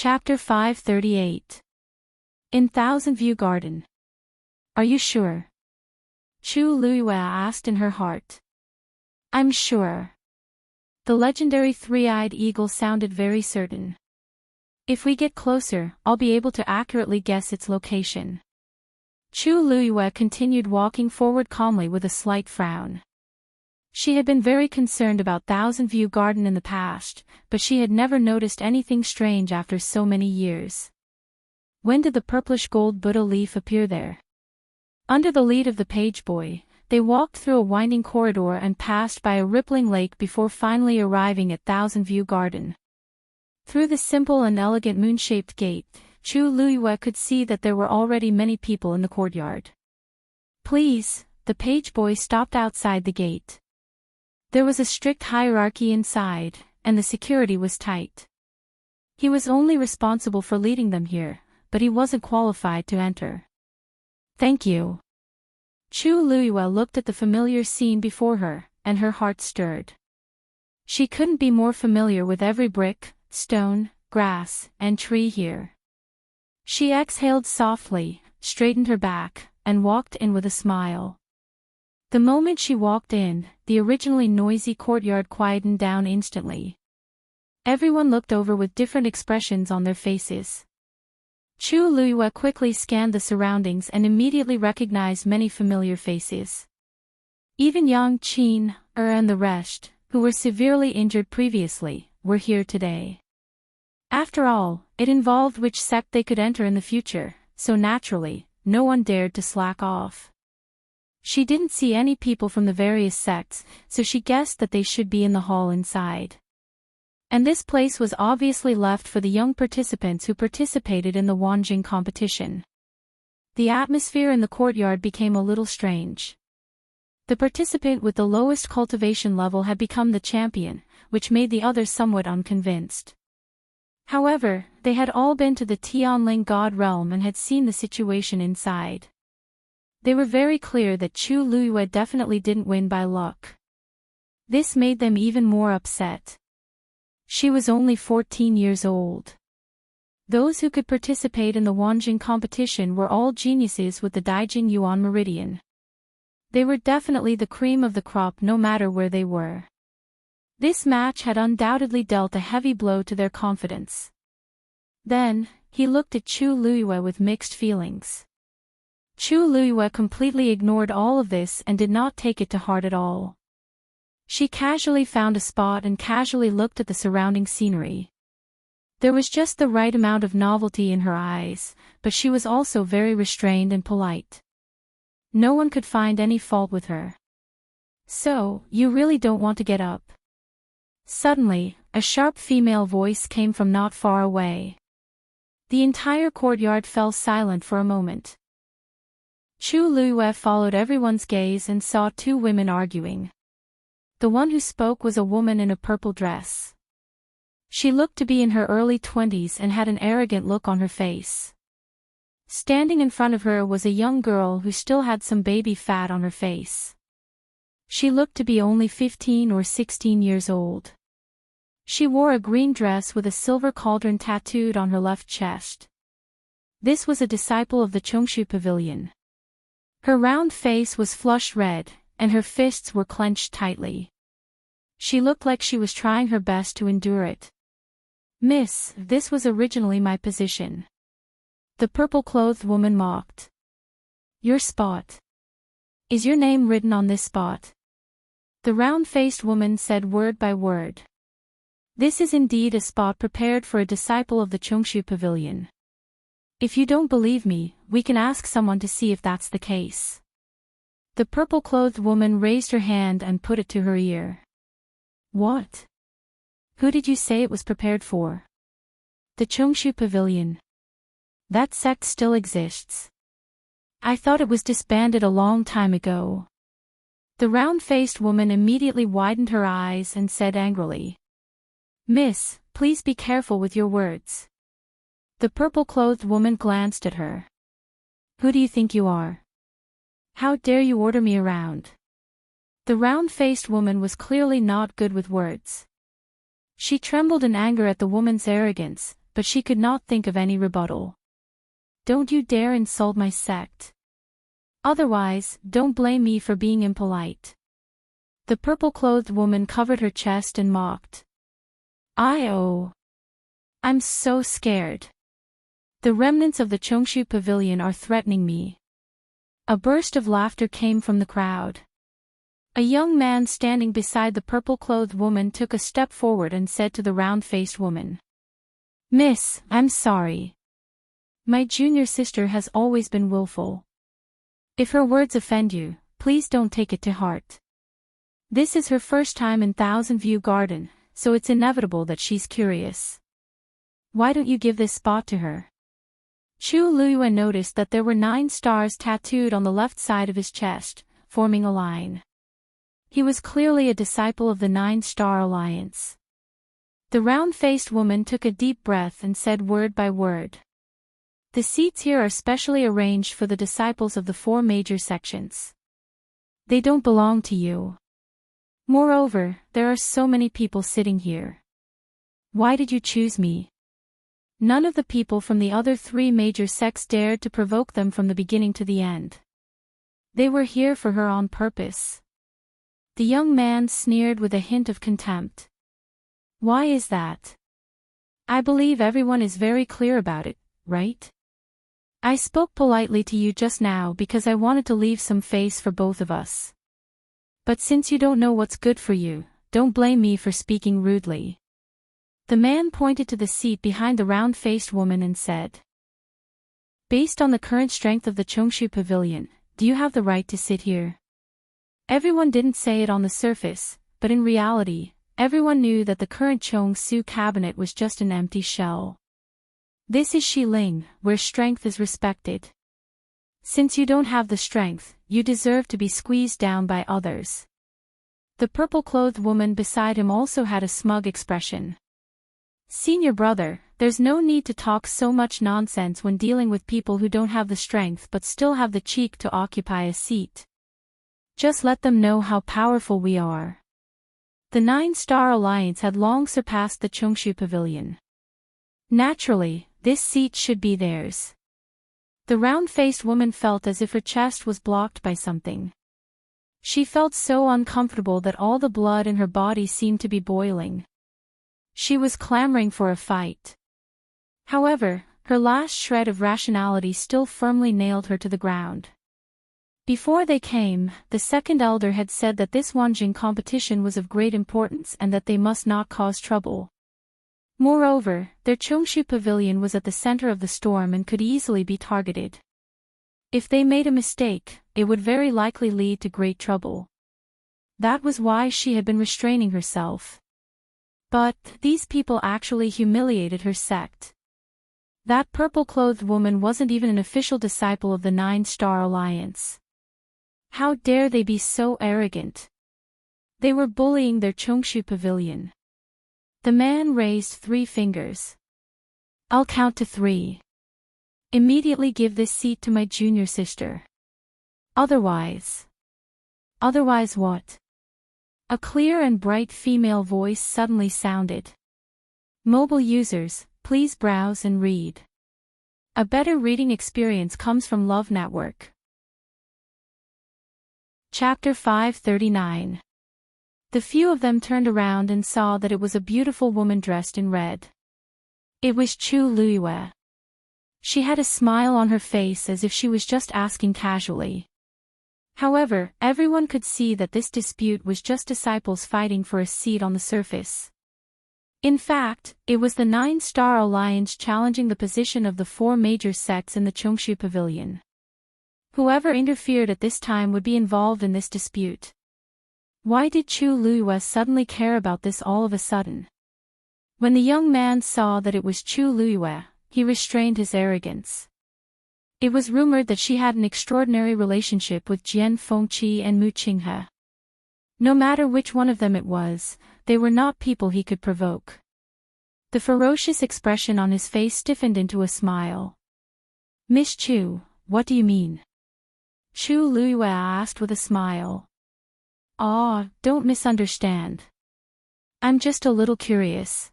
Chapter 538. In Thousand View Garden. Are you sure? Chu Luiyue asked in her heart. I'm sure. The legendary three-eyed eagle sounded very certain. If we get closer, I'll be able to accurately guess its location. Chu Luiyue continued walking forward calmly with a slight frown. She had been very concerned about Thousand View Garden in the past, but she had never noticed anything strange after so many years. When did the purplish gold Buddha leaf appear there? Under the lead of the page boy, they walked through a winding corridor and passed by a rippling lake before finally arriving at Thousand View Garden. Through the simple and elegant moon-shaped gate, Chu Luiyue could see that there were already many people in the courtyard. Please, the page boy stopped outside the gate. There was a strict hierarchy inside, and the security was tight. He was only responsible for leading them here, but he wasn't qualified to enter. Thank you. Chu Luiyue looked at the familiar scene before her, and her heart stirred. She couldn't be more familiar with every brick, stone, grass, and tree here. She exhaled softly, straightened her back, and walked in with a smile. The moment she walked in, the originally noisy courtyard quietened down instantly. Everyone looked over with different expressions on their faces. Chu Luiyue quickly scanned the surroundings and immediately recognized many familiar faces. Even Yang Qin, and the rest, who were severely injured previously, were here today. After all, it involved which sect they could enter in the future, so naturally, no one dared to slack off. She didn't see any people from the various sects, so she guessed that they should be in the hall inside. And this place was obviously left for the young participants who participated in the Wanjing competition. The atmosphere in the courtyard became a little strange. The participant with the lowest cultivation level had become the champion, which made the others somewhat unconvinced. However, they had all been to the Tianling God realm and had seen the situation inside. They were very clear that Chu Luiyue definitely didn't win by luck. This made them even more upset. She was only 14 years old. Those who could participate in the Wanjing competition were all geniuses with the Daijing Yuan Meridian. They were definitely the cream of the crop no matter where they were. This match had undoubtedly dealt a heavy blow to their confidence. Then, he looked at Chu Luiyue with mixed feelings. Chu Luiyue completely ignored all of this and did not take it to heart at all. She casually found a spot and casually looked at the surrounding scenery. There was just the right amount of novelty in her eyes, but she was also very restrained and polite. No one could find any fault with her. So, you really don't want to get up? Suddenly, a sharp female voice came from not far away. The entire courtyard fell silent for a moment. Chu Luiyue followed everyone's gaze and saw two women arguing. The one who spoke was a woman in a purple dress. She looked to be in her early 20s and had an arrogant look on her face. Standing in front of her was a young girl who still had some baby fat on her face. She looked to be only 15 or 16 years old. She wore a green dress with a silver cauldron tattooed on her left chest. This was a disciple of the Chongshu Pavilion. Her round face was flushed red, and her fists were clenched tightly. She looked like she was trying her best to endure it. Miss, this was originally my position. The purple-clothed woman mocked. Your spot. Is your name written on this spot? The round-faced woman said word by word. This is indeed a spot prepared for a disciple of the Chongshu Pavilion. If you don't believe me, we can ask someone to see if that's the case. The purple-clothed woman raised her hand and put it to her ear. What? Who did you say it was prepared for? The Chongshu Pavilion. That sect still exists. I thought it was disbanded a long time ago. The round-faced woman immediately widened her eyes and said angrily. Miss, please be careful with your words. The purple-clothed woman glanced at her. Who do you think you are? How dare you order me around? The round-faced woman was clearly not good with words. She trembled in anger at the woman's arrogance, but she could not think of any rebuttal. Don't you dare insult my sect. Otherwise, don't blame me for being impolite. The purple-clothed woman covered her chest and mocked. I'm so scared. The remnants of the Chongshu Pavilion are threatening me. A burst of laughter came from the crowd. A young man standing beside the purple-clothed woman took a step forward and said to the round-faced woman. Miss, I'm sorry. My junior sister has always been willful. If her words offend you, please don't take it to heart. This is her first time in Thousand View Garden, so it's inevitable that she's curious. Why don't you give this spot to her? Chu Luyue noticed that there were 9 stars tattooed on the left side of his chest, forming a line. He was clearly a disciple of the 9-Star Alliance. The round-faced woman took a deep breath and said word by word. The seats here are specially arranged for the disciples of the 4 major sections. They don't belong to you. Moreover, there are so many people sitting here. Why did you choose me? None of the people from the other 3 major sects dared to provoke them from the beginning to the end. They were here for her on purpose. The young man sneered with a hint of contempt. Why is that? I believe everyone is very clear about it, right? I spoke politely to you just now because I wanted to leave some face for both of us. But since you don't know what's good for you, don't blame me for speaking rudely. The man pointed to the seat behind the round-faced woman and said. Based on the current strength of the Chongshu Pavilion, do you have the right to sit here? Everyone didn't say it on the surface, but in reality, everyone knew that the current Chongsu cabinet was just an empty shell. This is Xiling, where strength is respected. Since you don't have the strength, you deserve to be squeezed down by others. The purple-clothed woman beside him also had a smug expression. Senior brother, there's no need to talk so much nonsense when dealing with people who don't have the strength but still have the cheek to occupy a seat. Just let them know how powerful we are. The 9-Star Alliance had long surpassed the Chongshu Pavilion. Naturally, this seat should be theirs. The round-faced woman felt as if her chest was blocked by something. She felt so uncomfortable that all the blood in her body seemed to be boiling. She was clamoring for a fight. However, her last shred of rationality still firmly nailed her to the ground. Before they came, the second elder had said that this Wanjing competition was of great importance and that they must not cause trouble. Moreover, their Chongshu Pavilion was at the center of the storm and could easily be targeted. If they made a mistake, it would very likely lead to great trouble. That was why she had been restraining herself. But these people actually humiliated her sect. That purple-clothed woman wasn't even an official disciple of the 9-Star Alliance. How dare they be so arrogant? They were bullying their Chongshu Pavilion. The man raised 3 fingers. I'll count to 3. Immediately give this seat to my junior sister. Otherwise. Otherwise what? A clear and bright female voice suddenly sounded. Mobile users, please browse and read. A better reading experience comes from Love Network. Chapter 539. The few of them turned around and saw that it was a beautiful woman dressed in red. It was Chu Luyue. She had a smile on her face as if she was just asking casually. However, everyone could see that this dispute was just disciples fighting for a seat on the surface. In fact, it was the 9-Star Alliance challenging the position of the 4 major sects in the Chongshu Pavilion. Whoever interfered at this time would be involved in this dispute. Why did Chu Luyue suddenly care about this all of a sudden? When the young man saw that it was Chu Luyue, he restrained his arrogance. It was rumored that she had an extraordinary relationship with Jian Fengqi and Mu Qinghe. No matter which one of them it was, they were not people he could provoke. The ferocious expression on his face stiffened into a smile. Miss Chu, what do you mean? Chu Luyue asked with a smile. Don't misunderstand. I'm just a little curious.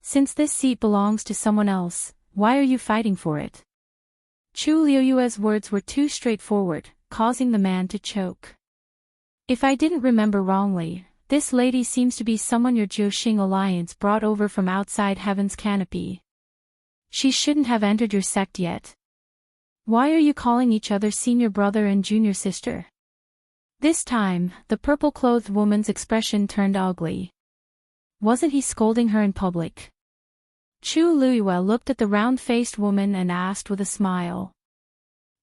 Since this seat belongs to someone else, why are you fighting for it? Chu Liuyue's words were too straightforward, causing the man to choke. If I didn't remember wrongly, this lady seems to be someone your Jiuxing alliance brought over from outside Heaven's canopy. She shouldn't have entered your sect yet. Why are you calling each other senior brother and junior sister? This time, the purple-clothed woman's expression turned ugly. Wasn't he scolding her in public? Chu Luyue looked at the round-faced woman and asked with a smile.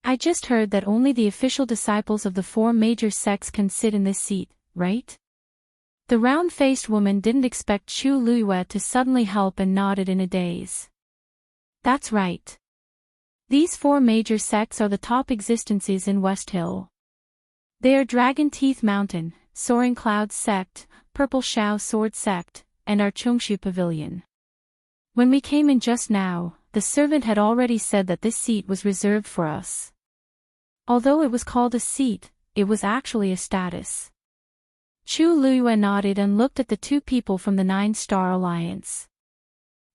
I just heard that only the official disciples of the 4 major sects can sit in this seat, right? The round-faced woman didn't expect Chu Luyue to suddenly help and nodded in a daze. That's right. These 4 major sects are the top existences in West Hill. They are Dragon Teeth Mountain, Soaring Clouds Sect, Purple Shao Sword Sect, and our Chongshu Pavilion. When we came in just now, the servant had already said that this seat was reserved for us. Although it was called a seat, it was actually a status. Chu Luyue nodded and looked at the 2 people from the 9-Star Alliance.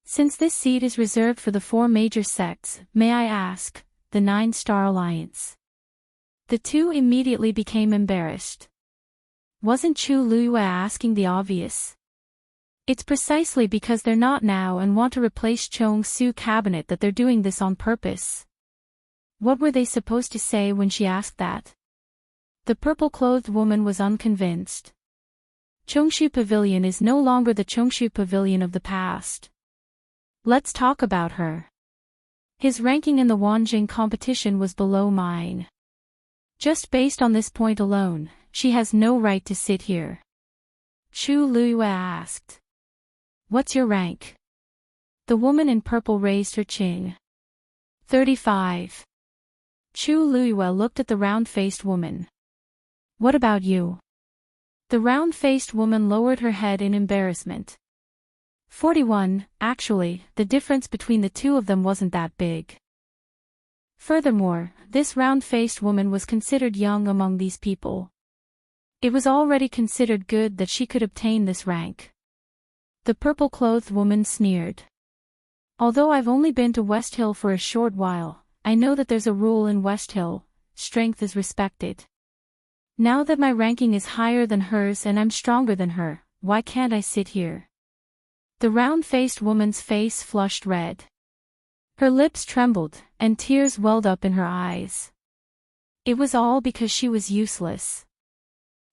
Since this seat is reserved for the 4 major sects, may I ask, the 9-Star Alliance? The 2 immediately became embarrassed. Wasn't Chu Luyue asking the obvious? It's precisely because they're not now and want to replace Chong Su cabinet that they're doing this on purpose. What were they supposed to say when she asked that? The purple-clothed woman was unconvinced. Chongshu Pavilion is no longer the Chongshu Pavilion of the past. Let's talk about her. His ranking in the Wanjing competition was below mine. Just based on this point alone, she has no right to sit here. Chu Luyue asked. What's your rank? The woman in purple raised her chin. 35. Chu Luyue looked at the round-faced woman. What about you? The round-faced woman lowered her head in embarrassment. 41, actually, the difference between the 2 of them wasn't that big. Furthermore, this round-faced woman was considered young among these people. It was already considered good that she could obtain this rank. The purple-clothed woman sneered. Although I've only been to West Hill for a short while, I know that there's a rule in West Hill: strength is respected. Now that my ranking is higher than hers and I'm stronger than her, why can't I sit here? The round-faced woman's face flushed red. Her lips trembled, and tears welled up in her eyes. It was all because she was useless.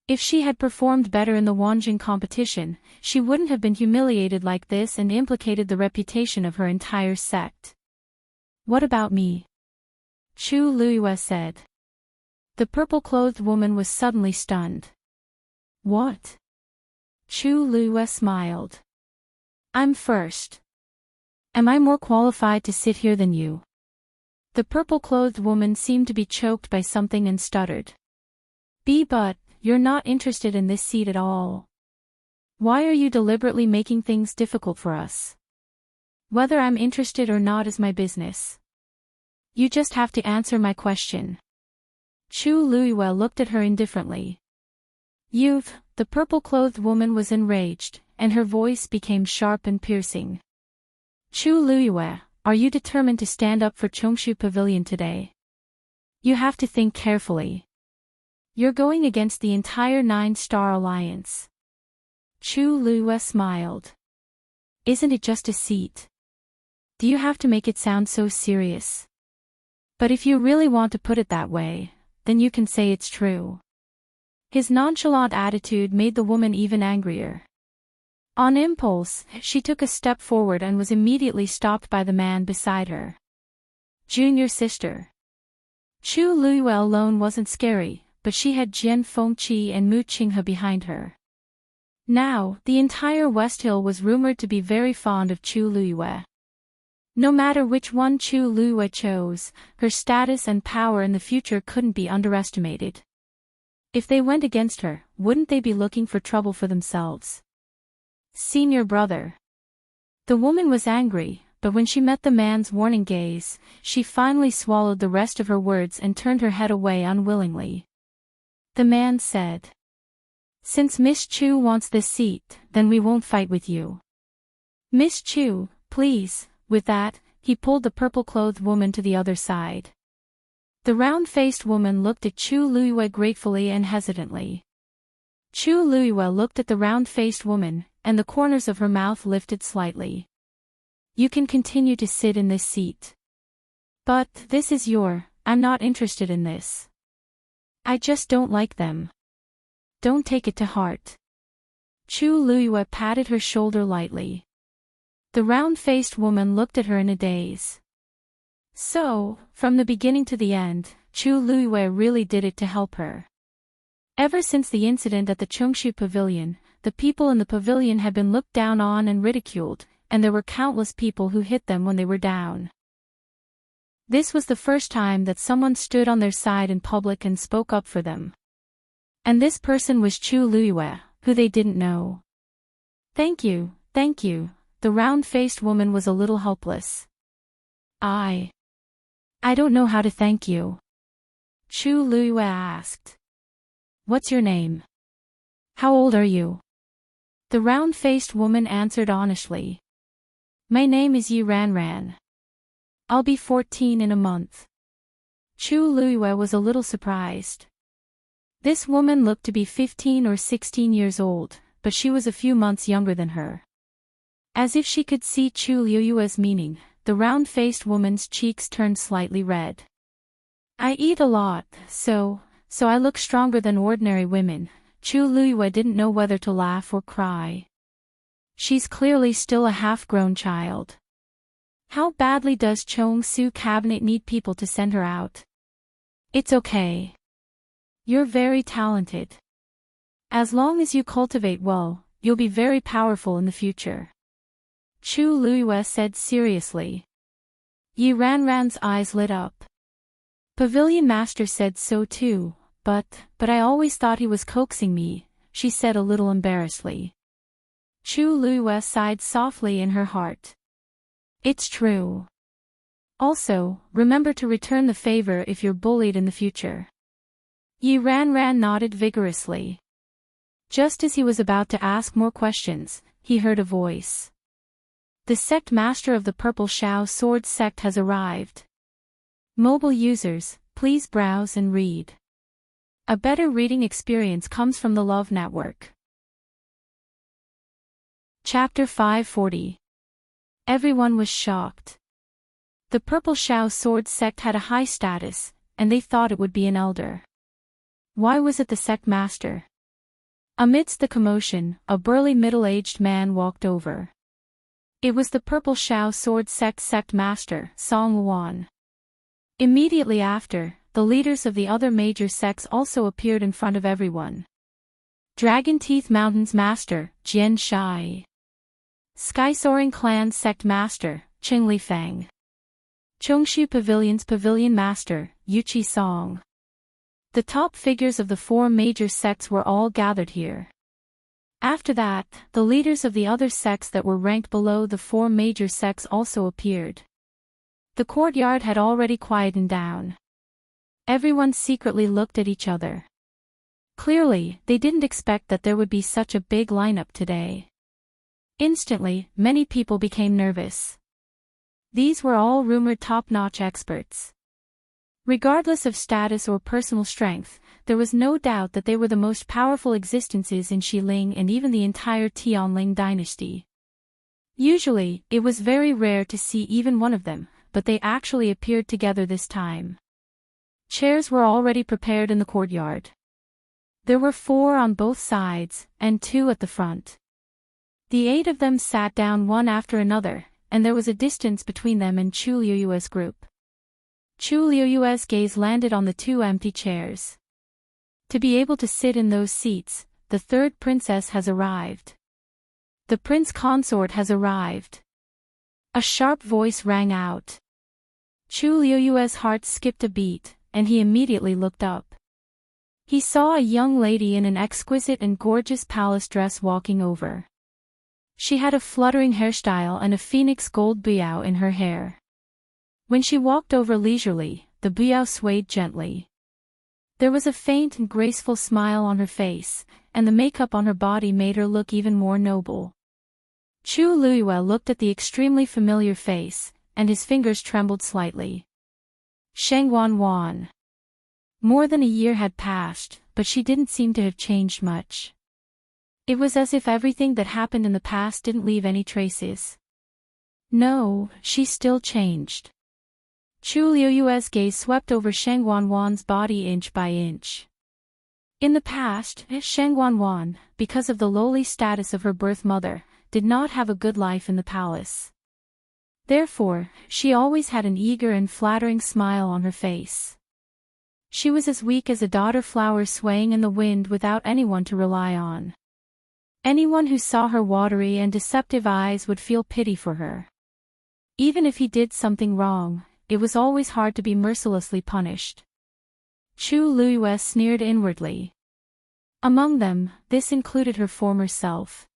If she had performed better in the Wanjing competition, she wouldn't have been humiliated like this and implicated the reputation of her entire sect. What about me? Chu Luyue said. The purple-clothed woman was suddenly stunned. What? Chu Luyue smiled. I'm first. Am I more qualified to sit here than you? The purple-clothed woman seemed to be choked by something and stuttered. But, you're not interested in this seat at all. Why are you deliberately making things difficult for us? Whether I'm interested or not is my business. You just have to answer my question. Chu Luyue looked at her indifferently. The purple-clothed woman was enraged, and her voice became sharp and piercing. Chu Luyue, are you determined to stand up for Chongshu Pavilion today? You have to think carefully. You're going against the entire 9-Star Alliance. Chu Luyue smiled. Isn't it just a seat? Do you have to make it sound so serious? But if you really want to put it that way, then you can say it's true. His nonchalant attitude made the woman even angrier. On impulse, she took a step forward and was immediately stopped by the man beside her. Junior sister. Chu Luyue alone wasn't scary, but she had Jian Fengqi and Mu Qinghe behind her. Now, the entire West Hill was rumored to be very fond of Chu Luyue. No matter which one Chu Luyue chose, her status and power in the future couldn't be underestimated. If they went against her, wouldn't they be looking for trouble for themselves? Senior brother. The woman was angry, but when she met the man's warning gaze, she finally swallowed the rest of her words and turned her head away unwillingly. The man said, Since Miss Chu wants this seat, then we won't fight with you. Miss Chu, please." With that, he pulled the purple-clothed woman to the other side. The round-faced woman looked at Chu Luiyue gratefully and hesitantly. Chu Luiyue looked at the round-faced woman, and the corners of her mouth lifted slightly. "You can continue to sit in this seat. But this is I'm not interested in this. I just don't like them. Don't take it to heart." Chu Luiyue patted her shoulder lightly. The round-faced woman looked at her in a daze. So, from the beginning to the end, Chu Luiyue really did it to help her. Ever since the incident at the Chongshu Pavilion, the people in the pavilion had been looked down on and ridiculed, and there were countless people who hit them when they were down. This was the first time that someone stood on their side in public and spoke up for them. And this person was Chu Luiyue, who they didn't know. Thank you. The round-faced woman was a little helpless. I don't know how to thank you." Chu Luiyue asked. "What's your name? How old are you?" The round-faced woman answered honestly. "My name is Yi Ranran. I'll be 14 in a month." Chu Luiyue was a little surprised. This woman looked to be 15 or 16 years old, but she was a few months younger than her. As if she could see Chu Luiyue's meaning, the round-faced woman's cheeks turned slightly red. "I eat a lot, so I look stronger than ordinary women." Chu Luiyue didn't know whether to laugh or cry. She's clearly still a half-grown child. How badly does Chongsu Cabinet need people to send her out? It's okay. You're very talented. As long as you cultivate well, you'll be very powerful in the future. Chu Luiyue said seriously. Yi Ranran's eyes lit up. Pavilion Master said so too, but I always thought he was coaxing me, she said a little embarrassedly. Chu Luiyue sighed softly in her heart. It's true. Also, remember to return the favor if you're bullied in the future. Yi Ranran nodded vigorously. Just as he was about to ask more questions, he heard a voice. The sect master of the Purple Shao Sword sect has arrived. Mobile users, please browse and read. A better reading experience comes from the Love Network. Chapter 540. Everyone was shocked. The Purple Shao Sword sect had a high status, and they thought it would be an elder. Why was it the sect master? Amidst the commotion, a burly middle-aged man walked over. It was the Purple Shao Sword sect master, Song Wan. Immediately after, the leaders of the other major sects also appeared in front of everyone. Dragon Teeth Mountains Master, Jian Shai. Sky Soaring Clan Sect Master, Qing Li Fang. Chongshu Pavilion's Pavilion Master, Yuqi Song. The top figures of the four major sects were all gathered here. After that, the leaders of the other sects that were ranked below the four major sects also appeared. The courtyard had already quietened down. Everyone secretly looked at each other. Clearly, they didn't expect that there would be such a big lineup today. Instantly, many people became nervous. These were all rumored top-notch experts. Regardless of status or personal strength, there was no doubt that they were the most powerful existences in Xiling and even the entire Tianling dynasty. Usually, it was very rare to see even one of them, but they actually appeared together this time. Chairs were already prepared in the courtyard. There were 4 on both sides, and 2 at the front. The 8 of them sat down one after another, and there was a distance between them and Chu Liuyue's group. Chu Liuyue's gaze landed on the 2 empty chairs. To be able to sit in those seats, the 3rd princess has arrived. The prince consort has arrived. A sharp voice rang out. Chu Liuyue's heart skipped a beat, and he immediately looked up. He saw a young lady in an exquisite and gorgeous palace dress walking over. She had a fluttering hairstyle and a phoenix gold buyao in her hair. When she walked over leisurely, the buyao swayed gently. There was a faint and graceful smile on her face, and the makeup on her body made her look even more noble. Chu Luiyue looked at the extremely familiar face, and his fingers trembled slightly. Sheng Wan. More than a year had passed, but she didn't seem to have changed much. It was as if everything that happened in the past didn't leave any traces. No, she still changed. Chu Luiyue's gaze swept over Sheng Wan's body inch by inch. In the past, Sheng Wan, because of the lowly status of her birth mother, did not have a good life in the palace. Therefore, she always had an eager and flattering smile on her face. She was as weak as a dodder flower swaying in the wind without anyone to rely on. Anyone who saw her watery and deceptive eyes would feel pity for her. Even if he did something wrong, it was always hard to be mercilessly punished. Chu Luiyue sneered inwardly. Among them, this included her former self.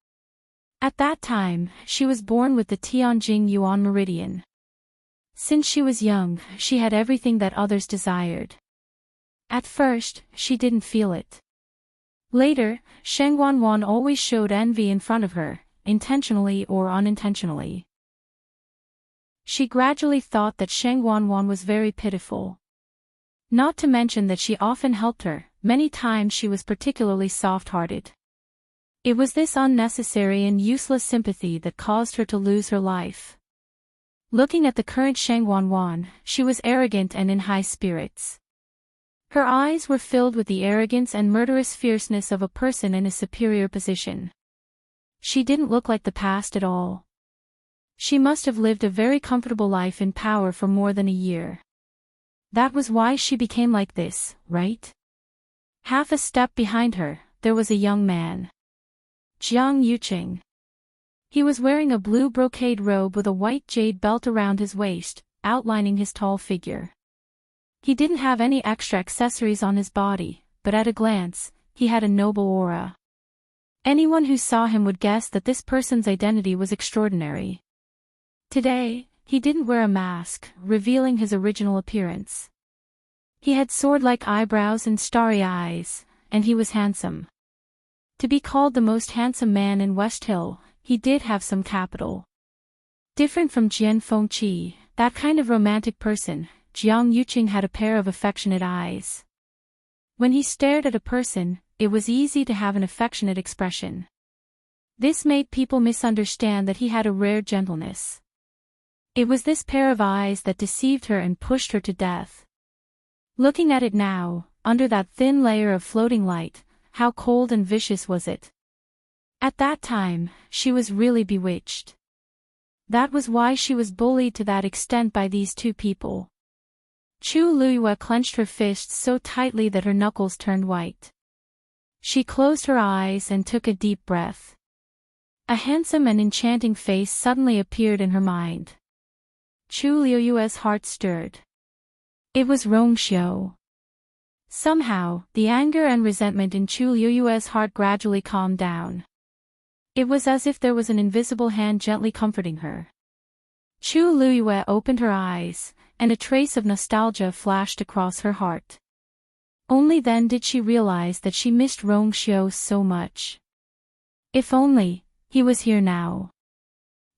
At that time, she was born with the Tianjing Yuan meridian. Since she was young, she had everything that others desired. At first, she didn't feel it. Later, Sheng Wan always showed envy in front of her, intentionally or unintentionally. She gradually thought that Sheng Wan was very pitiful. Not to mention that she often helped her, many times she was particularly soft-hearted. It was this unnecessary and useless sympathy that caused her to lose her life. Looking at the current Sheng Wan, she was arrogant and in high spirits. Her eyes were filled with the arrogance and murderous fierceness of a person in a superior position. She didn't look like the past at all. She must have lived a very comfortable life in power for more than a year. That was why she became like this, right? Half a step behind her, there was a young man. Jiang Yuqing. He was wearing a blue brocade robe with a white jade belt around his waist, outlining his tall figure. He didn't have any extra accessories on his body, but at a glance, he had a noble aura. Anyone who saw him would guess that this person's identity was extraordinary. Today, he didn't wear a mask, revealing his original appearance. He had sword-like eyebrows and starry eyes, and he was handsome. To be called the most handsome man in West Hill, he did have some capital. Different from Jian Fengqi, that kind of romantic person, Jiang Yuqing had a pair of affectionate eyes. When he stared at a person, it was easy to have an affectionate expression. This made people misunderstand that he had a rare gentleness. It was this pair of eyes that deceived her and pushed her to death. Looking at it now, under that thin layer of floating light, how cold and vicious was it. At that time, she was really bewitched. That was why she was bullied to that extent by these two people. Chu Luiyue clenched her fists so tightly that her knuckles turned white. She closed her eyes and took a deep breath. A handsome and enchanting face suddenly appeared in her mind. Chu Luiyue's heart stirred. It was Rongxiu. Somehow, the anger and resentment in Chu Luiyue's heart gradually calmed down. It was as if there was an invisible hand gently comforting her. Chu Luiyue opened her eyes, and a trace of nostalgia flashed across her heart. Only then did she realize that she missed Rongxiu so much. If only he was here now.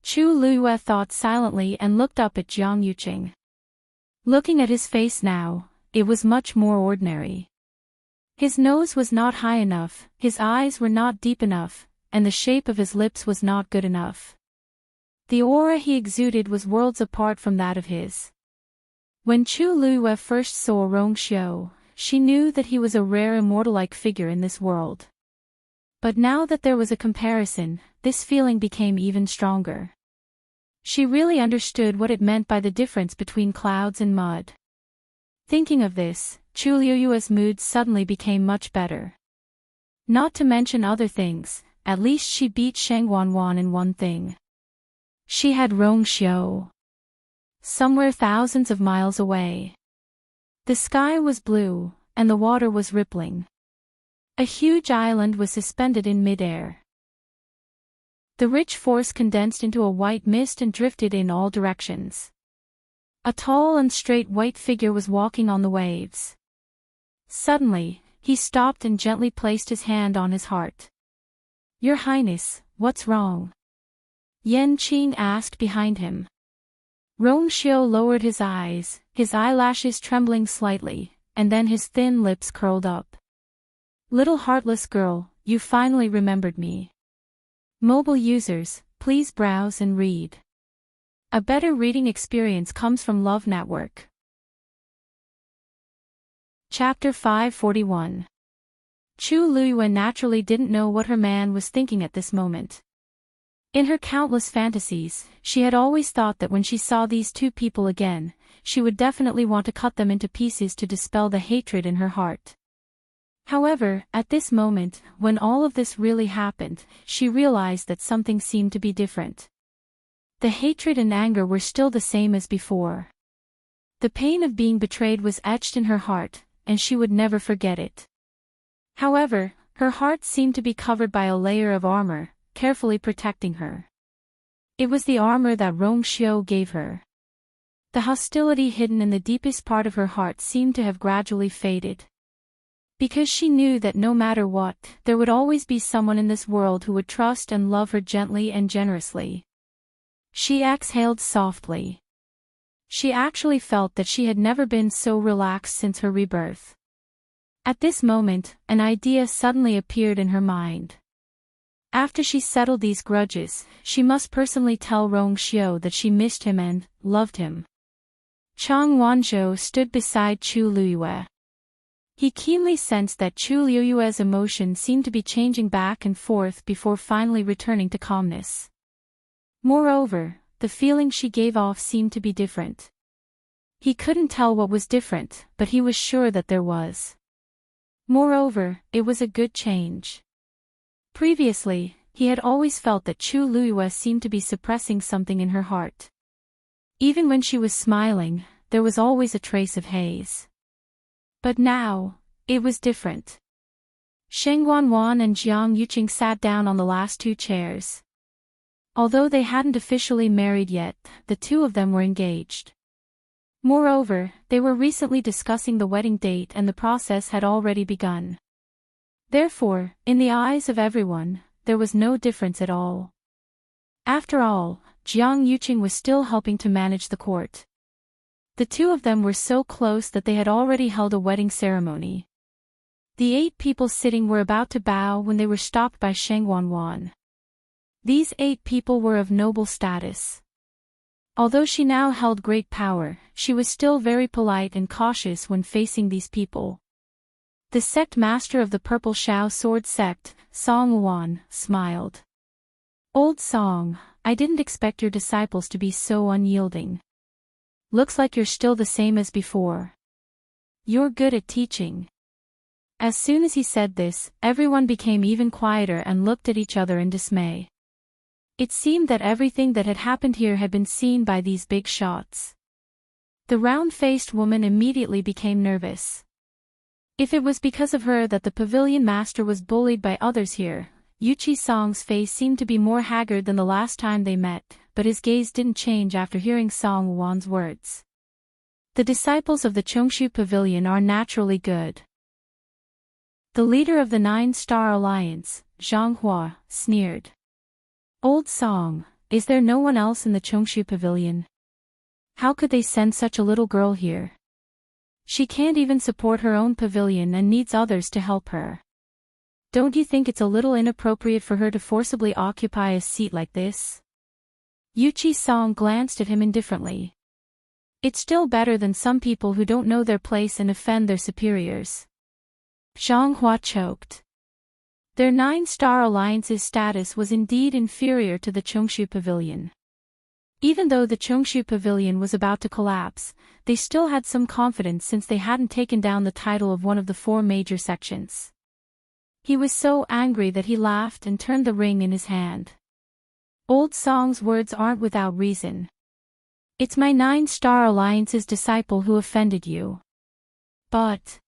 Chu Luiyue thought silently and looked up at Jiang Yuqing. Looking at his face now, it was much more ordinary. His nose was not high enough, his eyes were not deep enough, and the shape of his lips was not good enough. The aura he exuded was worlds apart from that of his. When Chu Luiyue first saw Rongxiu, she knew that he was a rare immortal-like figure in this world. But now that there was a comparison, this feeling became even stronger. She really understood what it meant by the difference between clouds and mud. Thinking of this, Chu Luiyue's mood suddenly became much better. Not to mention other things, at least she beat Sheng Wan in one thing. She had Rongxiu. Somewhere thousands of miles away. The sky was blue, and the water was rippling. A huge island was suspended in mid-air. The rich forest condensed into a white mist and drifted in all directions. A tall and straight white figure was walking on the waves. Suddenly, he stopped and gently placed his hand on his heart. "Your Highness, what's wrong?" Yan Qing asked behind him. Rong Xiu lowered his eyes, his eyelashes trembling slightly, and then his thin lips curled up. Little heartless girl, you finally remembered me. Mobile users, please browse and read. A better reading experience comes from Love Network. Chapter 541. Chu Luyue naturally didn't know what her man was thinking at this moment. In her countless fantasies, she had always thought that when she saw these two people again, she would definitely want to cut them into pieces to dispel the hatred in her heart. However, at this moment, when all of this really happened, she realized that something seemed to be different. The hatred and anger were still the same as before. The pain of being betrayed was etched in her heart, and she would never forget it. However, her heart seemed to be covered by a layer of armor, carefully protecting her. It was the armor that Rong Xiu gave her. The hostility hidden in the deepest part of her heart seemed to have gradually faded. Because she knew that no matter what, there would always be someone in this world who would trust and love her gently and generously. She exhaled softly. She actually felt that she had never been so relaxed since her rebirth. At this moment, an idea suddenly appeared in her mind. After she settled these grudges, she must personally tell Rong Xiu that she missed him and loved him. Chang Wanzhou stood beside Chu Luyue. He keenly sensed that Chu Luyue's emotion seemed to be changing back and forth before finally returning to calmness. Moreover, the feeling she gave off seemed to be different. He couldn't tell what was different, but he was sure that there was. Moreover, it was a good change. Previously, he had always felt that Chu Luyue seemed to be suppressing something in her heart. Even when she was smiling, there was always a trace of haze. But now, it was different. Sheng Wanwan and Jiang Yuqing sat down on the last two chairs. Although they hadn't officially married yet, the two of them were engaged. Moreover, they were recently discussing the wedding date and the process had already begun. Therefore, in the eyes of everyone, there was no difference at all. After all, Jiang Yuqing was still helping to manage the court. The two of them were so close that they had already held a wedding ceremony. The 8 people sitting were about to bow when they were stopped by Sheng Wanwan. These 8 people were of noble status. Although she now held great power, she was still very polite and cautious when facing these people. The sect master of the Purple Shao Sword sect, Song Wan, smiled. Old Song, I didn't expect your disciples to be so unyielding. Looks like you're still the same as before. You're good at teaching. As soon as he said this, everyone became even quieter and looked at each other in dismay. It seemed that everything that had happened here had been seen by these big shots. The round-faced woman immediately became nervous. If it was because of her that the pavilion master was bullied by others here, Yuchi Song's face seemed to be more haggard than the last time they met, but his gaze didn't change after hearing Song Wan's words. The disciples of the Chongshu Pavilion are naturally good. The leader of the 9-Star Alliance, Zhang Hua, sneered. Old Song, is there no one else in the Chongshu Pavilion? How could they send such a little girl here? She can't even support her own pavilion and needs others to help her. Don't you think it's a little inappropriate for her to forcibly occupy a seat like this? Yuchi Song glanced at him indifferently. It's still better than some people who don't know their place and offend their superiors. Zhang Hua choked. Their 9-Star Alliance's status was indeed inferior to the Chongshu Pavilion. Even though the Chongshu Pavilion was about to collapse, they still had some confidence since they hadn't taken down the title of one of the 4 major sections. He was so angry that he laughed and turned the ring in his hand. Old Song's words aren't without reason. It's my 9-Star Alliance's disciple who offended you. But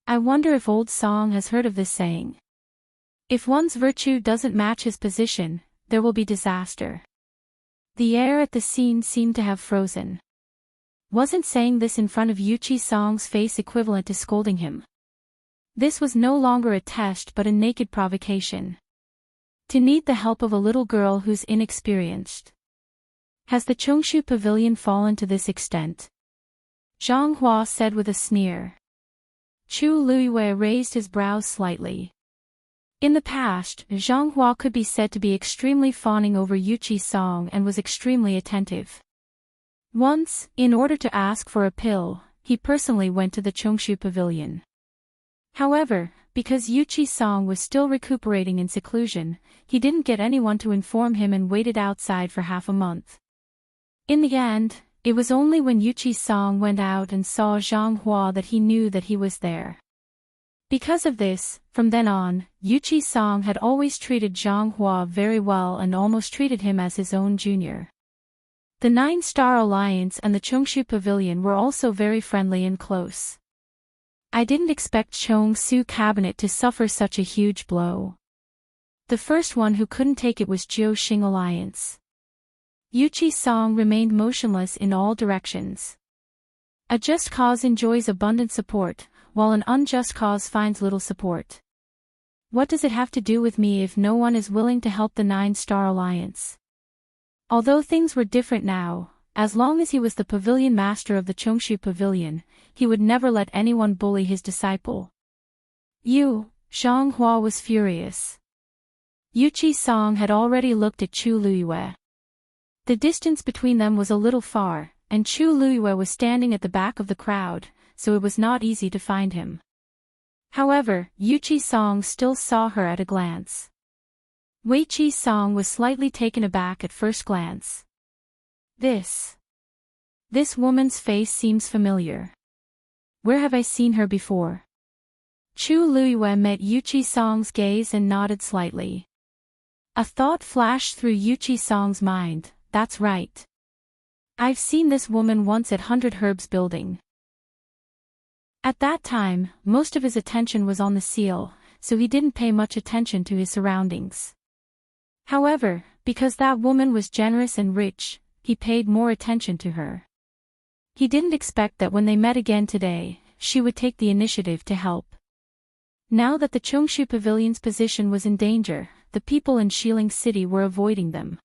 I wonder if Old Song has heard of this saying. If one's virtue doesn't match his position, there will be disaster. The air at the scene seemed to have frozen. Wasn't saying this in front of Yuchi Song's face equivalent to scolding him? This was no longer a test but a naked provocation. To need the help of a little girl who's inexperienced. Has the Chongshu Pavilion fallen to this extent? Zhang Hua said with a sneer. Chu Luiyue raised his brows slightly. In the past, Zhang Hua could be said to be extremely fawning over Yuqi's song and was extremely attentive. Once, in order to ask for a pill, he personally went to the Chongshu Pavilion. However, because Yuqi's song was still recuperating in seclusion, he didn't get anyone to inform him and waited outside for half a month. In the end, it was only when Yuqi's song went out and saw Zhang Hua that he knew that he was there. Because of this, from then on, Yuqi's song had always treated Zhang Hua very well and almost treated him as his own junior. The 9-Star Alliance and the Chongshu Pavilion were also very friendly and close. I didn't expect Chongsu Cabinet to suffer such a huge blow. The first one who couldn't take it was Jiuxing Alliance. Yuqi's song remained motionless in all directions. A just cause enjoys abundant support, while an unjust cause finds little support. What does it have to do with me if no one is willing to help the 9-Star Alliance? Although things were different now, as long as he was the pavilion master of the Chongshu Pavilion, he would never let anyone bully his disciple. Zhang Hua was furious. Yuqi's song had already looked at Chu Luiyue. The distance between them was a little far, and Chu Luiyue was standing at the back of the crowd, so it was not easy to find him. However, Yuqi's song still saw her at a glance. Wei Qi's song was slightly taken aback at first glance. This woman's face seems familiar. Where have I seen her before? Chu Luiyue met Yuqi's song's gaze and nodded slightly. A thought flashed through Yuqi's song's mind, that's right. I've seen this woman once at 100 Herbs Building. At that time, most of his attention was on the seal, so he didn't pay much attention to his surroundings. However, because that woman was generous and rich, he paid more attention to her. He didn't expect that when they met again today, she would take the initiative to help. Now that the Chongshu Pavilion's position was in danger, the people in Xiling City were avoiding them.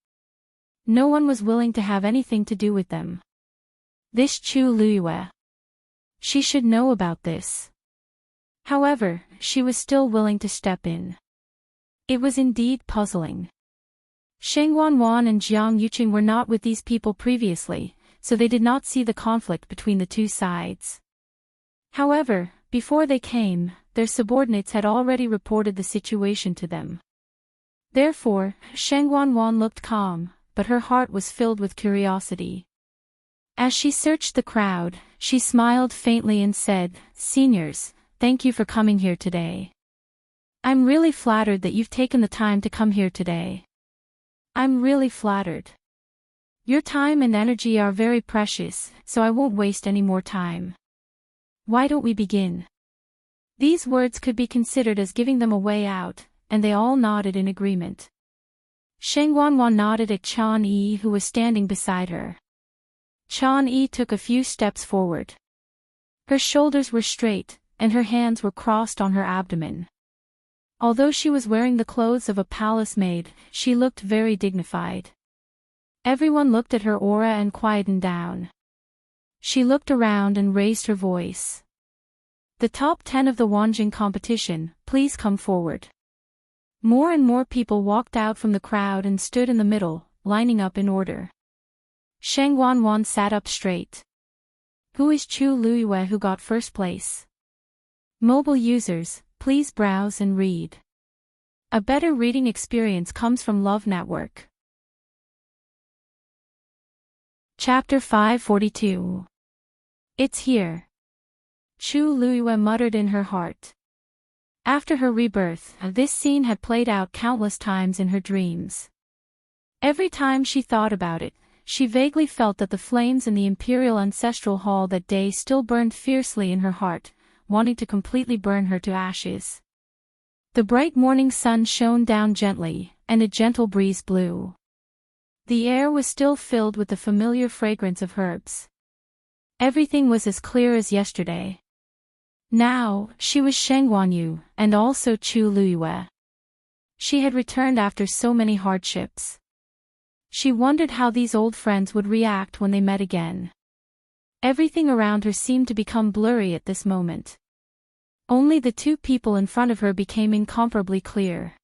No one was willing to have anything to do with them. This Chu Luiyue. She should know about this. However, she was still willing to step in. It was indeed puzzling. Sheng Wanwan and Jiang Yuqing were not with these people previously, so they did not see the conflict between the two sides. However, before they came, their subordinates had already reported the situation to them. Therefore, Sheng Wanwan looked calm, but her heart was filled with curiosity. As she searched the crowd, she smiled faintly and said, "Seniors, thank you for coming here today. I'm really flattered that you've taken the time to come here today. I'm really flattered. Your time and energy are very precious, so I won't waste any more time. Why don't we begin?" These words could be considered as giving them a way out, and they all nodded in agreement. Sheng Wanwan nodded at Chan Yi, who was standing beside her. Chan Yi took a few steps forward. Her shoulders were straight, and her hands were crossed on her abdomen. Although she was wearing the clothes of a palace maid, she looked very dignified. Everyone looked at her aura and quietened down. She looked around and raised her voice. "The top 10 of the Wanjing competition, please come forward." More and more people walked out from the crowd and stood in the middle, lining up in order. Sheng Wanwan sat up straight. Who is Chu Luiyue who got first place? Mobile users, please browse and read. A better reading experience comes from Love Network. Chapter 542. It's here. Chu Luiyue muttered in her heart. After her rebirth, this scene had played out countless times in her dreams. Every time she thought about it, she vaguely felt that the flames in the Imperial Ancestral Hall that day still burned fiercely in her heart, wanting to completely burn her to ashes. The bright morning sun shone down gently, and a gentle breeze blew. The air was still filled with the familiar fragrance of herbs. Everything was as clear as yesterday. Now, she was Sheng Wanyu, and also Chu Luiyue. She had returned after so many hardships. She wondered how these old friends would react when they met again. Everything around her seemed to become blurry at this moment. Only the two people in front of her became incomparably clear.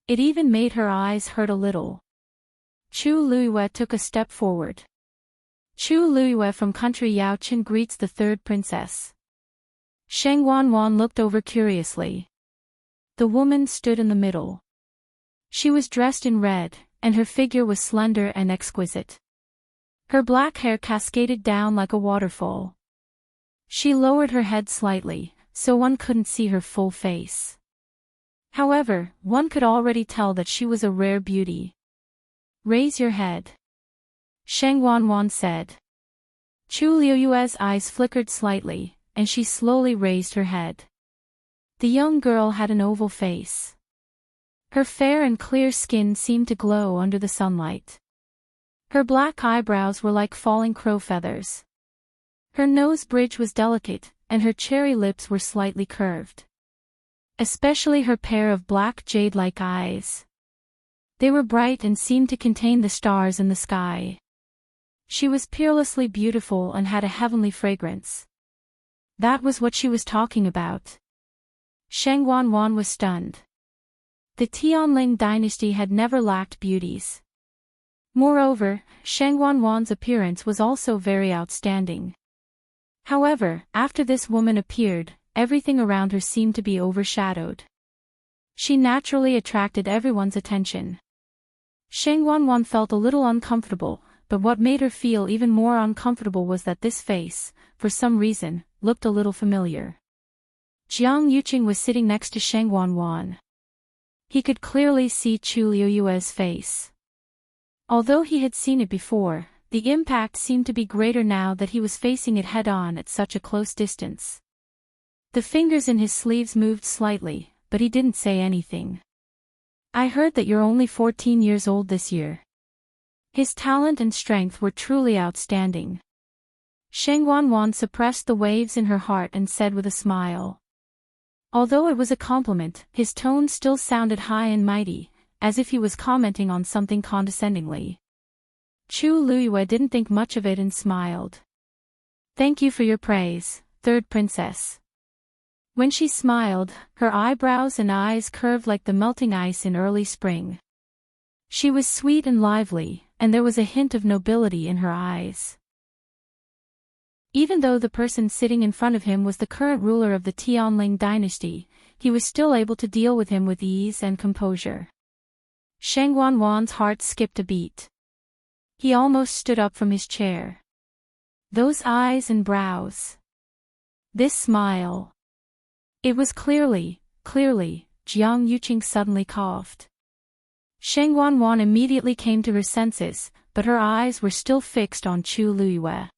It even made her eyes hurt a little. Chu Luiyue took a step forward. Chu Luiyue from country Yaochen greets the third princess. Sheng Wanwan looked over curiously. The woman stood in the middle. She was dressed in red, and her figure was slender and exquisite. Her black hair cascaded down like a waterfall. She lowered her head slightly, so one couldn't see her full face. However, one could already tell that she was a rare beauty. "Raise your head," Sheng Wanwan said. Chu Liuyue's eyes flickered slightly, and she slowly raised her head. The young girl had an oval face. Her fair and clear skin seemed to glow under the sunlight. Her black eyebrows were like falling crow feathers. Her nose bridge was delicate, and her cherry lips were slightly curved. Especially her pair of black jade-like eyes. They were bright and seemed to contain the stars in the sky. She was peerlessly beautiful and had a heavenly fragrance. That was what she was talking about. Sheng Wanwan was stunned. The Tianling dynasty had never lacked beauties. Moreover, Sheng Wanwan's appearance was also very outstanding. However, after this woman appeared, everything around her seemed to be overshadowed. She naturally attracted everyone's attention. Sheng Wanwan felt a little uncomfortable, but what made her feel even more uncomfortable was that this face, for some reason, looked a little familiar. Jiang Yuqing was sitting next to Sheng Wanwan. He could clearly see Chu Liuyue's face. Although he had seen it before, the impact seemed to be greater now that he was facing it head-on at such a close distance. The fingers in his sleeves moved slightly, but he didn't say anything. "I heard that you're only 14 years old this year." His talent and strength were truly outstanding. Sheng Wanwan suppressed the waves in her heart and said with a smile. Although it was a compliment, his tone still sounded high and mighty, as if he was commenting on something condescendingly. Chu Luiyue didn't think much of it and smiled. "Thank you for your praise, third princess." When she smiled, her eyebrows and eyes curved like the melting ice in early spring. She was sweet and lively, and there was a hint of nobility in her eyes. Even though the person sitting in front of him was the current ruler of the Tianling dynasty, he was still able to deal with him with ease and composure. Sheng Wanwan's heart skipped a beat. He almost stood up from his chair. Those eyes and brows. This smile. It was clearly, Jiang Yuqing suddenly coughed. Sheng Wanwan immediately came to her senses, but her eyes were still fixed on Chu Luiyue.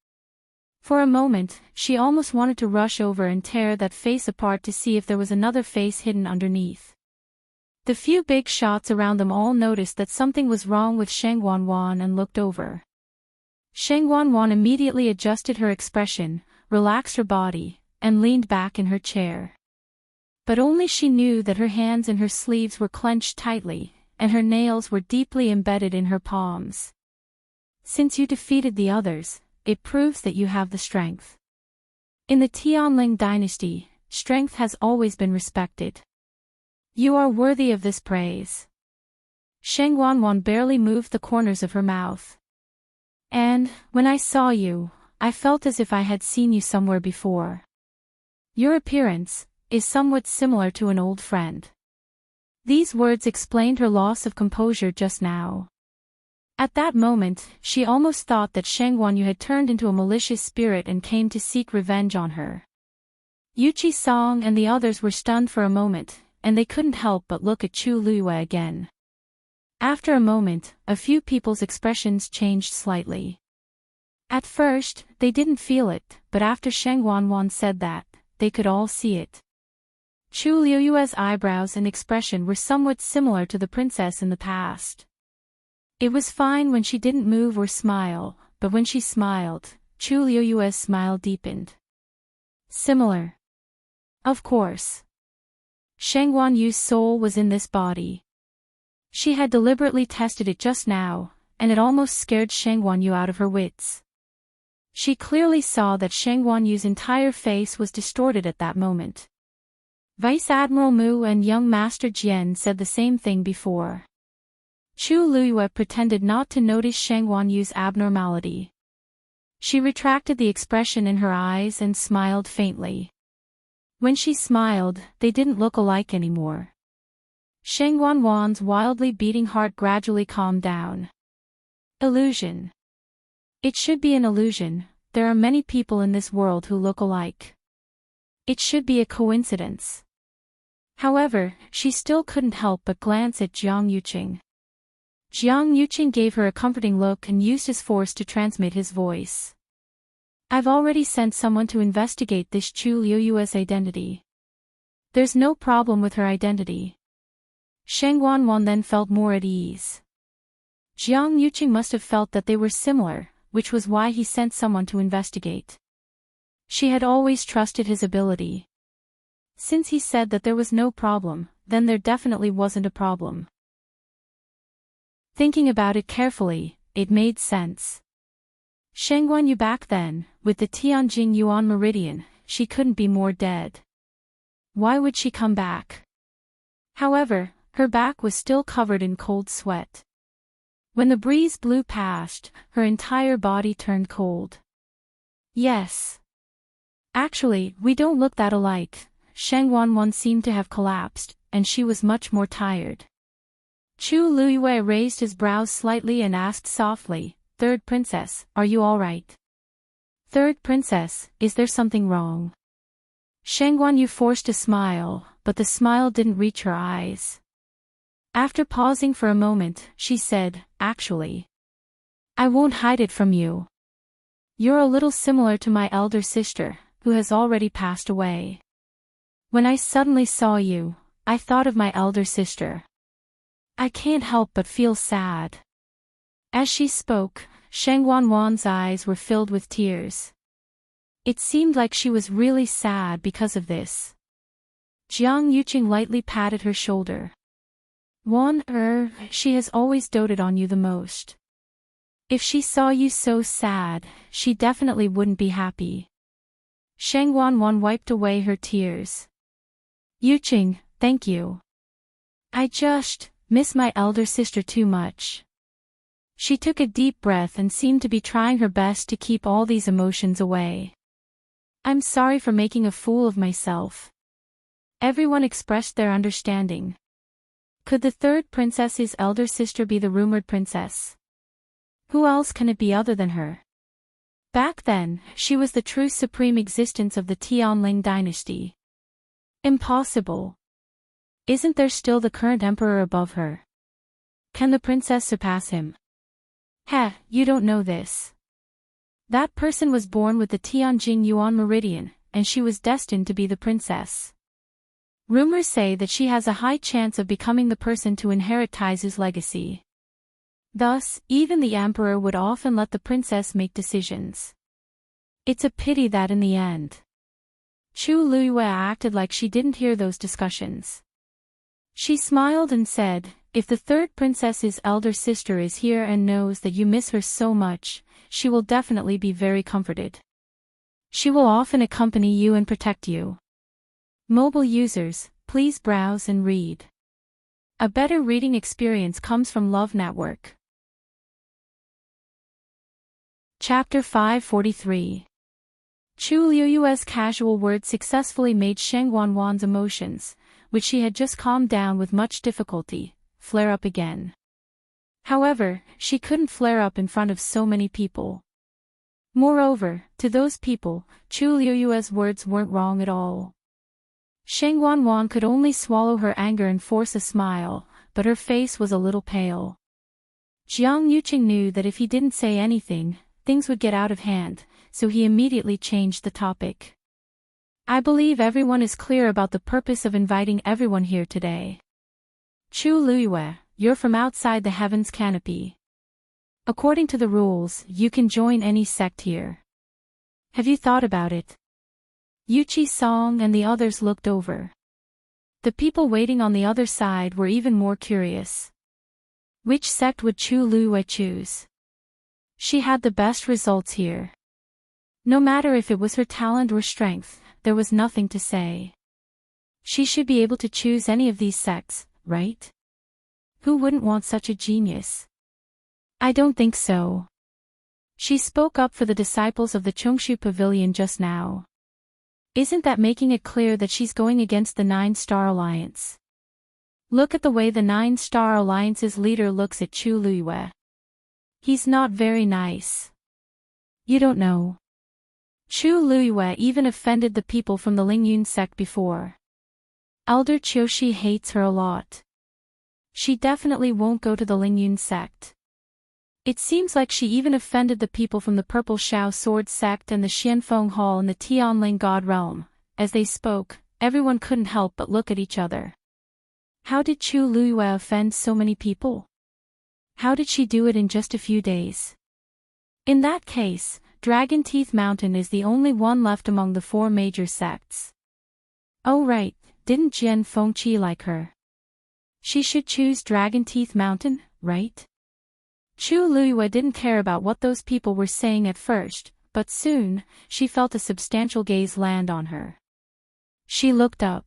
For a moment, she almost wanted to rush over and tear that face apart to see if there was another face hidden underneath. The few big shots around them all noticed that something was wrong with Sheng Wanwan and looked over. Sheng Wanwan immediately adjusted her expression, relaxed her body, and leaned back in her chair. But only she knew that her hands in her sleeves were clenched tightly, and her nails were deeply embedded in her palms. "Since you defeated the others, it proves that you have the strength. In the Tianling dynasty, strength has always been respected. You are worthy of this praise." Sheng Wanwan barely moved the corners of her mouth. "And, when I saw you, I felt as if I had seen you somewhere before. Your appearance is somewhat similar to an old friend." These words explained her loss of composure just now. At that moment, she almost thought that Sheng Wanyu had turned into a malicious spirit and came to seek revenge on her. Yuchi Song and the others were stunned for a moment, and they couldn't help but look at Chu Luiyue again. After a moment, a few people's expressions changed slightly. At first, they didn't feel it, but after Sheng Wanwan said that, they could all see it. Chu Liuyue's eyebrows and expression were somewhat similar to the princess in the past. It was fine when she didn't move or smile, but when she smiled, Chu Liuyue's smile deepened. Similar. Of course. Sheng Wanyu's soul was in this body. She had deliberately tested it just now, and it almost scared Shang Guanyu out of her wits. She clearly saw that Shang Guanyu's entire face was distorted at that moment. Vice Admiral Mu and young Master Jian said the same thing before. Chu Luyue pretended not to notice Shang Guanyu's abnormality. She retracted the expression in her eyes and smiled faintly. When she smiled, they didn't look alike anymore. Shang Guanwan's wildly beating heart gradually calmed down. Illusion. It should be an illusion, there are many people in this world who look alike. It should be a coincidence. However, she still couldn't help but glance at Jiang Yuqing. Jiang Yuqing gave her a comforting look and used his force to transmit his voice. I've already sent someone to investigate this Chu Liyue's identity. There's no problem with her identity. Shang Guanwan then felt more at ease. Jiang Yuqing must have felt that they were similar, which was why he sent someone to investigate. She had always trusted his ability. Since he said that there was no problem, then there definitely wasn't a problem. Thinking about it carefully, it made sense. Shang Guanyu back then, with the Tianjin Yuan Meridian, she couldn't be more dead. Why would she come back? However, her back was still covered in cold sweat. When the breeze blew past, her entire body turned cold. Yes. Actually, we don't look that alike. Shang Guanwan seemed to have collapsed, and she was much more tired. Chu Luyue raised his brows slightly and asked softly, "Third princess, are you all right?" "Third princess, is there something wrong?" Shang Guanyu forced a smile, but the smile didn't reach her eyes. After pausing for a moment, she said, "Actually, I won't hide it from you. You're a little similar to my elder sister, who has already passed away. When I suddenly saw you, I thought of my elder sister. I can't help but feel sad." As she spoke, Shang Guanwan's eyes were filled with tears. It seemed like she was really sad because of this. Jiang Yuqing lightly patted her shoulder. She has always doted on you the most. If she saw you so sad, she definitely wouldn't be happy. Shang Guanwan wiped away her tears. "Yuqing, thank you. I just miss my elder sister too much." She took a deep breath and seemed to be trying her best to keep all these emotions away. "I'm sorry for making a fool of myself." Everyone expressed their understanding. Could the third princess's elder sister be the rumored princess? Who else can it be other than her? Back then, she was the true supreme existence of the Tianling dynasty. Impossible. Isn't there still the current emperor above her? Can the princess surpass him? You don't know this. That person was born with the Tianjin Yuan Meridian, and she was destined to be the princess. Rumors say that she has a high chance of becoming the person to inherit Taizu's legacy. Thus, even the emperor would often let the princess make decisions. It's a pity that in the end, Chu Luyue acted like she didn't hear those discussions. She smiled and said, "If the third princess's elder sister is here and knows that you miss her so much, she will definitely be very comforted. She will often accompany you and protect you." Mobile users, please browse and read. A better reading experience comes from Love Network. Chapter 543. Chu Liyue's casual words successfully made Shang Guanwan's emotions, which she had just calmed down with much difficulty, flare up again. However, she couldn't flare up in front of so many people. Moreover, to those people, Chu Liyue's words weren't wrong at all. Shang Guanwan could only swallow her anger and force a smile, but her face was a little pale. Jiang Yuqing knew that if he didn't say anything, things would get out of hand, so he immediately changed the topic. "I believe everyone is clear about the purpose of inviting everyone here today. Chu Liyue, you're from outside the heavens canopy. According to the rules, you can join any sect here. Have you thought about it?" Yuqi Song and the others looked over. The people waiting on the other side were even more curious. Which sect would Chu Luiyue choose? She had the best results here. No matter if it was her talent or strength, there was nothing to say. She should be able to choose any of these sects, right? Who wouldn't want such a genius? I don't think so. She spoke up for the disciples of the Chongshu Pavilion just now. Isn't that making it clear that she's going against the Nine-Star Alliance? Look at the way the Nine-Star Alliance's leader looks at Chu Luiyue. He's not very nice. You don't know. Chu Luiyue even offended the people from the Lingyun sect before. Elder Qiushi hates her a lot. She definitely won't go to the Lingyun sect. It seems like she even offended the people from the Purple Shao Sword sect and the Xianfeng Hall in the Tianling God realm. As they spoke, everyone couldn't help but look at each other. How did Chu Luiyue offend so many people? How did she do it in just a few days? In that case, Dragon Teeth Mountain is the only one left among the four major sects. Oh right, didn't Jian Fengqi like her? She should choose Dragon Teeth Mountain, right? Chu Luiyue didn't care about what those people were saying at first, but soon, she felt a substantial gaze land on her. She looked up.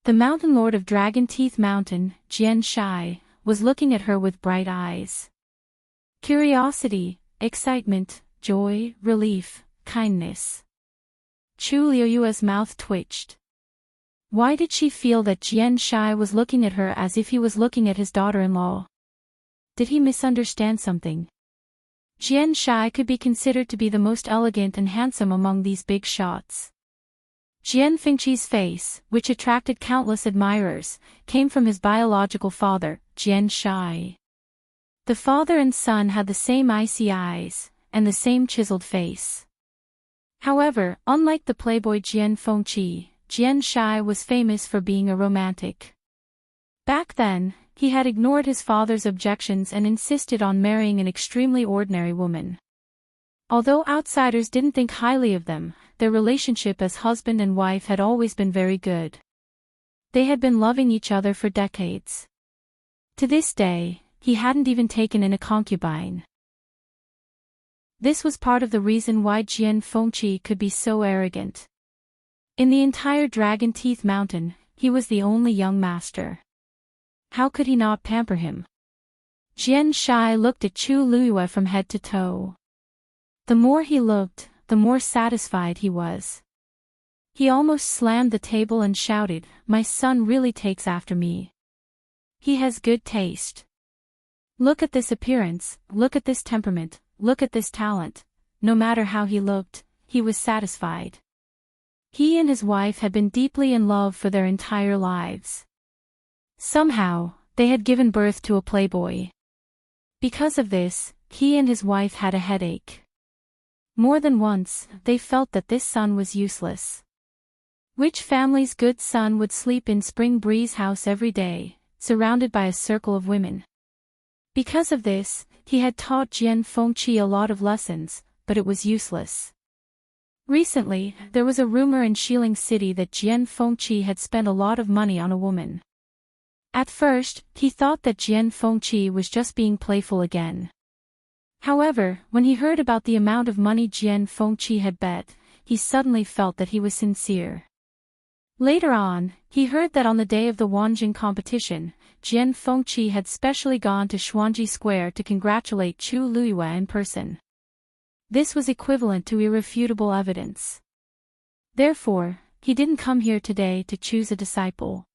The Mountain Lord of Dragon Teeth Mountain, Jian Shai, was looking at her with bright eyes. Curiosity, excitement, joy, relief, kindness. Chu Luiyue's mouth twitched. Why did she feel that Jian Shai was looking at her as if he was looking at his daughter-in-law? Did he misunderstand something? Jian Shai could be considered to be the most elegant and handsome among these big shots. Jian Fengqi's face, which attracted countless admirers, came from his biological father, Jian Shai. The father and son had the same icy eyes, and the same chiseled face. However, unlike the playboy Jian Fengqi, Jian Shai was famous for being a romantic. Back then, he had ignored his father's objections and insisted on marrying an extremely ordinary woman. Although outsiders didn't think highly of them, their relationship as husband and wife had always been very good. They had been loving each other for decades. To this day, he hadn't even taken in a concubine. This was part of the reason why Jian Fengqi could be so arrogant. In the entire Dragon Teeth Mountain, he was the only young master. How could he not pamper him? Jian Shai looked at Chu Luiyue from head to toe. The more he looked, the more satisfied he was. He almost slammed the table and shouted, "My son really takes after me. He has good taste. Look at this appearance, look at this temperament, look at this talent." No matter how he looked, he was satisfied. He and his wife had been deeply in love for their entire lives. Somehow, they had given birth to a playboy. Because of this, he and his wife had a headache. More than once, they felt that this son was useless. Which family's good son would sleep in Spring Breeze house every day, surrounded by a circle of women? Because of this, he had taught Jian Fengqi a lot of lessons, but it was useless. Recently, there was a rumor in Xiling City that Jian Fengqi had spent a lot of money on a woman. At first, he thought that Jian Fengqi was just being playful again. However, when he heard about the amount of money Jian Fengqi had bet, he suddenly felt that he was sincere. Later on, he heard that on the day of the Wanjing competition, Jian Fengqi had specially gone to Xuanji Square to congratulate Chu Luiyue in person. This was equivalent to irrefutable evidence. Therefore, he didn't come here today to choose a disciple.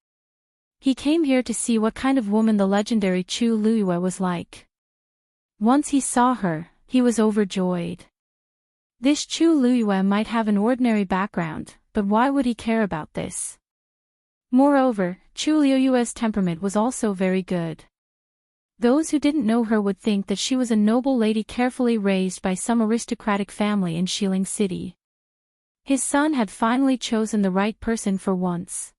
He came here to see what kind of woman the legendary Chu Luiyue was like. Once he saw her, he was overjoyed. This Chu Luiyue might have an ordinary background, but why would he care about this? Moreover, Chu Luiyue's temperament was also very good. Those who didn't know her would think that she was a noble lady carefully raised by some aristocratic family in Xiling City. His son had finally chosen the right person for once.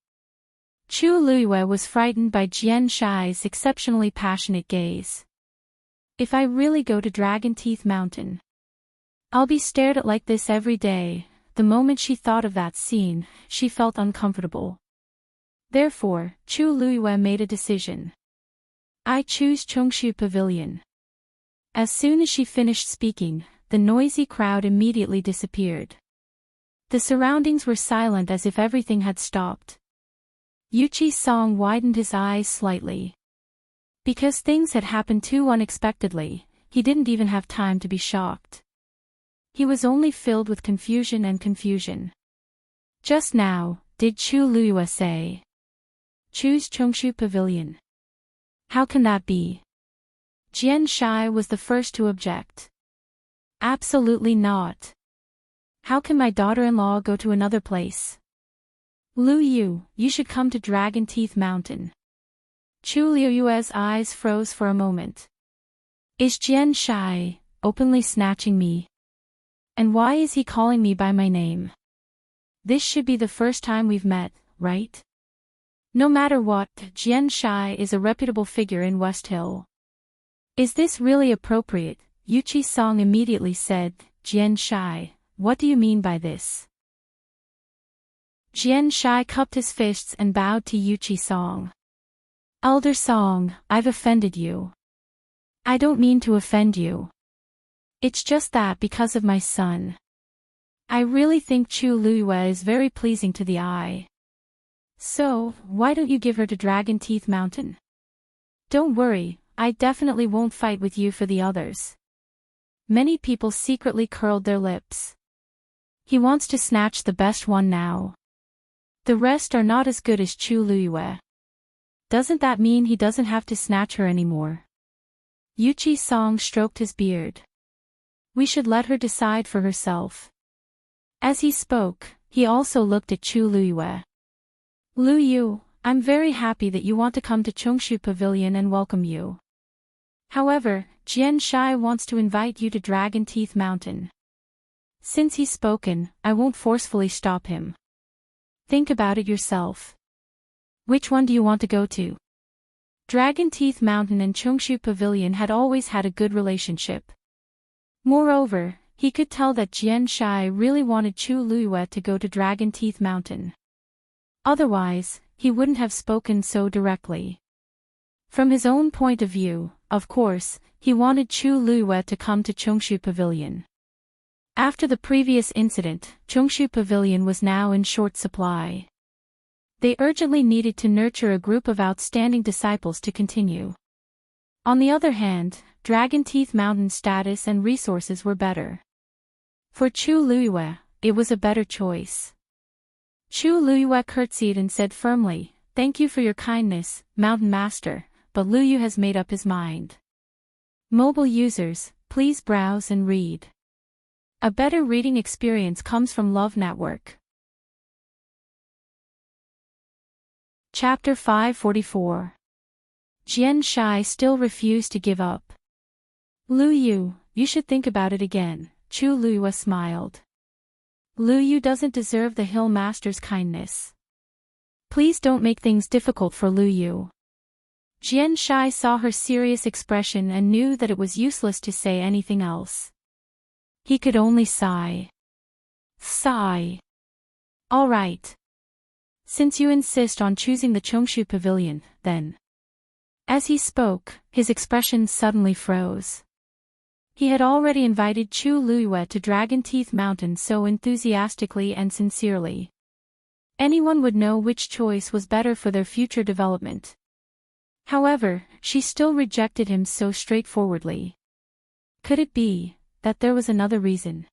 Chu Luiyue was frightened by Jian Shai's exceptionally passionate gaze. If I really go to Dragon Teeth Mountain, I'll be stared at like this every day. The moment she thought of that scene, she felt uncomfortable. Therefore, Chu Luiyue made a decision. I choose Chongshu Pavilion. As soon as she finished speaking, the noisy crowd immediately disappeared. The surroundings were silent as if everything had stopped. Yuchi Song widened his eyes slightly. Because things had happened too unexpectedly, he didn't even have time to be shocked. He was only filled with confusion and confusion. Just now, did Chu Luiyue say, "Choose Chongshu Pavilion"? How can that be? Jian Shai was the first to object. Absolutely not. How can my daughter-in-law go to another place? Lu Yu, you should come to Dragon Teeth Mountain. Chu Luiyue's eyes froze for a moment. Is Jian Shai openly snatching me? And why is he calling me by my name? This should be the first time we've met, right? No matter what, Jian Shai is a reputable figure in West Hill. Is this really appropriate? Yuchi Song immediately said, Jian Shai, what do you mean by this? Jian Shai cupped his fists and bowed to Yuchi Song. Elder Song, I've offended you. I don't mean to offend you. It's just that because of my son. I really think Chu Luiyue is very pleasing to the eye. So, why don't you give her to Dragon Teeth Mountain? Don't worry, I definitely won't fight with you for the others. Many people secretly curled their lips. He wants to snatch the best one now. The rest are not as good as Chu Luiyue. Doesn't that mean he doesn't have to snatch her anymore? Yuchi Song stroked his beard. We should let her decide for herself. As he spoke, he also looked at Chu Luiyue. Lu Yu, I'm very happy that you want to come to Chongshu Pavilion and welcome you. However, Jian Shai wants to invite you to Dragon Teeth Mountain. Since he's spoken, I won't forcefully stop him. Think about it yourself. Which one do you want to go to? Dragon Teeth Mountain and Chongshu Pavilion had always had a good relationship. Moreover, he could tell that Jian Shai really wanted Chu Luiyue to go to Dragon Teeth Mountain. Otherwise, he wouldn't have spoken so directly. From his own point of view, of course, he wanted Chu Luiyue to come to Chongshu Pavilion. After the previous incident, Chongshu Pavilion was now in short supply. They urgently needed to nurture a group of outstanding disciples to continue. On the other hand, Dragon Teeth Mountain's status and resources were better. For Chu Luiyue, it was a better choice. Chu Luiyue curtsied and said firmly, "Thank you for your kindness, Mountain Master, but Lu Yu has made up his mind." Mobile users, please browse and read. A better reading experience comes from Love Network. Chapter 544. Jian Shai still refused to give up. Lu Yu, you should think about it again, Chu Luiyue smiled. Lu Yu doesn't deserve the Hill Master's kindness. Please don't make things difficult for Lu Yu. Jian Shai saw her serious expression and knew that it was useless to say anything else. He could only sigh. Sigh. All right. Since you insist on choosing the Chongshu Pavilion, then. As he spoke, his expression suddenly froze. He had already invited Chu Luiyue to Dragon Teeth Mountain so enthusiastically and sincerely. Anyone would know which choice was better for their future development. However, she still rejected him so straightforwardly. Could it be that there was another reason?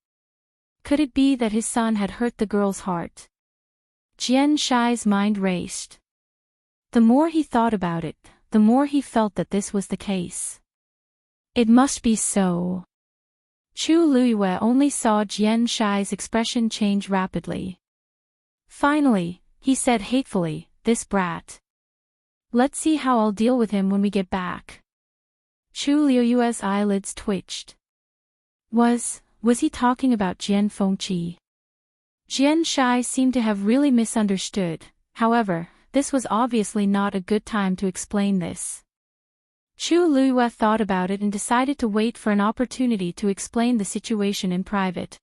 Could it be that his son had hurt the girl's heart? Jian Shai's mind raced. The more he thought about it, the more he felt that this was the case. It must be so. Chu Luiyue only saw Jian Shai's expression change rapidly. Finally, he said hatefully, "This brat. Let's see how I'll deal with him when we get back." Chu Luiyue's eyelids twitched. Was he talking about Jian Fengqi? Jian Shai seemed to have really misunderstood, however, this was obviously not a good time to explain this. Chu Luiyue thought about it and decided to wait for an opportunity to explain the situation in private.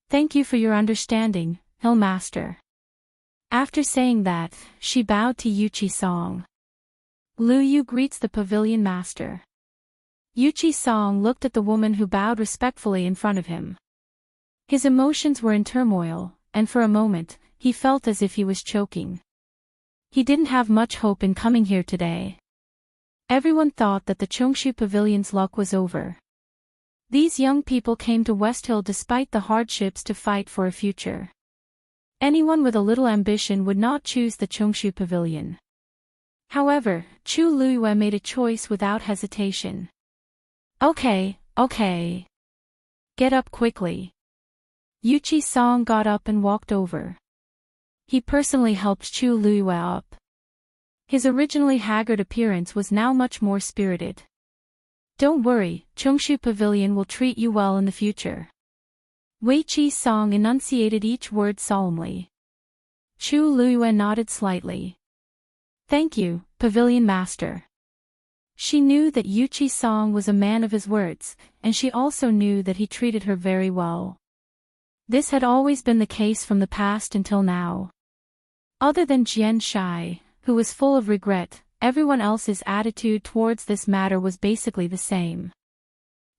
Thank you for your understanding, Hill Master. After saying that, she bowed to Yuchi Song. Lu Yu greets the pavilion master. Yuchi Song looked at the woman who bowed respectfully in front of him. His emotions were in turmoil, and for a moment, he felt as if he was choking. He didn't have much hope in coming here today. Everyone thought that the Chongshu Pavilion's luck was over. These young people came to West Hill despite the hardships to fight for a future. Anyone with a little ambition would not choose the Chongshu Pavilion. However, Chu Luiyue made a choice without hesitation. Okay. Get up quickly. Yuchi Song got up and walked over. He personally helped Chu Luiyue up. His originally haggard appearance was now much more spirited. Don't worry, Chongshu Pavilion will treat you well in the future. Wei Chi Song enunciated each word solemnly. Chu Luiyue nodded slightly. Thank you, Pavilion Master. She knew that Yuchi Song was a man of his words, and she also knew that he treated her very well. This had always been the case from the past until now. Other than Jian Shai, who was full of regret, everyone else's attitude towards this matter was basically the same.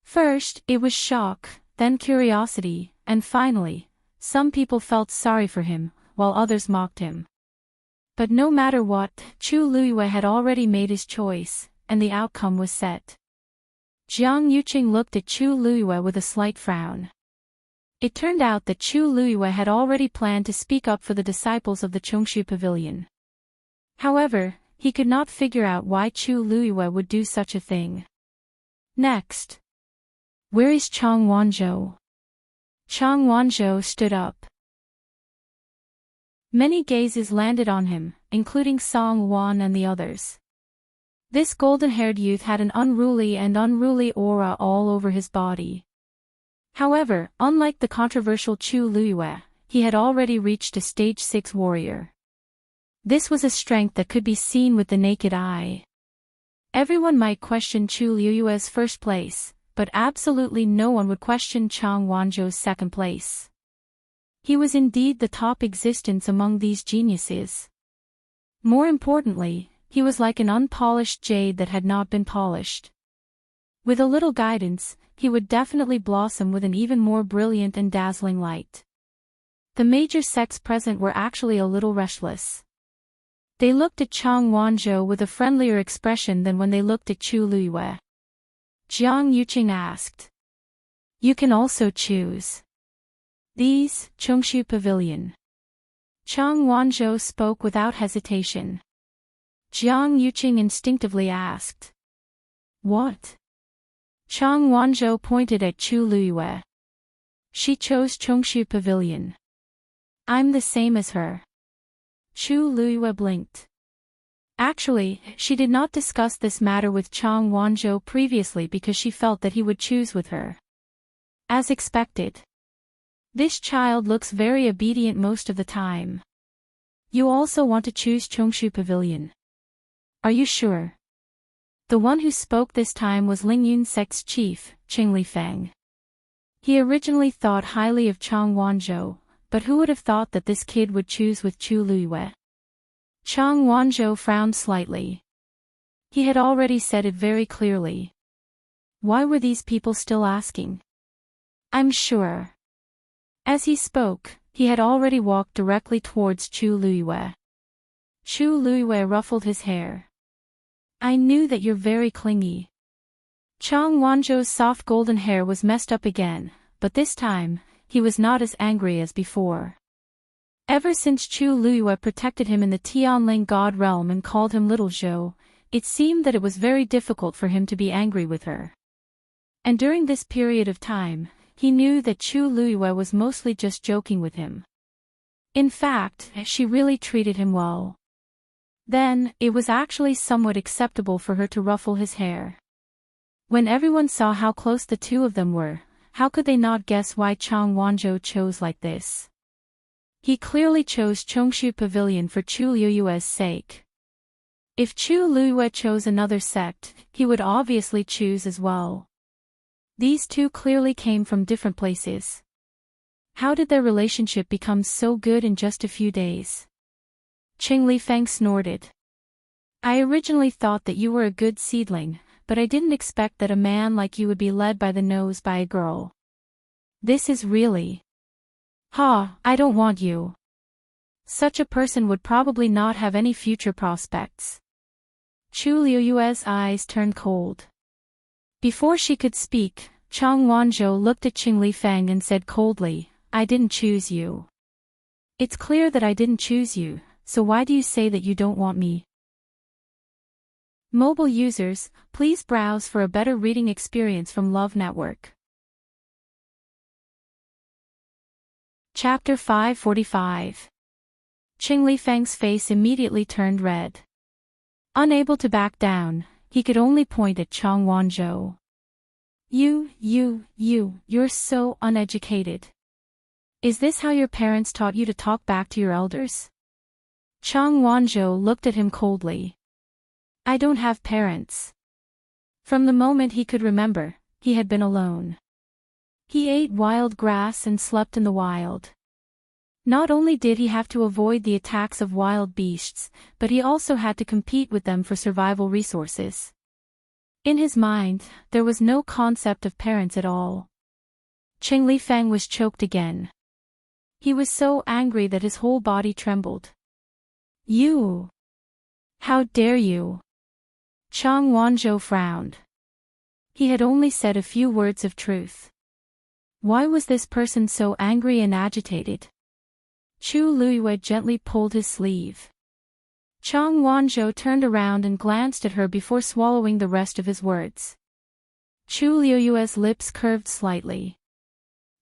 First, it was shock, then curiosity, and finally, some people felt sorry for him, while others mocked him. But no matter what, Chu Luiyue had already made his choice, and the outcome was set. Jiang Yuqing looked at Chu Luiyue with a slight frown. It turned out that Chu Luiyue had already planned to speak up for the disciples of the Chongshu Pavilion. However, he could not figure out why Chu Luiyue would do such a thing. Next. Where is Chang Wanzhou? Chang Wanzhou stood up. Many gazes landed on him, including Song Wan and the others. This golden-haired youth had an unruly aura all over his body. However, unlike the controversial Chu Luiyue, he had already reached a stage 6 warrior. This was a strength that could be seen with the naked eye. Everyone might question Chu Luiyue's first place, but absolutely no one would question Chang Wanzhou's second place. He was indeed the top existence among these geniuses. More importantly, he was like an unpolished jade that had not been polished. With a little guidance, he would definitely blossom with an even more brilliant and dazzling light. The major sects present were actually a little restless. They looked at Chang Wanzhou with a friendlier expression than when they looked at Chu Luiyue. Jiang Yuqing asked. You can also choose. These, Chongshu Pavilion. Chang Wanzhou spoke without hesitation. Jiang Yuqing instinctively asked. What? Chang Wanzhou pointed at Chu Luiyue. She chose Chongshu Pavilion. I'm the same as her. Chu Luiyue blinked. Actually, she did not discuss this matter with Chang Wanzhou previously because she felt that he would choose with her. As expected. This child looks very obedient most of the time. You also want to choose Chongshu Pavilion. Are you sure? The one who spoke this time was Lingyun sect's chief, Qingli Feng. He originally thought highly of Chang Wanzhou, but who would have thought that this kid would choose with Chu Luiyue? Chang Wanzhou frowned slightly. He had already said it very clearly. Why were these people still asking? I'm sure. As he spoke, he had already walked directly towards Chu Luiyue. Chu Luiyue ruffled his hair. I knew that you're very clingy. Chang Wanzhou's soft golden hair was messed up again, but this time, he was not as angry as before. Ever since Chu Luiyue protected him in the Tianling God realm and called him Little Zhou, it seemed that it was very difficult for him to be angry with her. And during this period of time, he knew that Chu Luiyue was mostly just joking with him. In fact, she really treated him well. Then, it was actually somewhat acceptable for her to ruffle his hair. When everyone saw how close the two of them were, how could they not guess why Chang Wanzhou chose like this? He clearly chose Chongshu Pavilion for Chu Luiyue's sake. If Chu Luiyue chose another sect, he would obviously choose as well. These two clearly came from different places. How did their relationship become so good in just a few days? Qingli Feng snorted. I originally thought that you were a good seedling, but I didn't expect that a man like you would be led by the nose by a girl. This is really... I don't want you. Such a person would probably not have any future prospects. Chu Liuyue's eyes turned cold. Before she could speak, Chang Wanzhou looked at Qing Lifeng and said coldly, I didn't choose you. It's clear that I didn't choose you, so why do you say that you don't want me? Mobile users, please browse for a better reading experience from Love Network. Chapter 545. Qing Lifeng's face immediately turned red. Unable to back down, he could only point at Chang Wanzhou. You're so uneducated. Is this how your parents taught you to talk back to your elders? Chang Wanzhou looked at him coldly. I don't have parents. From the moment he could remember, he had been alone. He ate wild grass and slept in the wild. Not only did he have to avoid the attacks of wild beasts, but he also had to compete with them for survival resources. In his mind, there was no concept of parents at all. Qing Lifeng was choked again. He was so angry that his whole body trembled. You! How dare you! Chang Wanzhou frowned. He had only said a few words of truth. Why was this person so angry and agitated? Chu Luiyue gently pulled his sleeve. Chang Wanzhou turned around and glanced at her before swallowing the rest of his words. Chu Luiyue's lips curved slightly.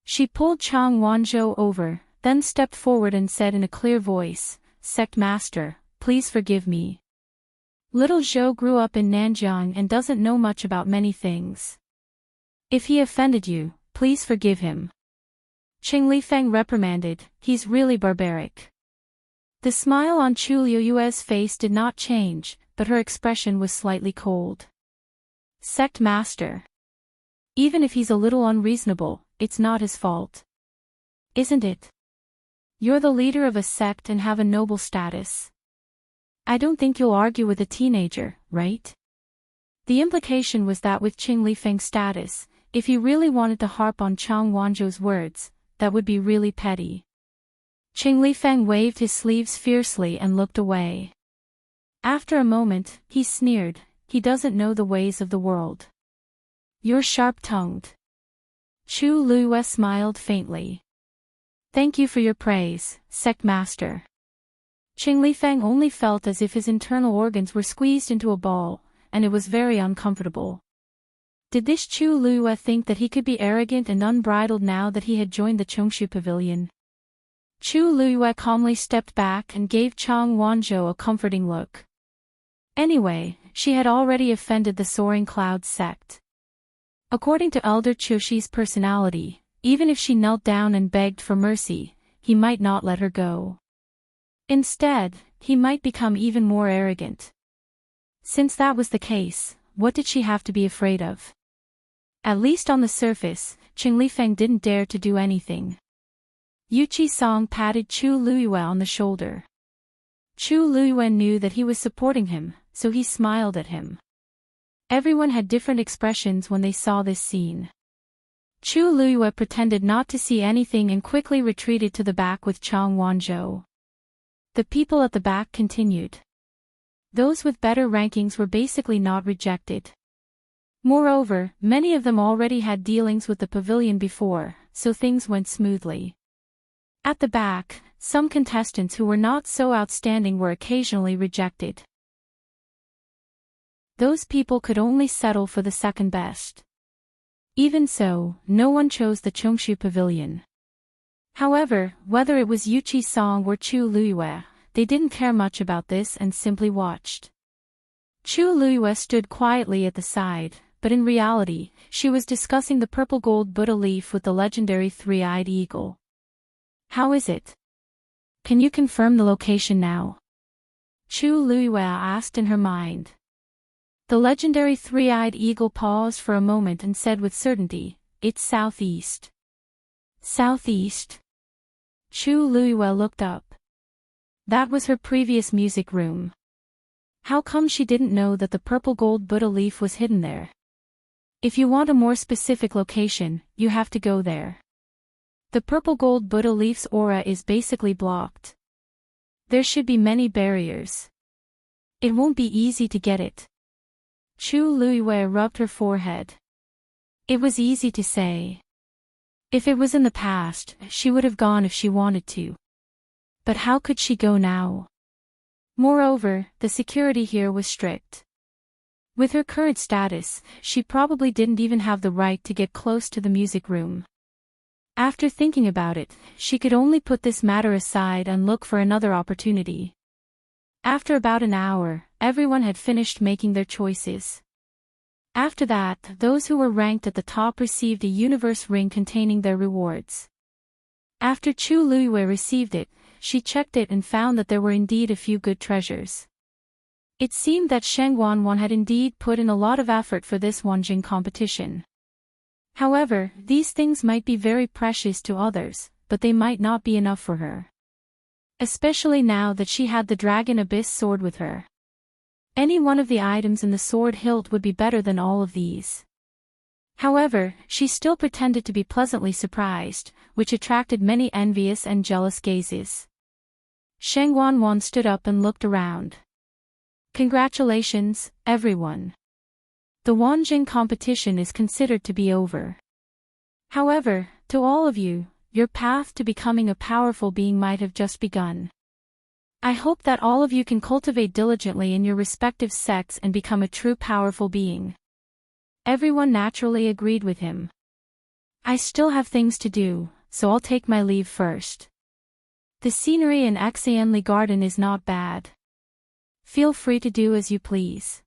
She pulled Chang Wanzhou over, then stepped forward and said in a clear voice, Sect Master, please forgive me. Little Zhou grew up in Nanjiang and doesn't know much about many things. If he offended you, please forgive him. Qing Lifeng reprimanded, he's really barbaric. The smile on Chu Liuyue's face did not change, but her expression was slightly cold. Sect Master. Even if he's a little unreasonable, it's not his fault. Isn't it? You're the leader of a sect and have a noble status. I don't think you'll argue with a teenager, right? The implication was that with Qing Lifeng's status, if he really wanted to harp on Chang Wanzhou's words, that would be really petty. Qing Lifeng waved his sleeves fiercely and looked away. After a moment, he sneered, he doesn't know the ways of the world. You're sharp-tongued. Chu Luiyue smiled faintly. Thank you for your praise, Sect Master. Qing Lifeng only felt as if his internal organs were squeezed into a ball, and it was very uncomfortable. Did this Chu Luiyue think that he could be arrogant and unbridled now that he had joined the Chongshu Pavilion? Chu Luiyue calmly stepped back and gave Chang Wanzhou a comforting look. Anyway, she had already offended the Soaring Clouds sect. According to Elder Qiuxi's personality, even if she knelt down and begged for mercy, he might not let her go. Instead, he might become even more arrogant. Since that was the case, what did she have to be afraid of? At least on the surface, Qing Lifeng didn't dare to do anything. Yuqi Song patted Chu Luiyue on the shoulder. Chu Luiyue knew that he was supporting him, so he smiled at him. Everyone had different expressions when they saw this scene. Chu Luiyue pretended not to see anything and quickly retreated to the back with Chang Wanzhou. The people at the back continued. Those with better rankings were basically not rejected. Moreover, many of them already had dealings with the pavilion before, so things went smoothly. At the back, some contestants who were not so outstanding were occasionally rejected. Those people could only settle for the second best. Even so, no one chose the Chongshu Pavilion. However, whether it was Yuqi Song or Chu Luiyue, they didn't care much about this and simply watched. Chu Luiyue stood quietly at the side, but in reality, she was discussing the purple gold Buddha leaf with the legendary three-eyed eagle. How is it? Can you confirm the location now? Chu Luiyue asked in her mind. The legendary three-eyed eagle paused for a moment and said with certainty, it's southeast. Southeast? Chu Luiyue looked up. That was her previous music room. How come she didn't know that the purple gold Buddha leaf was hidden there? If you want a more specific location, you have to go there. The purple gold Buddha leaf's aura is basically blocked. There should be many barriers. It won't be easy to get it. Chu Luiwei rubbed her forehead. It was easy to say. If it was in the past, she would have gone if she wanted to. But how could she go now? Moreover, the security here was strict. With her current status, she probably didn't even have the right to get close to the music room. After thinking about it, she could only put this matter aside and look for another opportunity. After about an hour, everyone had finished making their choices. After that, those who were ranked at the top received a universe ring containing their rewards. After Chu Luiwei received it, she checked it and found that there were indeed a few good treasures. It seemed that Sheng Wanwan had indeed put in a lot of effort for this Wanjing competition. However, these things might be very precious to others, but they might not be enough for her. Especially now that she had the Dragon Abyss sword with her. Any one of the items in the sword hilt would be better than all of these. However, she still pretended to be pleasantly surprised, which attracted many envious and jealous gazes. Sheng Wanwan stood up and looked around. Congratulations, everyone. The Wanjing competition is considered to be over. However, to all of you, your path to becoming a powerful being might have just begun. I hope that all of you can cultivate diligently in your respective sects and become a true powerful being. Everyone naturally agreed with him. I still have things to do, so I'll take my leave first. The scenery in Xianli Garden is not bad. Feel free to do as you please.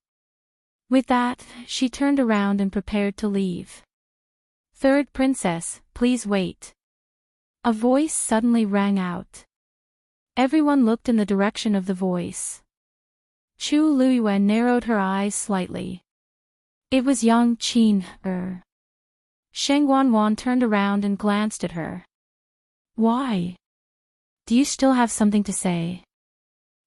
With that, she turned around and prepared to leave. Third princess, please wait. A voice suddenly rang out. Everyone looked in the direction of the voice. Chu Luiwen narrowed her eyes slightly. It was young Qin. Sheng Wanwan turned around and glanced at her. Why? Do you still have something to say?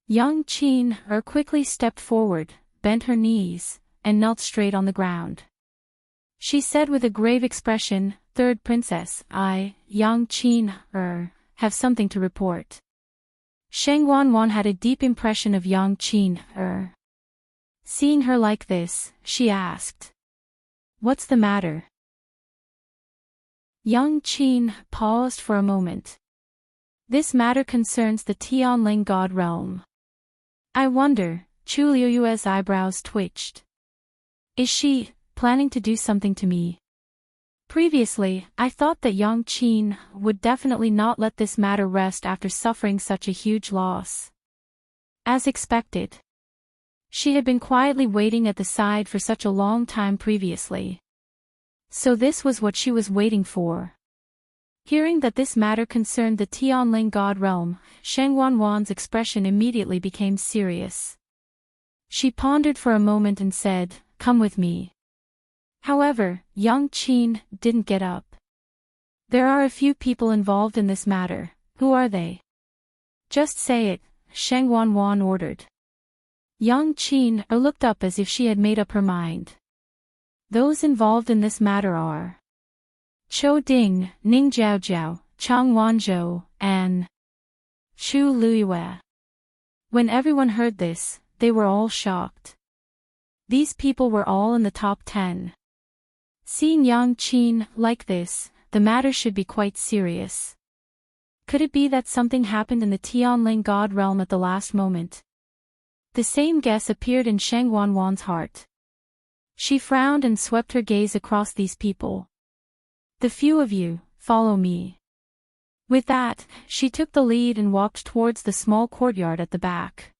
Young Qin quickly stepped forward, bent her knees, and knelt straight on the ground. She said with a grave expression, Third princess, I, young Qin, have something to report. Sheng Wanwan had a deep impression of young Qin. Seeing her like this, she asked. What's the matter? Young Qin paused for a moment. This matter concerns the Tianling God realm. I wonder, Chu Liuyue's eyebrows twitched. Is she planning to do something to me? Previously, I thought that young Qin would definitely not let this matter rest after suffering such a huge loss. As expected. She had been quietly waiting at the side for such a long time previously. So this was what she was waiting for. Hearing that this matter concerned the Tianling God realm, Sheng Wanwan's expression immediately became serious. She pondered for a moment and said, Come with me. However, young Qin didn't get up. There are a few people involved in this matter. Who are they? Just say it, Sheng Wanwan ordered. Young Qin looked up as if she had made up her mind. Those involved in this matter are Chou Ding, Ning Jiaojiao, Chang Wanzhou, and Chu Luiyue. When everyone heard this, they were all shocked. These people were all in the top 10. Seeing young Qin like this, the matter should be quite serious. Could it be that something happened in the Tianling God realm at the last moment? The same guess appeared in Sheng Wanwan's heart. She frowned and swept her gaze across these people. The few of you, follow me. With that, she took the lead and walked towards the small courtyard at the back.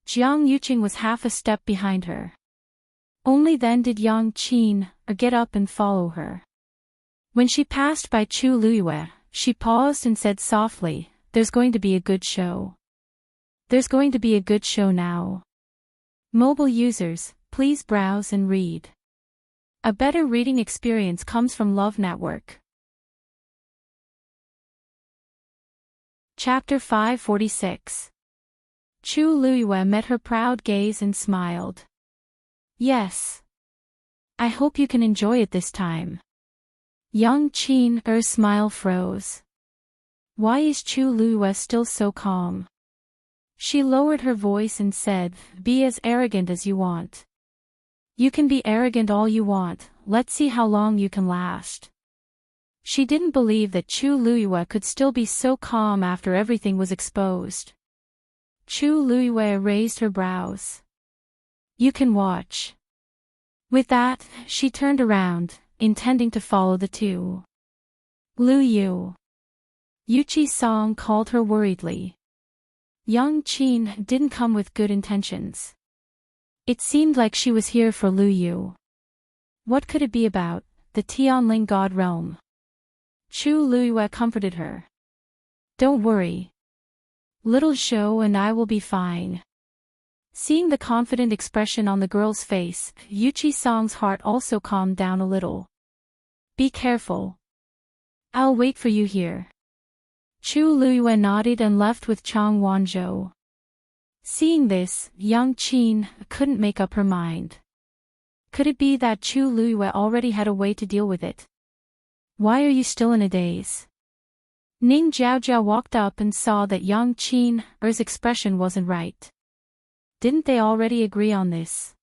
Jiang Yuqing was half a step behind her. Only then did young Qin get up and follow her. When she passed by Chu Luiyue, she paused and said softly, There's going to be a good show. There's going to be a good show now. Mobile users, please browse and read. A better reading experience comes from Love Network. Chapter 546. Chu Luiyue met her proud gaze and smiled. Yes. I hope you can enjoy it this time. Young Qin's smile froze. Why is Chu Luiyue still so calm? She lowered her voice and said, be as arrogant as you want. You can be arrogant all you want, let's see how long you can last. She didn't believe that Chu Luiyue could still be so calm after everything was exposed. Chu Luiyue raised her brows. You can watch. With that, she turned around, intending to follow the two. Lu Yu. Yuchi Song called her worriedly. Young Qin didn't come with good intentions. It seemed like she was here for Lu Yu. What could it be about, the Tianling God realm? Chu Luiyue comforted her. Don't worry. Little Zhou and I will be fine. Seeing the confident expression on the girl's face, Yuchi Song's heart also calmed down a little. Be careful. I'll wait for you here. Chu Luiyue nodded and left with Chang Wanzhou. Seeing this, young Qin couldn't make up her mind. Could it be that Chu Luiyue already had a way to deal with it? Why are you still in a daze? Ning Jiaojiao walked up and saw that young Qin's expression wasn't right. Didn't they already agree on this?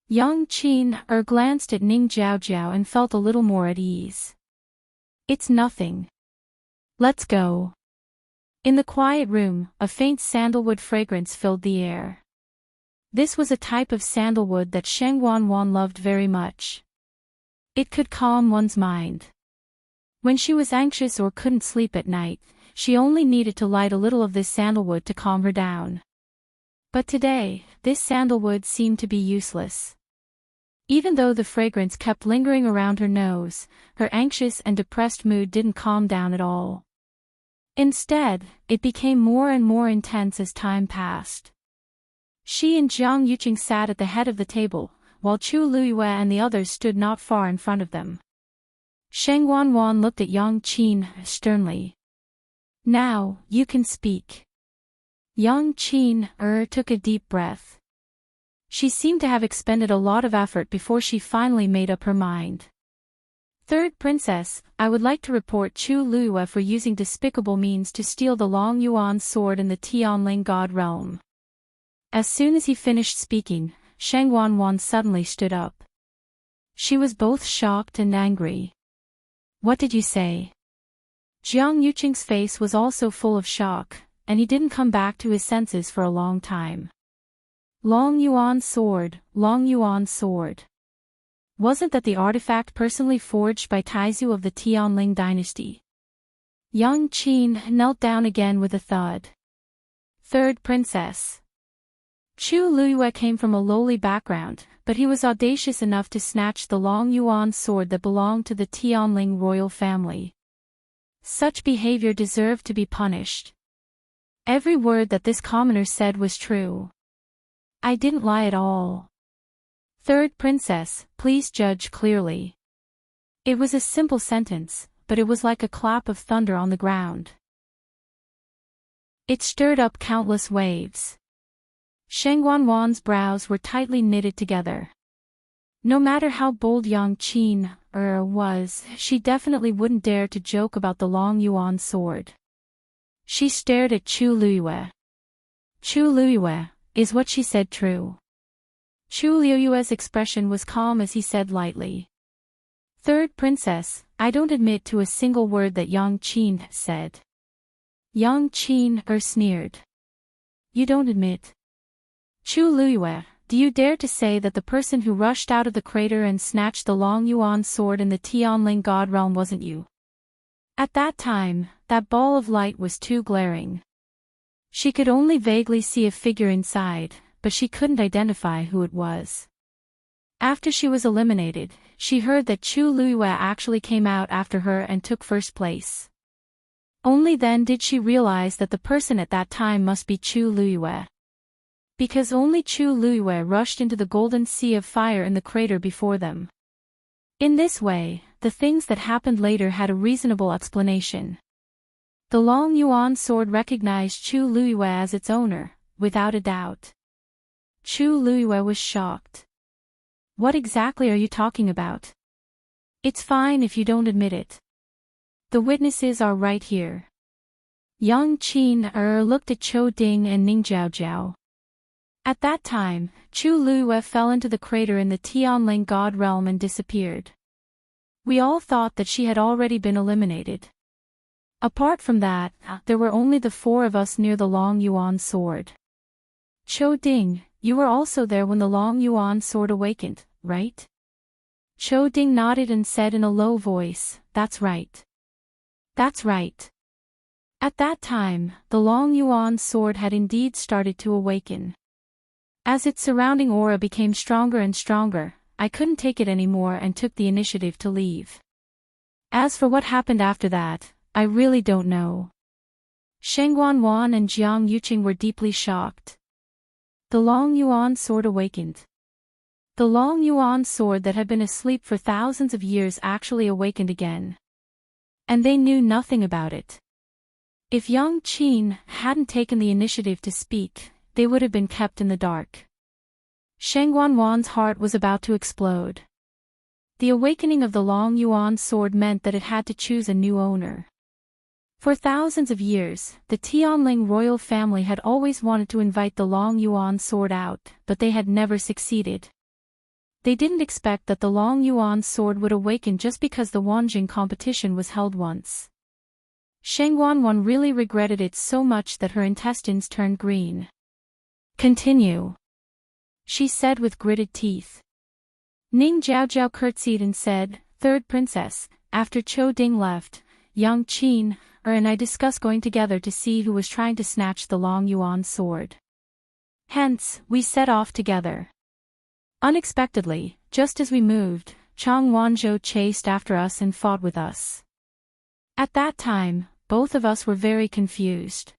Young Qin glanced at Ning Jiaojiao and felt a little more at ease. It's nothing. Let's go. In the quiet room, a faint sandalwood fragrance filled the air. This was a type of sandalwood that Sheng Wanwan loved very much. It could calm one's mind. When she was anxious or couldn't sleep at night, she only needed to light a little of this sandalwood to calm her down. But today, this sandalwood seemed to be useless. Even though the fragrance kept lingering around her nose, her anxious and depressed mood didn't calm down at all. Instead, it became more and more intense as time passed. She and Jiang Yuqing sat at the head of the table, while Chu Luiyue and the others stood not far in front of them. Sheng Wanwan looked at Yang Qin sternly. Now, you can speak. Yang Qin took a deep breath. She seemed to have expended a lot of effort before she finally made up her mind. Third Princess, I would like to report Chu Luiyue for using despicable means to steal the Long Yuan sword in the Tianling God realm. As soon as he finished speaking, Sheng Wanwan suddenly stood up. She was both shocked and angry. What did you say? Jiang Yuqing's face was also full of shock, and he didn't come back to his senses for a long time. Long Yuan sword, Long Yuan sword. Wasn't that the artifact personally forged by Taizu of the Tianling dynasty? Yang Qin knelt down again with a thud. Third Princess. Chu Luiyue came from a lowly background, but he was audacious enough to snatch the Long Yuan sword that belonged to the Tianling royal family. Such behavior deserved to be punished. Every word that this commoner said was true. I didn't lie at all. Third Princess, please judge clearly. It was a simple sentence, but it was like a clap of thunder on the ground. It stirred up countless waves. Sheng Wanwan's brows were tightly knitted together. No matter how bold Yang Qin was, she definitely wouldn't dare to joke about the Long Yuan sword. She stared at Chu Luiyue. Chu Luiyue, is what she said true? Chu Luiyue's expression was calm as he said lightly. Third Princess, I don't admit to a single word that Yang Qin said. Yang Qin sneered. You don't admit? Chu Luiyue, do you dare to say that the person who rushed out of the crater and snatched the Long Yuan sword in the Tianling God realm wasn't you? At that time, that ball of light was too glaring. She could only vaguely see a figure inside, but she couldn't identify who it was. After she was eliminated, she heard that Chu Luiyue actually came out after her and took first place. Only then did she realize that the person at that time must be Chu Luiyue. Because only Chu Luiyue rushed into the golden sea of fire in the crater before them. In this way, the things that happened later had a reasonable explanation. The Long Yuan sword recognized Chu Luiyue as its owner, without a doubt. Chu Luiyue was shocked. What exactly are you talking about? It's fine if you don't admit it. The witnesses are right here. Yang Qin looked at Chou Ding and Ning Jiaojiao. At that time, Chu Luiyue fell into the crater in the Tianling God realm and disappeared. We all thought that she had already been eliminated. Apart from that, there were only the four of us near the Long Yuan sword. Chou Ding, you were also there when the Long Yuan sword awakened, right? Chou Ding nodded and said in a low voice, "That's right. That's right." At that time, the Long Yuan sword had indeed started to awaken. As its surrounding aura became stronger and stronger, I couldn't take it anymore and took the initiative to leave. As for what happened after that, I really don't know. Sheng Guanwan and Jiang Yuqing were deeply shocked. The Long Yuan sword awakened. The Long Yuan sword that had been asleep for thousands of years actually awakened again. And they knew nothing about it. If Yang Qin hadn't taken the initiative to speak, they would have been kept in the dark. Sheng Guanwan's heart was about to explode. The awakening of the Long Yuan sword meant that it had to choose a new owner. For thousands of years, the Tianling royal family had always wanted to invite the Long Yuan sword out, but they had never succeeded. They didn't expect that the Long Yuan sword would awaken just because the Wanjing competition was held once. Sheng Guanwan really regretted it so much that her intestines turned green. "Continue," she said with gritted teeth. Ning Jiaojiao curtsied and said, "Third princess, after Chou Ding left, Yang Qin and I discussed going together to see who was trying to snatch the Long Yuan sword. Hence, we set off together. Unexpectedly, just as we moved, Chang Wanzhou chased after us and fought with us. At that time, both of us were very confused.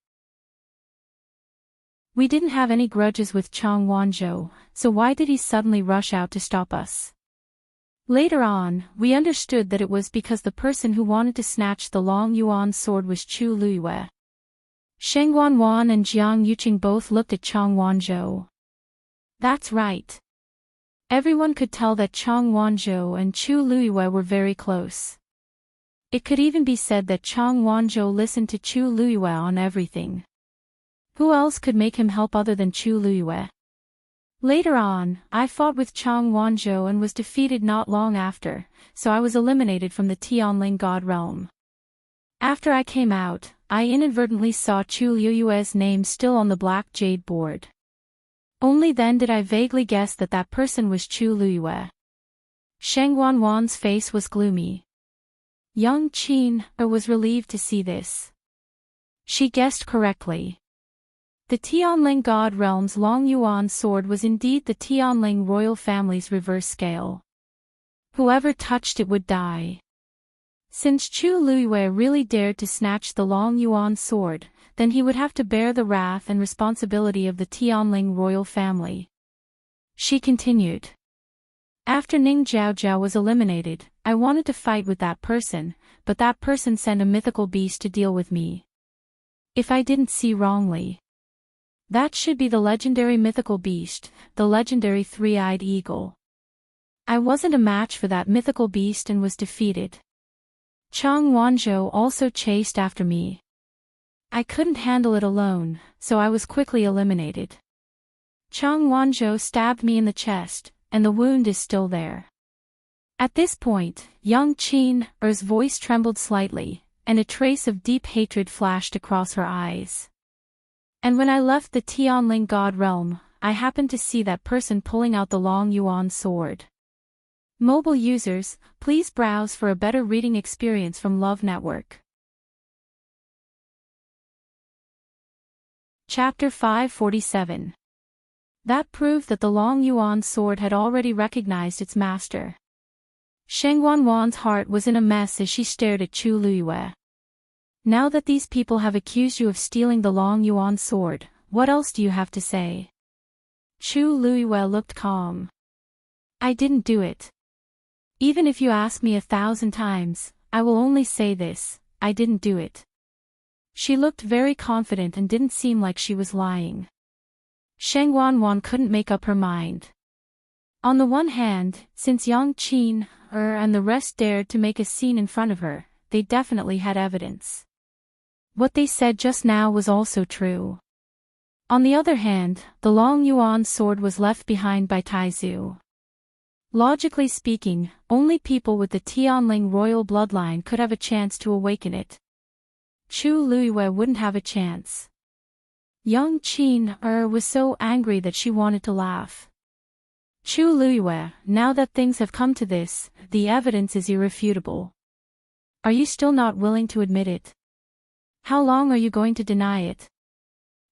We didn't have any grudges with Chang Wanzhou, so why did he suddenly rush out to stop us? Later on, we understood that it was because the person who wanted to snatch the Long Yuan sword was Chu Luiyue. Sheng Guanwan and Jiang Yuqing both looked at Chang Wanzhou. That's right. Everyone could tell that Chang Wanzhou and Chu Luiyue were very close. It could even be said that Chang Wanzhou listened to Chu Luiyue on everything. Who else could make him help other than Chu Luiyue? Later on, I fought with Chang Wanzhou and was defeated not long after, so I was eliminated from the Tianling God realm. After I came out, I inadvertently saw Chu Luiyue's name still on the black jade board. Only then did I vaguely guess that that person was Chu Luiyue. Sheng Guanwan's face was gloomy. Yang Qin was relieved to see this. She guessed correctly. The Tianling God realm's Long Yuan sword was indeed the Tianling royal family's reverse scale. Whoever touched it would die. Since Chu Luiyue really dared to snatch the Long Yuan sword, then he would have to bear the wrath and responsibility of the Tianling royal family. She continued. After Ning Jiaojiao was eliminated, I wanted to fight with that person, but that person sent a mythical beast to deal with me. If I didn't see wrongly, that should be the legendary mythical beast, the legendary three-eyed eagle. I wasn't a match for that mythical beast and was defeated. Chang Wanzhou also chased after me. I couldn't handle it alone, so I was quickly eliminated. Chang Wanzhou stabbed me in the chest, and the wound is still there. At this point, Yang Qin's voice trembled slightly, and a trace of deep hatred flashed across her eyes. And when I left the Tianling God realm, I happened to see that person pulling out the Long Yuan sword. Mobile users, please browse for a better reading experience from Love Network. Chapter 547. That proved that the Long Yuan sword had already recognized its master. Sheng Guanwan's heart was in a mess as she stared at Chu Luiyue. Now that these people have accused you of stealing the Long Yuan sword, what else do you have to say? Chu Luiyue looked calm. I didn't do it. Even if you ask me 1,000 times, I will only say this, I didn't do it. She looked very confident and didn't seem like she was lying. Shang Wanwan couldn't make up her mind. On the one hand, since Yang Qin, and the rest dared to make a scene in front of her, they definitely had evidence. What they said just now was also true. On the other hand, the Long Yuan sword was left behind by Taizu. Logically speaking, only people with the Tianling royal bloodline could have a chance to awaken it. Chu Luiyue wouldn't have a chance. Yang Qin was so angry that she wanted to laugh. Chu Luiyue, now that things have come to this, the evidence is irrefutable. Are you still not willing to admit it? How long are you going to deny it?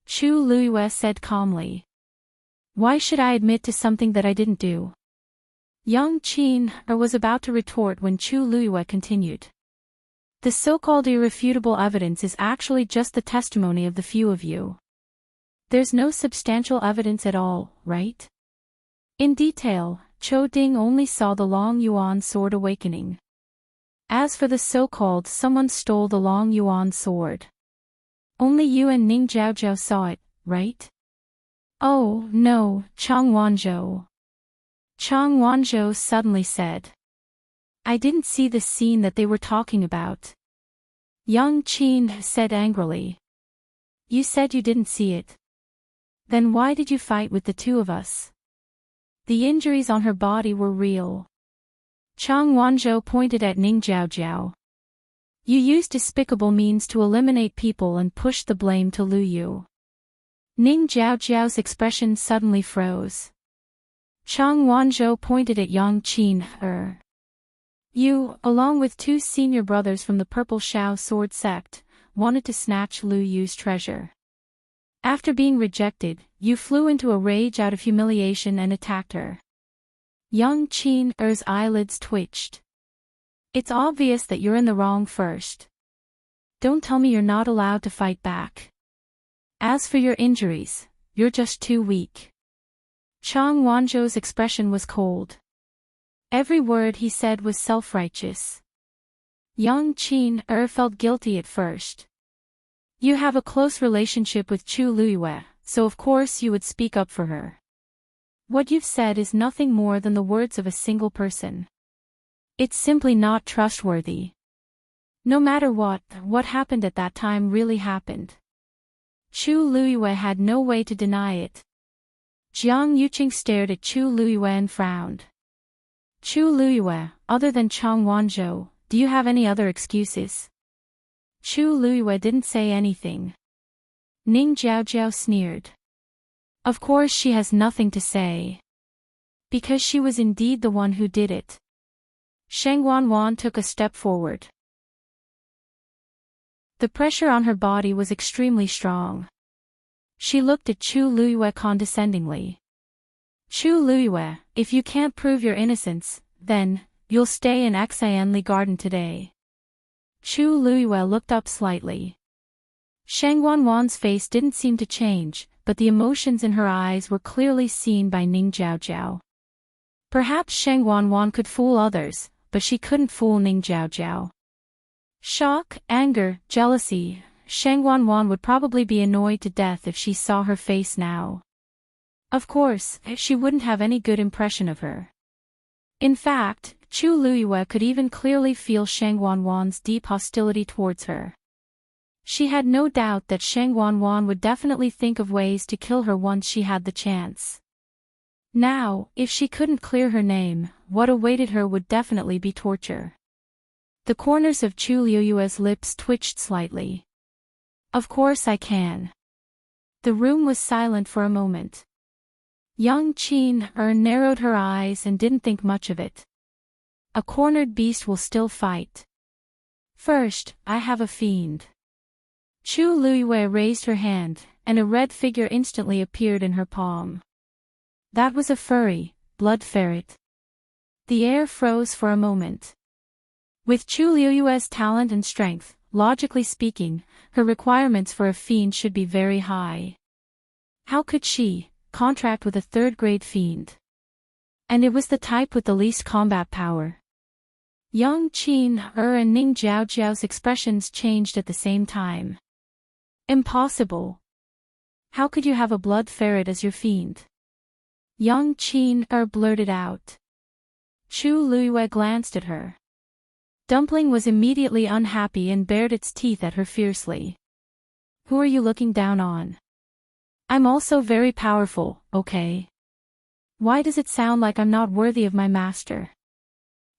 Chu Luiyue said calmly. Why should I admit to something that I didn't do? Yang Qin was about to retort when Chu Luiyue continued. The so-called irrefutable evidence is actually just the testimony of the few of you. There's no substantial evidence at all, right? In detail, Chou Ding only saw the Long Yuan sword awakening. As for the so-called someone stole the Long Yuan sword. Only you and Ning Jiaojiao saw it, right? Oh, no, Chang Wanzhou. Chang Wanzhou suddenly said. I didn't see the scene that they were talking about. Yang Qin said angrily. You said you didn't see it. Then why did you fight with the two of us? The injuries on her body were real. Chang Wanzhou pointed at Ning Jiaojiao. You used despicable means to eliminate people and pushed the blame to Lu Yu. Ning Jiaojiao's expression suddenly froze. Chang Wanzhou pointed at Yang Qin. You, along with two senior brothers from the Purple Shao sword sect, wanted to snatch Lu Yu's treasure. After being rejected, you flew into a rage out of humiliation and attacked her. Yang Qin's eyelids twitched. It's obvious that you're in the wrong first. Don't tell me you're not allowed to fight back. As for your injuries, you're just too weak. Chang Wanzhou's expression was cold. Every word he said was self-righteous. Yang Qin felt guilty at first. You have a close relationship with Chu Luiyue, so of course you would speak up for her. What you've said is nothing more than the words of a single person. It's simply not trustworthy. No matter what happened at that time really happened. Chu Luiyue had no way to deny it. Jiang Yuqing stared at Chu Luiyue and frowned. Chu Luiyue, other than Chang Wanzhou, do you have any other excuses? Chu Luiyue didn't say anything. Ning Jiaojiao sneered. Of course she has nothing to say. Because she was indeed the one who did it. Shang Wanwan took a step forward. The pressure on her body was extremely strong. She looked at Chu Luiyue condescendingly. Chu Luiyue, if you can't prove your innocence, then, you'll stay in Xianli Garden today. Chu Luiyue looked up slightly. Shang Wanwan's face didn't seem to change, but the emotions in her eyes were clearly seen by Ning Jiaojiao. Perhaps Shang Wanwan could fool others, but she couldn't fool Ning Jiaojiao. Shock, anger, jealousy, Shang Wanwan would probably be annoyed to death if she saw her face now. Of course, she wouldn't have any good impression of her. In fact, Chu Luiyue could even clearly feel Shang Wanwan's deep hostility towards her. She had no doubt that Shang Wanwan would definitely think of ways to kill her once she had the chance. Now, if she couldn't clear her name, what awaited her would definitely be torture. The corners of Chu Luiyue's lips twitched slightly. Of course I can. The room was silent for a moment. Yang Qin narrowed her eyes and didn't think much of it. A cornered beast will still fight. First, I have a fiend. Chu Luiyue raised her hand, and a red figure instantly appeared in her palm. That was a furry, blood ferret. The air froze for a moment. With Chu Luiyue's talent and strength, logically speaking, her requirements for a fiend should be very high. How could she contract with a third-grade fiend? And it was the type with the least combat power. Yang Qin and Ning Jiaojiao's expressions changed at the same time. Impossible. How could you have a blood ferret as your fiend? Yang Qin blurted out. Chu Luiyue glanced at her. Dumpling was immediately unhappy and bared its teeth at her fiercely. Who are you looking down on? I'm also very powerful, okay? Why does it sound like I'm not worthy of my master?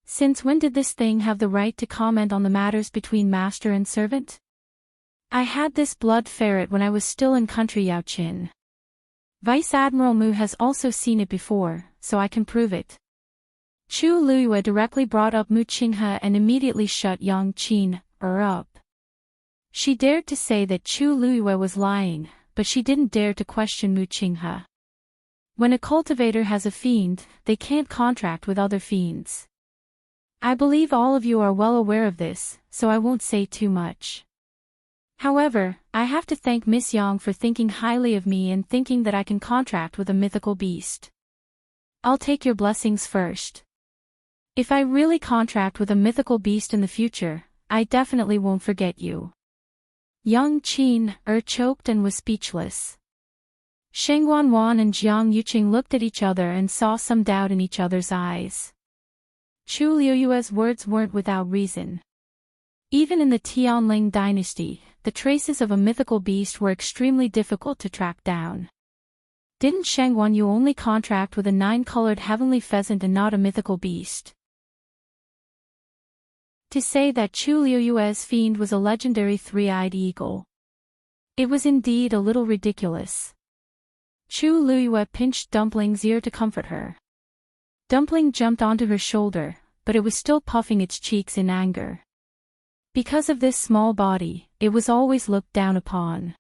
Since when did this thing have the right to comment on the matters between master and servant? I had this blood ferret when I was still in country Yaoqin. Vice Admiral Mu has also seen it before, so I can prove it. Chu Luiyue directly brought up Mu Qinghe and immediately shut Yang Qin up. She dared to say that Chu Luiyue was lying, but she didn't dare to question Mu Qinghe. When a cultivator has a fiend, they can't contract with other fiends. I believe all of you are well aware of this, so I won't say too much. However, I have to thank Miss Yang for thinking highly of me and thinking that I can contract with a mythical beast. I'll take your blessings first. If I really contract with a mythical beast in the future, I definitely won't forget you. Yang Qin choked and was speechless. Sheng Wanwan and Jiang Yuqing looked at each other and saw some doubt in each other's eyes. Chu Luiyue's words weren't without reason. Even in the Tianling dynasty, the traces of a mythical beast were extremely difficult to track down. Didn't Sheng Wanyu only contract with a 9-colored heavenly pheasant and not a mythical beast? To say that Chu Luiyue's fiend was a legendary 3-eyed eagle. It was indeed a little ridiculous. Chu Luiyue pinched Dumpling's ear to comfort her. Dumpling jumped onto her shoulder, but it was still puffing its cheeks in anger. Because of this small body, it was always looked down upon.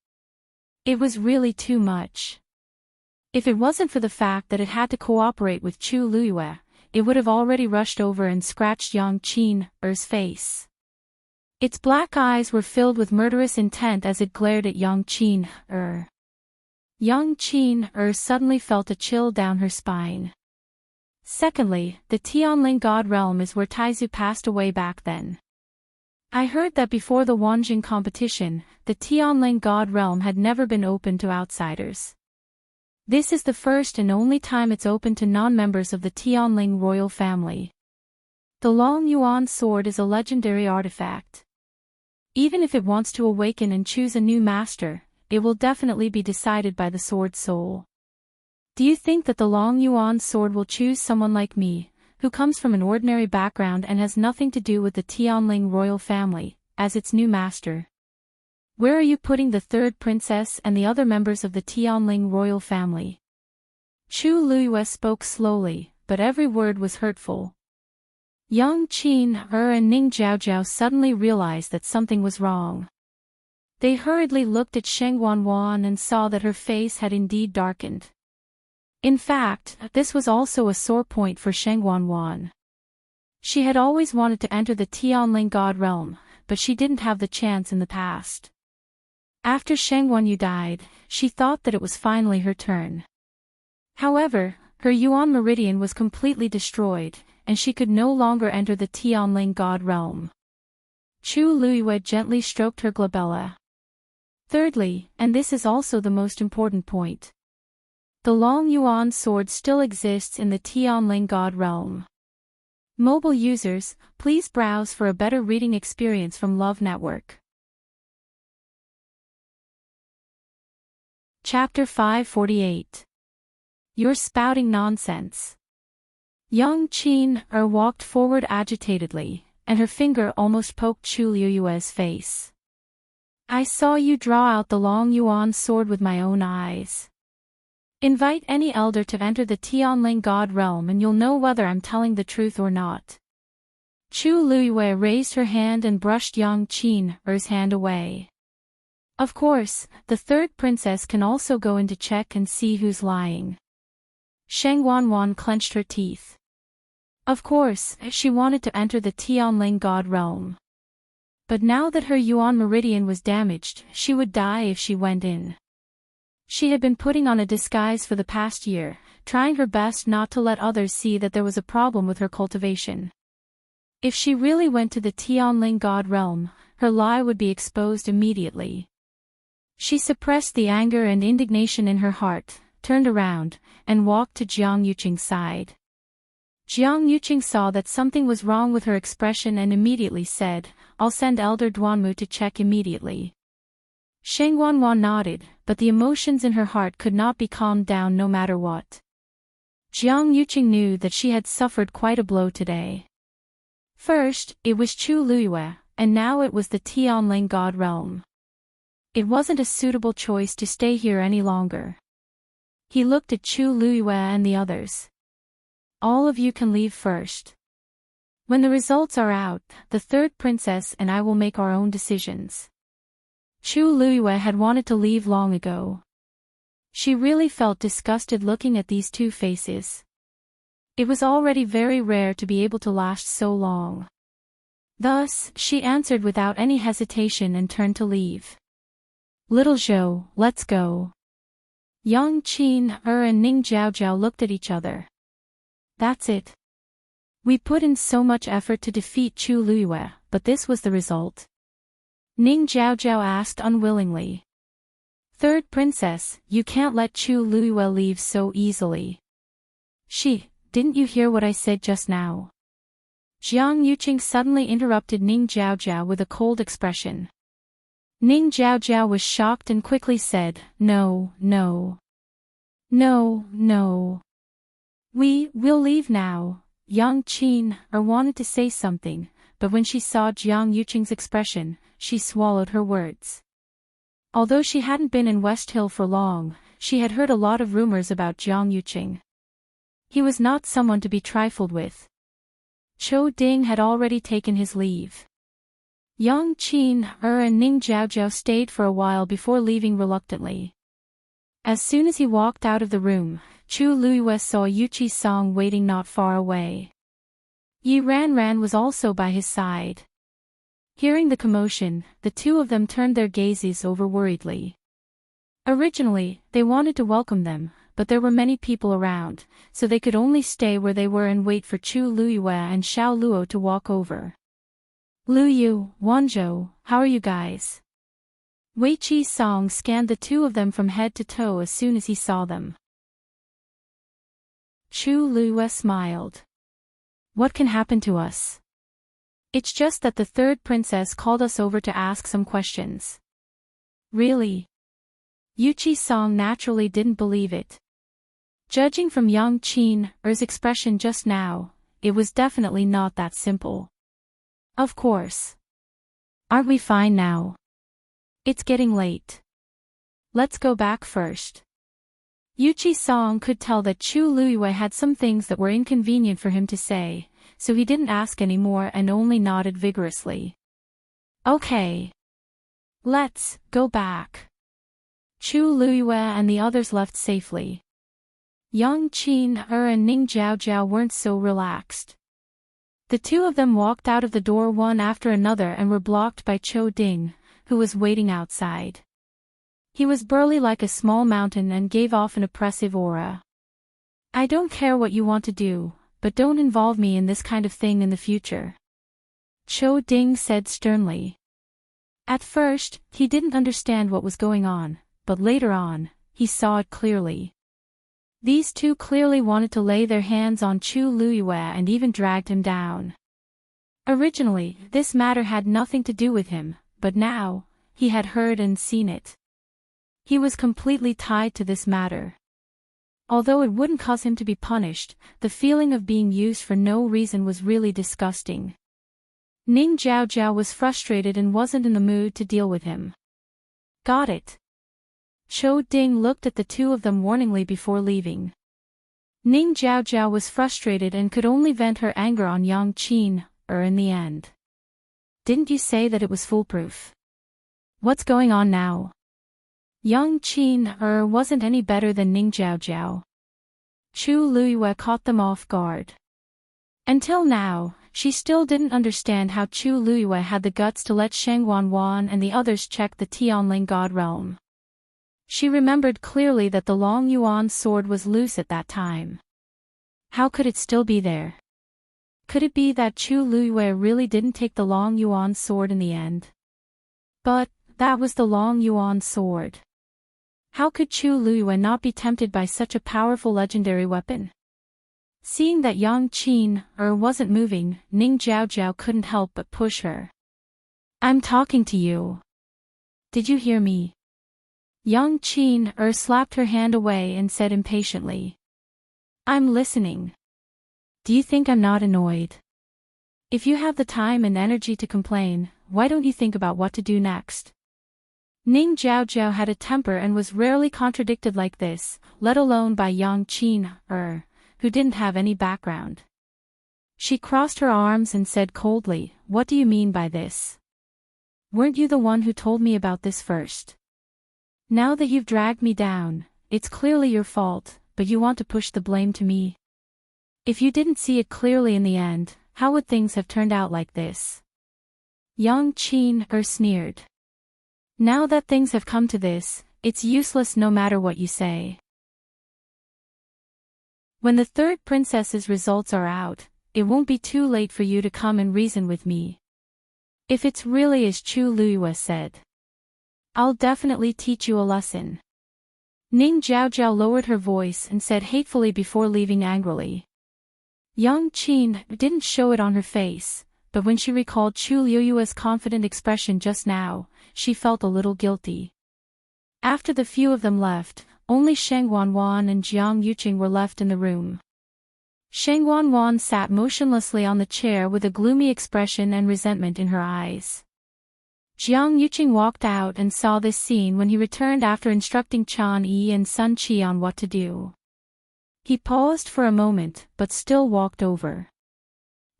It was really too much. If it wasn't for the fact that it had to cooperate with Chu Luiyue, it would have already rushed over and scratched Yang Qin's face. Its black eyes were filled with murderous intent as it glared at Yang Qin. Yang Qin suddenly felt a chill down her spine. Secondly, the Tianling God Realm is where Taizu passed away back then. I heard that before the Wanjing competition, the Tianling God Realm had never been open to outsiders. This is the first and only time it's open to non-members of the Tianling royal family. The Long Yuan sword is a legendary artifact. Even if it wants to awaken and choose a new master, it will definitely be decided by the sword's soul. Do you think that the Long Yuan sword will choose someone like me, who comes from an ordinary background and has nothing to do with the Tianling royal family, as its new master? Where are you putting the third princess and the other members of the Tianling royal family? Chu Luiyue spoke slowly, but every word was hurtful. Yang Qin and Ning Jiaojiao suddenly realized that something was wrong. They hurriedly looked at Sheng Wanwan and saw that her face had indeed darkened. In fact, this was also a sore point for Sheng Wanwan. She had always wanted to enter the Tianling God Realm, but she didn't have the chance in the past. After Sheng Wanyu died, she thought that it was finally her turn. However, her Yuan meridian was completely destroyed, and she could no longer enter the Tianling God Realm. Chu Luiyue gently stroked her glabella. Thirdly, and this is also the most important point. The Long Yuan sword still exists in the Tianling God Realm. Mobile users, please browse for a better reading experience from Love Network. Chapter 548. You're spouting nonsense. Yang Qin walked forward agitatedly, and her finger almost poked Chu Luiyue's face. I saw you draw out the Long Yuan sword with my own eyes. Invite any elder to enter the Tianling God Realm and you'll know whether I'm telling the truth or not. Chu Luiyue raised her hand and brushed Yang Qin's hand away. Of course, the third princess can also go in to check and see who's lying. Sheng Wanwan clenched her teeth. Of course, she wanted to enter the Tianling God Realm. But now that her Yuan meridian was damaged, she would die if she went in. She had been putting on a disguise for the past year, trying her best not to let others see that there was a problem with her cultivation. If she really went to the Tianling God Realm, her lie would be exposed immediately. She suppressed the anger and indignation in her heart, turned around, and walked to Jiang Yuqing's side. Jiang Yuqing saw that something was wrong with her expression and immediately said, "I'll send Elder Duanmu to check immediately." Sheng Wanwan nodded, but the emotions in her heart could not be calmed down no matter what. Jiang Yuqing knew that she had suffered quite a blow today. First, it was Chu Luiyue, and now it was the Tianling God Realm. It wasn't a suitable choice to stay here any longer. He looked at Chu Luiyue and the others. "All of you can leave first. When the results are out, the third princess and I will make our own decisions." Chu Luiyue had wanted to leave long ago. She really felt disgusted looking at these two faces. It was already very rare to be able to last so long. Thus, she answered without any hesitation and turned to leave. "Little Zhou, let's go." Yang Qin, and Ning Jiaojiao looked at each other. "That's it. We put in so much effort to defeat Chu Luiyue, but this was the result?" Ning Jiaojiao asked unwillingly. "Third princess, you can't let Chu Luiyue leave so easily." Didn't you hear what I said just now?" Jiang Yuqing suddenly interrupted Ning Jiaojiao with a cold expression. Ning Jiaojiao was shocked and quickly said, No. We'll leave now." Yang Qin wanted to say something, but when she saw Jiang Yuqing's expression, she swallowed her words. Although she hadn't been in West Hill for long, she had heard a lot of rumors about Jiang Yuqing. He was not someone to be trifled with. Chou Ding had already taken his leave. Yang Qin and Ning Jiaojiao stayed for a while before leaving reluctantly. As soon as he walked out of the room, Chu Luiyue saw Yuqi Song waiting not far away. Yi Ranran was also by his side. Hearing the commotion, the two of them turned their gazes over worriedly. Originally, they wanted to welcome them, but there were many people around, so they could only stay where they were and wait for Chu Luiyue and Xiao Luo to walk over. "Lu Yu, Wanzhou, how are you guys?" Wei Qi Song scanned the two of them from head to toe as soon as he saw them. Chu Luiyue smiled. "What can happen to us? It's just that the third princess called us over to ask some questions." "Really?" Yuqi Song naturally didn't believe it. Judging from Yang Qin's expression just now, it was definitely not that simple. "Of course. Aren't we fine now? It's getting late. Let's go back first." Yuqi Song could tell that Chu Luiyue had some things that were inconvenient for him to say, so he didn't ask any more and only nodded vigorously. "Okay. Let's go back." Chu Luiyue and the others left safely. Yang Qin and Ning Jiaojiao weren't so relaxed. The two of them walked out of the door one after another and were blocked by Chou Ding, who was waiting outside. He was burly like a small mountain and gave off an oppressive aura. "I don't care what you want to do, but don't involve me in this kind of thing in the future," Chou Ding said sternly. At first, he didn't understand what was going on, but later on, he saw it clearly. These two clearly wanted to lay their hands on Chu Luiyue and even dragged him down. Originally, this matter had nothing to do with him, but now, he had heard and seen it. He was completely tied to this matter. Although it wouldn't cause him to be punished, the feeling of being used for no reason was really disgusting. Ning Jiaojiao was frustrated and wasn't in the mood to deal with him. "Got it." Chou Ding looked at the two of them warningly before leaving. Ning Jiaojiao was frustrated and could only vent her anger on Yang Qin, in the end. "Didn't you say that it was foolproof? What's going on now?" Yang Qin, wasn't any better than Ning Jiaojiao. Chu Luiyue caught them off guard. Until now, she still didn't understand how Chu Luiyue had the guts to let Sheng Wanwan and the others check the Tianling God Realm. She remembered clearly that the Long Yuan sword was loose at that time. How could it still be there? Could it be that Chu Luiyue really didn't take the Long Yuan sword in the end? But that was the Long Yuan sword. How could Chu Liyue not be tempted by such a powerful legendary weapon? Seeing that Yang Qin wasn't moving, Ning Jiao couldn't help but push her. I'm talking to you. Did you hear me? Yang Qin slapped her hand away and said impatiently. I'm listening. Do you think I'm not annoyed? If you have the time and energy to complain, why don't you think about what to do next? Ning Jiao had a temper and was rarely contradicted like this, let alone by Yang Qin who didn't have any background. She crossed her arms and said coldly, What do you mean by this? Weren't you the one who told me about this first? Now that you've dragged me down, it's clearly your fault, but you want to push the blame to me. If you didn't see it clearly in the end, how would things have turned out like this? Yang Qin sneered. Now that things have come to this, it's useless no matter what you say. When the third princess's results are out, it won't be too late for you to come and reason with me. If it's really as Chu Liyue said, I'll definitely teach you a lesson. Ning Jiao lowered her voice and said hatefully before leaving angrily. Yang Qin didn't show it on her face, but when she recalled Chu Liyue's confident expression just now, she felt a little guilty. After the few of them left, only Sheng Wanwan and Jiang Yuqing were left in the room. Sheng Wanwan sat motionlessly on the chair with a gloomy expression and resentment in her eyes. Jiang Yuqing walked out and saw this scene when he returned after instructing Chan Yi and Sun Qi on what to do. He paused for a moment, but still walked over.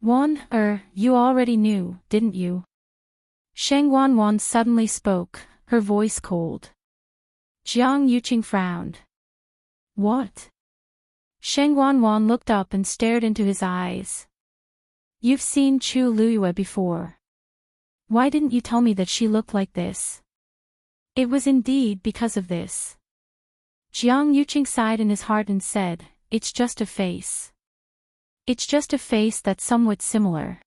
You already knew, didn't you? Sheng Wanwan suddenly spoke, her voice cold. Jiang Yuqing frowned. What? Sheng Wanwan looked up and stared into his eyes. You've seen Chu Liyue before. Why didn't you tell me that she looked like this? It was indeed because of this. Jiang Yuqing sighed in his heart and said, It's just a face. It's just a face that's somewhat similar.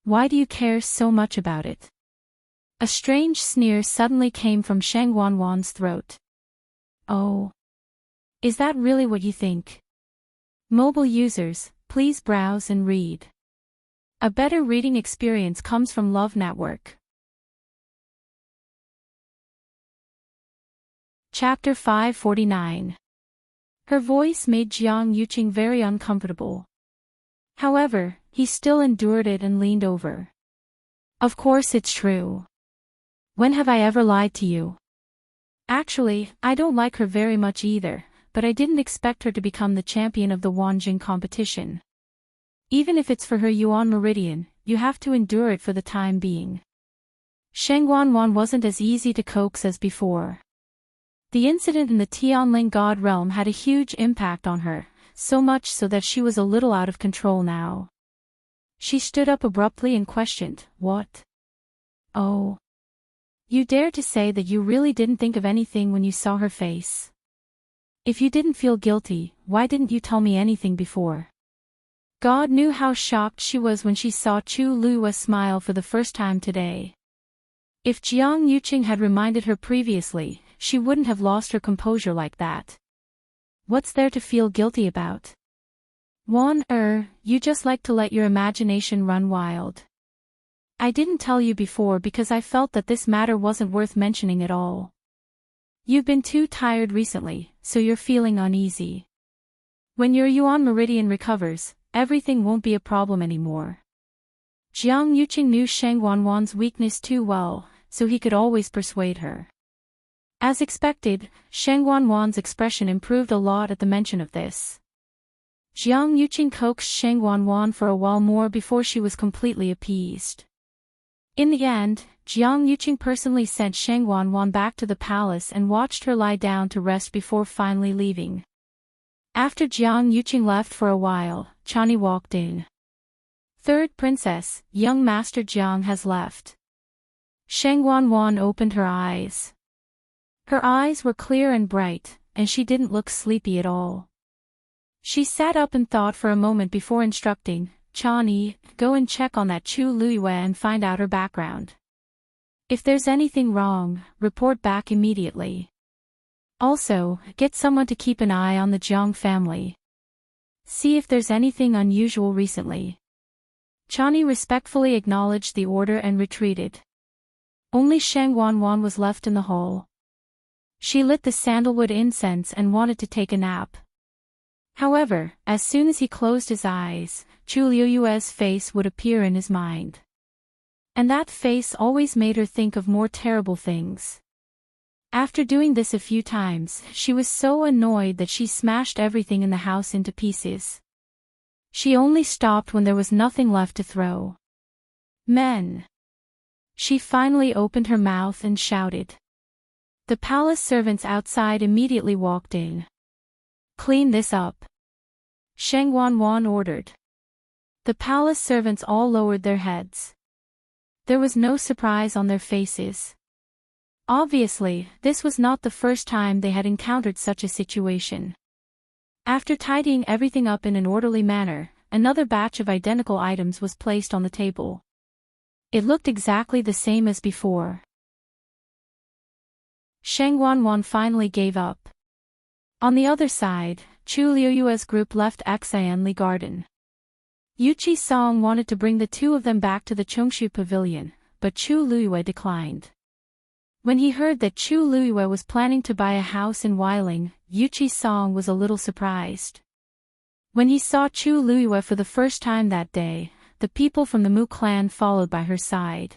Why do you care so much about it? A strange sneer suddenly came from Sheng Wanwan's throat. Oh. Is that really what you think? Mobile users, please browse and read. A better reading experience comes from Love Network. Chapter 549. Her voice made Jiang Yuqing very uncomfortable. However, he still endured it and leaned over. Of course it's true. When have I ever lied to you? Actually, I don't like her very much either, but I didn't expect her to become the champion of the Wanjing competition. Even if it's for her Yuan Meridian, you have to endure it for the time being. Sheng Wanwan wasn't as easy to coax as before. The incident in the Tianling God realm had a huge impact on her, so much so that she was a little out of control now. She stood up abruptly and questioned, What? Oh. You dare to say that you really didn't think of anything when you saw her face? If you didn't feel guilty, why didn't you tell me anything before? God knew how shocked she was when she saw Chu Liyue smile for the first time today. If Jiang Yuqing had reminded her previously, she wouldn't have lost her composure like that. What's there to feel guilty about? You just like to let your imagination run wild. I didn't tell you before because I felt that this matter wasn't worth mentioning at all. You've been too tired recently, so you're feeling uneasy. When your Yuan Meridian recovers, everything won't be a problem anymore. Jiang Yuqing knew Sheng Wanwan's weakness too well, so he could always persuade her. As expected, Sheng Wanwan's expression improved a lot at the mention of this. Jiang Yuqing coaxed Sheng Wanwan for a while more before she was completely appeased. In the end, Jiang Yuqing personally sent Sheng Wanwan back to the palace and watched her lie down to rest before finally leaving. After Jiang Yuqing left for a while, Chani walked in. Third princess, young Master Jiang has left. Sheng Wanwan opened her eyes. Her eyes were clear and bright, and she didn't look sleepy at all. She sat up and thought for a moment before instructing, Chani, go and check on that Chu Liyue and find out her background. If there's anything wrong, report back immediately. Also, get someone to keep an eye on the Jiang family. See if there's anything unusual recently. Chani respectfully acknowledged the order and retreated. Only Sheng Wanwan was left in the hall. She lit the sandalwood incense and wanted to take a nap. However, as soon as he closed his eyes, Chu Liuyue's face would appear in his mind. And that face always made her think of more terrible things. After doing this a few times, she was so annoyed that she smashed everything in the house into pieces. She only stopped when there was nothing left to throw. Men! She finally opened her mouth and shouted. The palace servants outside immediately walked in. Clean this up. Sheng Wanwan ordered. The palace servants all lowered their heads. There was no surprise on their faces. Obviously, this was not the first time they had encountered such a situation. After tidying everything up in an orderly manner, another batch of identical items was placed on the table. It looked exactly the same as before. Sheng Wanwan finally gave up. On the other side, Chu Liuyue's group left Xianli Garden. Yuqi Song wanted to bring the two of them back to the Chongshu Pavilion, but Chu Liyue declined. When he heard that Chu Liyue was planning to buy a house in Weiling, Yuqi Song was a little surprised. When he saw Chu Liyue for the first time that day, the people from the Mu clan followed by her side.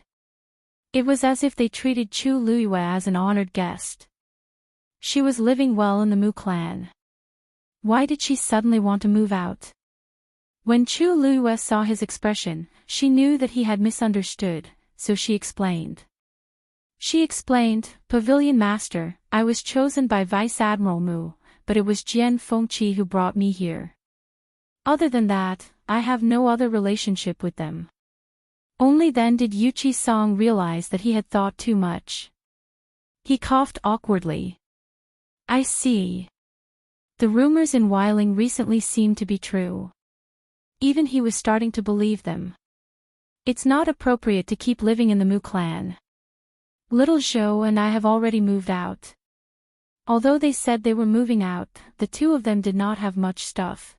It was as if they treated Chu Liyue as an honored guest. She was living well in the Mu clan. Why did she suddenly want to move out? When Chu Liyue saw his expression, she knew that he had misunderstood, so she explained. Pavilion Master, I was chosen by Vice Admiral Mu, but it was Jian Fengqi who brought me here. Other than that, I have no other relationship with them. Only then did Yuqi Song realize that he had thought too much. He coughed awkwardly. I see. The rumors in Weiling recently seemed to be true. Even he was starting to believe them. It's not appropriate to keep living in the Mu clan. Little Zhou and I have already moved out. Although they said they were moving out, the two of them did not have much stuff.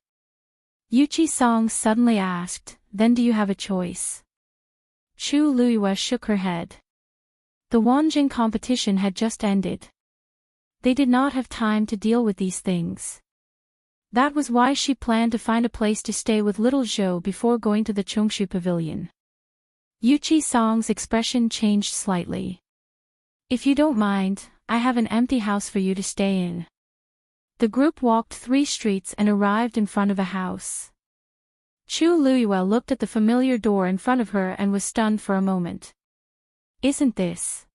Yuqi Song suddenly asked, then do you have a choice? Chu Liyue shook her head. The Wanjing competition had just ended. They did not have time to deal with these things. That was why she planned to find a place to stay with little Zhou before going to the Chongshu Pavilion. Yuqi Song's expression changed slightly. If you don't mind, I have an empty house for you to stay in. The group walked 3 streets and arrived in front of a house. Chu Liyue looked at the familiar door in front of her and was stunned for a moment. Isn't this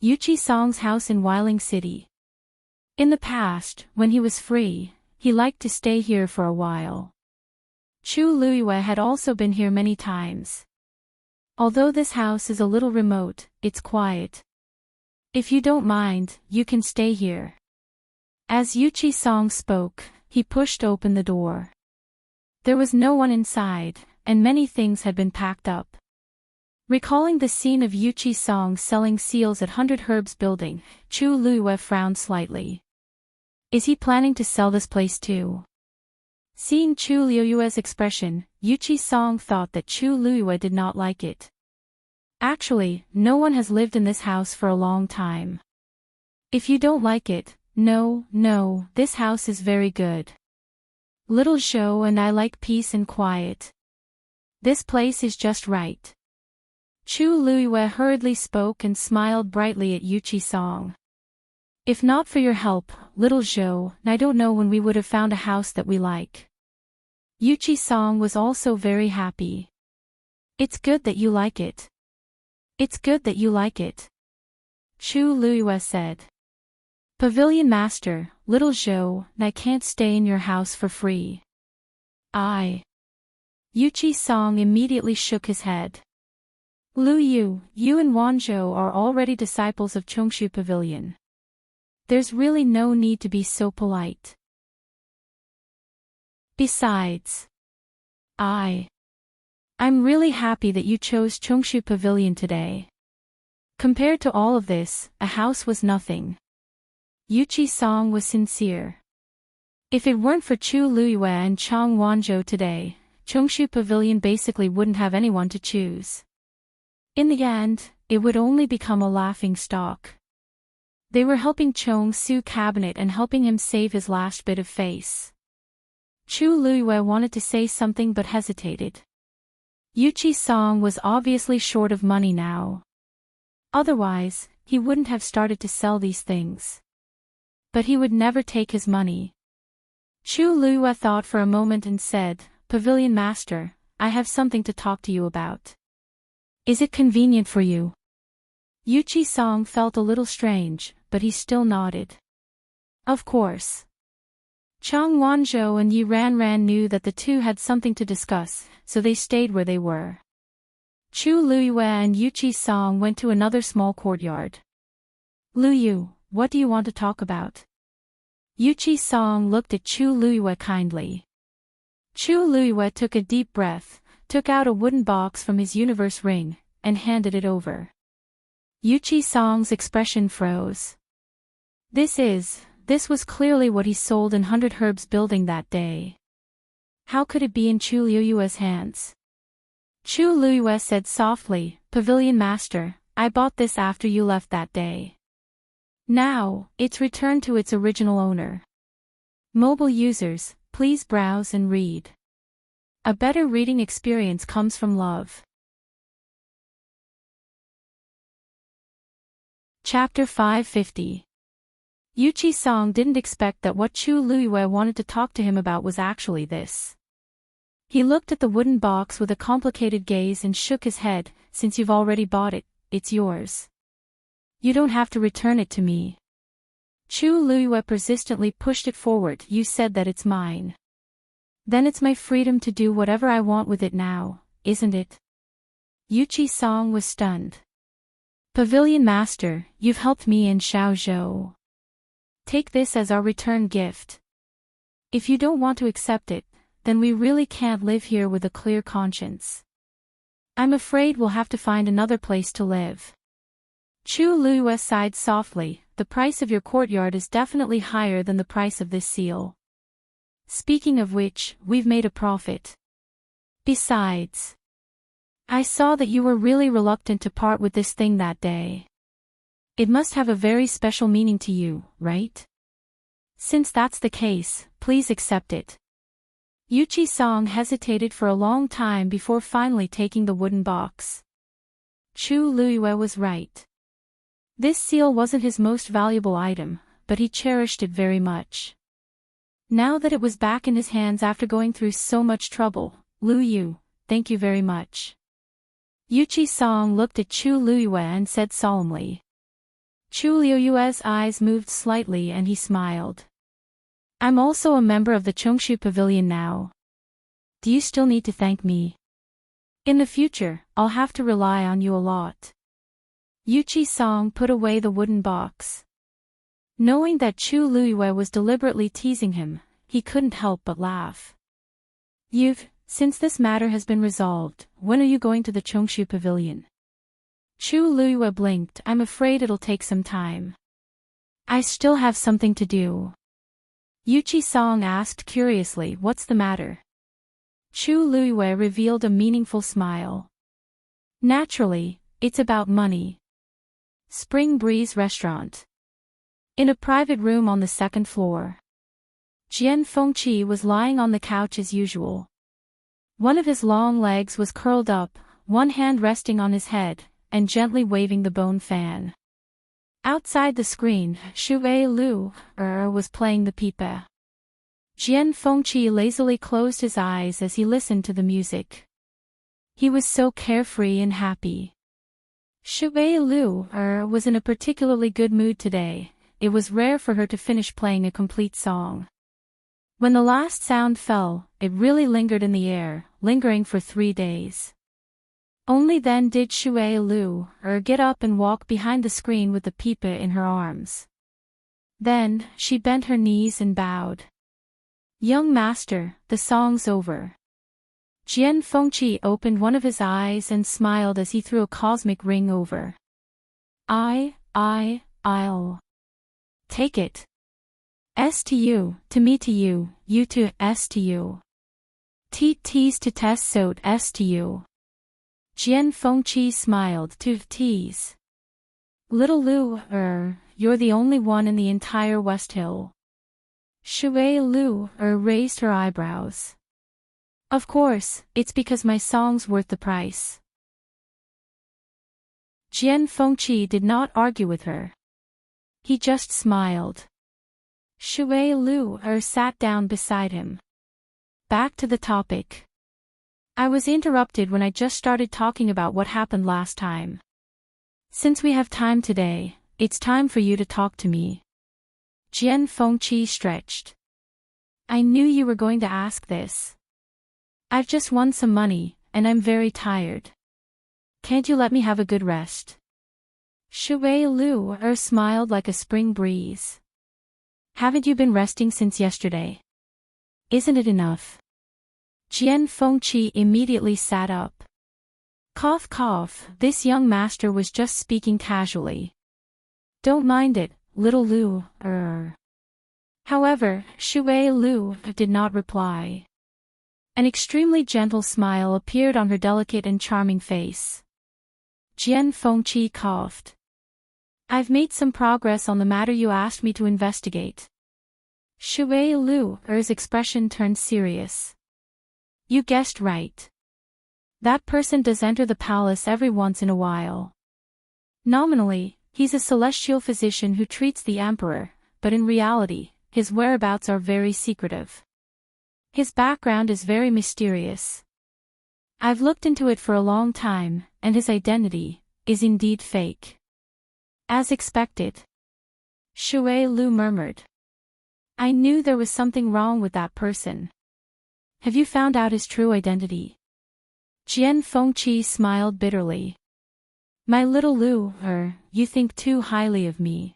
Yuqi Song's house in Weiling City? In the past, when he was free, he liked to stay here for a while. Chu Liyue had also been here many times. Although this house is a little remote, it's quiet. If you don't mind, you can stay here. As Yuqi Song spoke, he pushed open the door. There was no one inside, and many things had been packed up. Recalling the scene of Yuqi Song selling seals at 100 Herbs Building, Chu Liyue frowned slightly. Is he planning to sell this place too? Seeing Chu Liyue's expression, Yuqi Song thought that Chu Liyue did not like it. Actually, no one has lived in this house for a long time. If you don't like it, no, this house is very good. Little Zhou and I like peace and quiet. This place is just right. Chu Liyue hurriedly spoke and smiled brightly at Yuqi Song. If not for your help, little Zhou, I don't know when we would have found a house that we like. Yuqi Song was also very happy. It's good that you like it. It's good that you like it. Chu Liyue said. Pavilion Master, little Zhou, I can't stay in your house for free. Yuqi Song immediately shook his head. Lu Yu, you and Wanzhou are already disciples of Chongshu Pavilion. There's really no need to be so polite. Besides, I'm really happy that you chose Chongshu Pavilion today. Compared to all of this, a house was nothing. Yuqi's song was sincere. If it weren't for Chu Luiyue and Chang Wanzhou today, Chongshu Pavilion basically wouldn't have anyone to choose. In the end, it would only become a laughing stock. They were helping Chong Su cabinet and helping him save his last bit of face. Chu Luiyue wanted to say something but hesitated. Yuqi's song was obviously short of money now. Otherwise, he wouldn't have started to sell these things. But he would never take his money. Chu Luiyue thought for a moment and said, "Pavilion Master, I have something to talk to you about. Is it convenient for you?" Yuqi's song felt a little strange, but he still nodded. Of course. Chang Wanzhou and Yi Ranran knew that the two had something to discuss, so they stayed where they were. Chu Luiyue and Yuqi's song went to another small courtyard. "Luyu, what do you want to talk about?" Yuqi's song looked at Chu Luiyue kindly. Chu Luiyue took a deep breath, took out a wooden box from his universe ring, and handed it over. Yuqi's song's expression froze. This was clearly what he sold in 100 Herbs building that day. How could it be in Chu Luiyue's hands? Chu Luiyue said softly, "Pavilion Master, I bought this after you left that day. Now, it's returned to its original owner. Mobile users, please browse and read. A better reading experience comes from love." Chapter 550. Yuqi's song didn't expect that what Chu Luiyue wanted to talk to him about was actually this. He looked at the wooden box with a complicated gaze and shook his head. "Since you've already bought it, it's yours. You don't have to return it to me." Chu Luiyue persistently pushed it forward. "You said that it's mine. Then it's my freedom to do whatever I want with it now, isn't it?" Yuqi's song was stunned. "Pavilion Master, you've helped me in Xiaozhou. Take this as our return gift. If you don't want to accept it, then we really can't live here with a clear conscience. I'm afraid we'll have to find another place to live." Chu Luiyue sighed softly. "The price of your courtyard is definitely higher than the price of this seal. Speaking of which, we've made a profit. Besides, I saw that you were really reluctant to part with this thing that day. It must have a very special meaning to you, right? Since that's the case, please accept it." Yuqi's song hesitated for a long time before finally taking the wooden box. Chu Luiyue was right. This seal wasn't his most valuable item, but he cherished it very much. Now that it was back in his hands after going through so much trouble, "Luyu, thank you very much." Yuqi's song looked at Chu Luiyue and said solemnly. Chu Luiyue's eyes moved slightly and he smiled. "I'm also a member of the Chongshu Pavilion now. Do you still need to thank me? In the future, I'll have to rely on you a lot." Yuqi's song put away the wooden box. Knowing that Chu Luiyue was deliberately teasing him, he couldn't help but laugh. Since this matter has been resolved, when are you going to the Chongshu Pavilion?" Chu Luiyue blinked. "I'm afraid it'll take some time. I still have something to do." Yuqi's song asked curiously, "What's the matter?" Chu Luiyue revealed a meaningful smile. "Naturally, it's about money." Spring Breeze Restaurant. In a private room on the second floor. Jian Fengqi was lying on the couch as usual. One of his long legs was curled up, one hand resting on his head, and gently waving the bone fan. Outside the screen, Shui Lu was playing the pipe. Jian Fengqi lazily closed his eyes as he listened to the music. He was so carefree and happy. Shui Lu was in a particularly good mood today. It was rare for her to finish playing a complete song. When the last sound fell, it really lingered in the air, lingering for 3 days. Only then did Shui Lu get up and walk behind the screen with the pipe in her arms. Then, she bent her knees and bowed. "Young master, the song's over." Jian Fengqi opened one of his eyes and smiled as he threw a cosmic ring over. I'll take it. S to you, to me to you, you to S to you. T's to test so S to you. Jian Fengqi smiled to tease. Little Lu, you're the only one in the entire West Hill. Shui Lu, raised her eyebrows. Of course, it's because my song's worth the price. Jian Fengqi did not argue with her. He just smiled. Shui Lu, sat down beside him. Back to the topic. I was interrupted when I just started talking about what happened last time. Since we have time today, it's time for you to talk to me. Jian Fengqi stretched. I knew you were going to ask this. I've just won some money, and I'm very tired. Can't you let me have a good rest? Shui Lu, smiled like a spring breeze. Haven't you been resting since yesterday? Isn't it enough? Jian Fengqi immediately sat up. Cough cough, this young master was just speaking casually. Don't mind it, little Lu, However, Shui Lu did not reply. An extremely gentle smile appeared on her delicate and charming face. Jian Fengqi coughed. I've made some progress on the matter you asked me to investigate. Shui Lu's expression turned serious. You guessed right. That person does enter the palace every once in a while. Nominally, he's a celestial physician who treats the emperor, but in reality, his whereabouts are very secretive. His background is very mysterious. I've looked into it for a long time, and his identity is indeed fake. As expected. Shui Lu murmured. I knew there was something wrong with that person. Have you found out his true identity? Jian Fengqi smiled bitterly. My little Lu, you think too highly of me.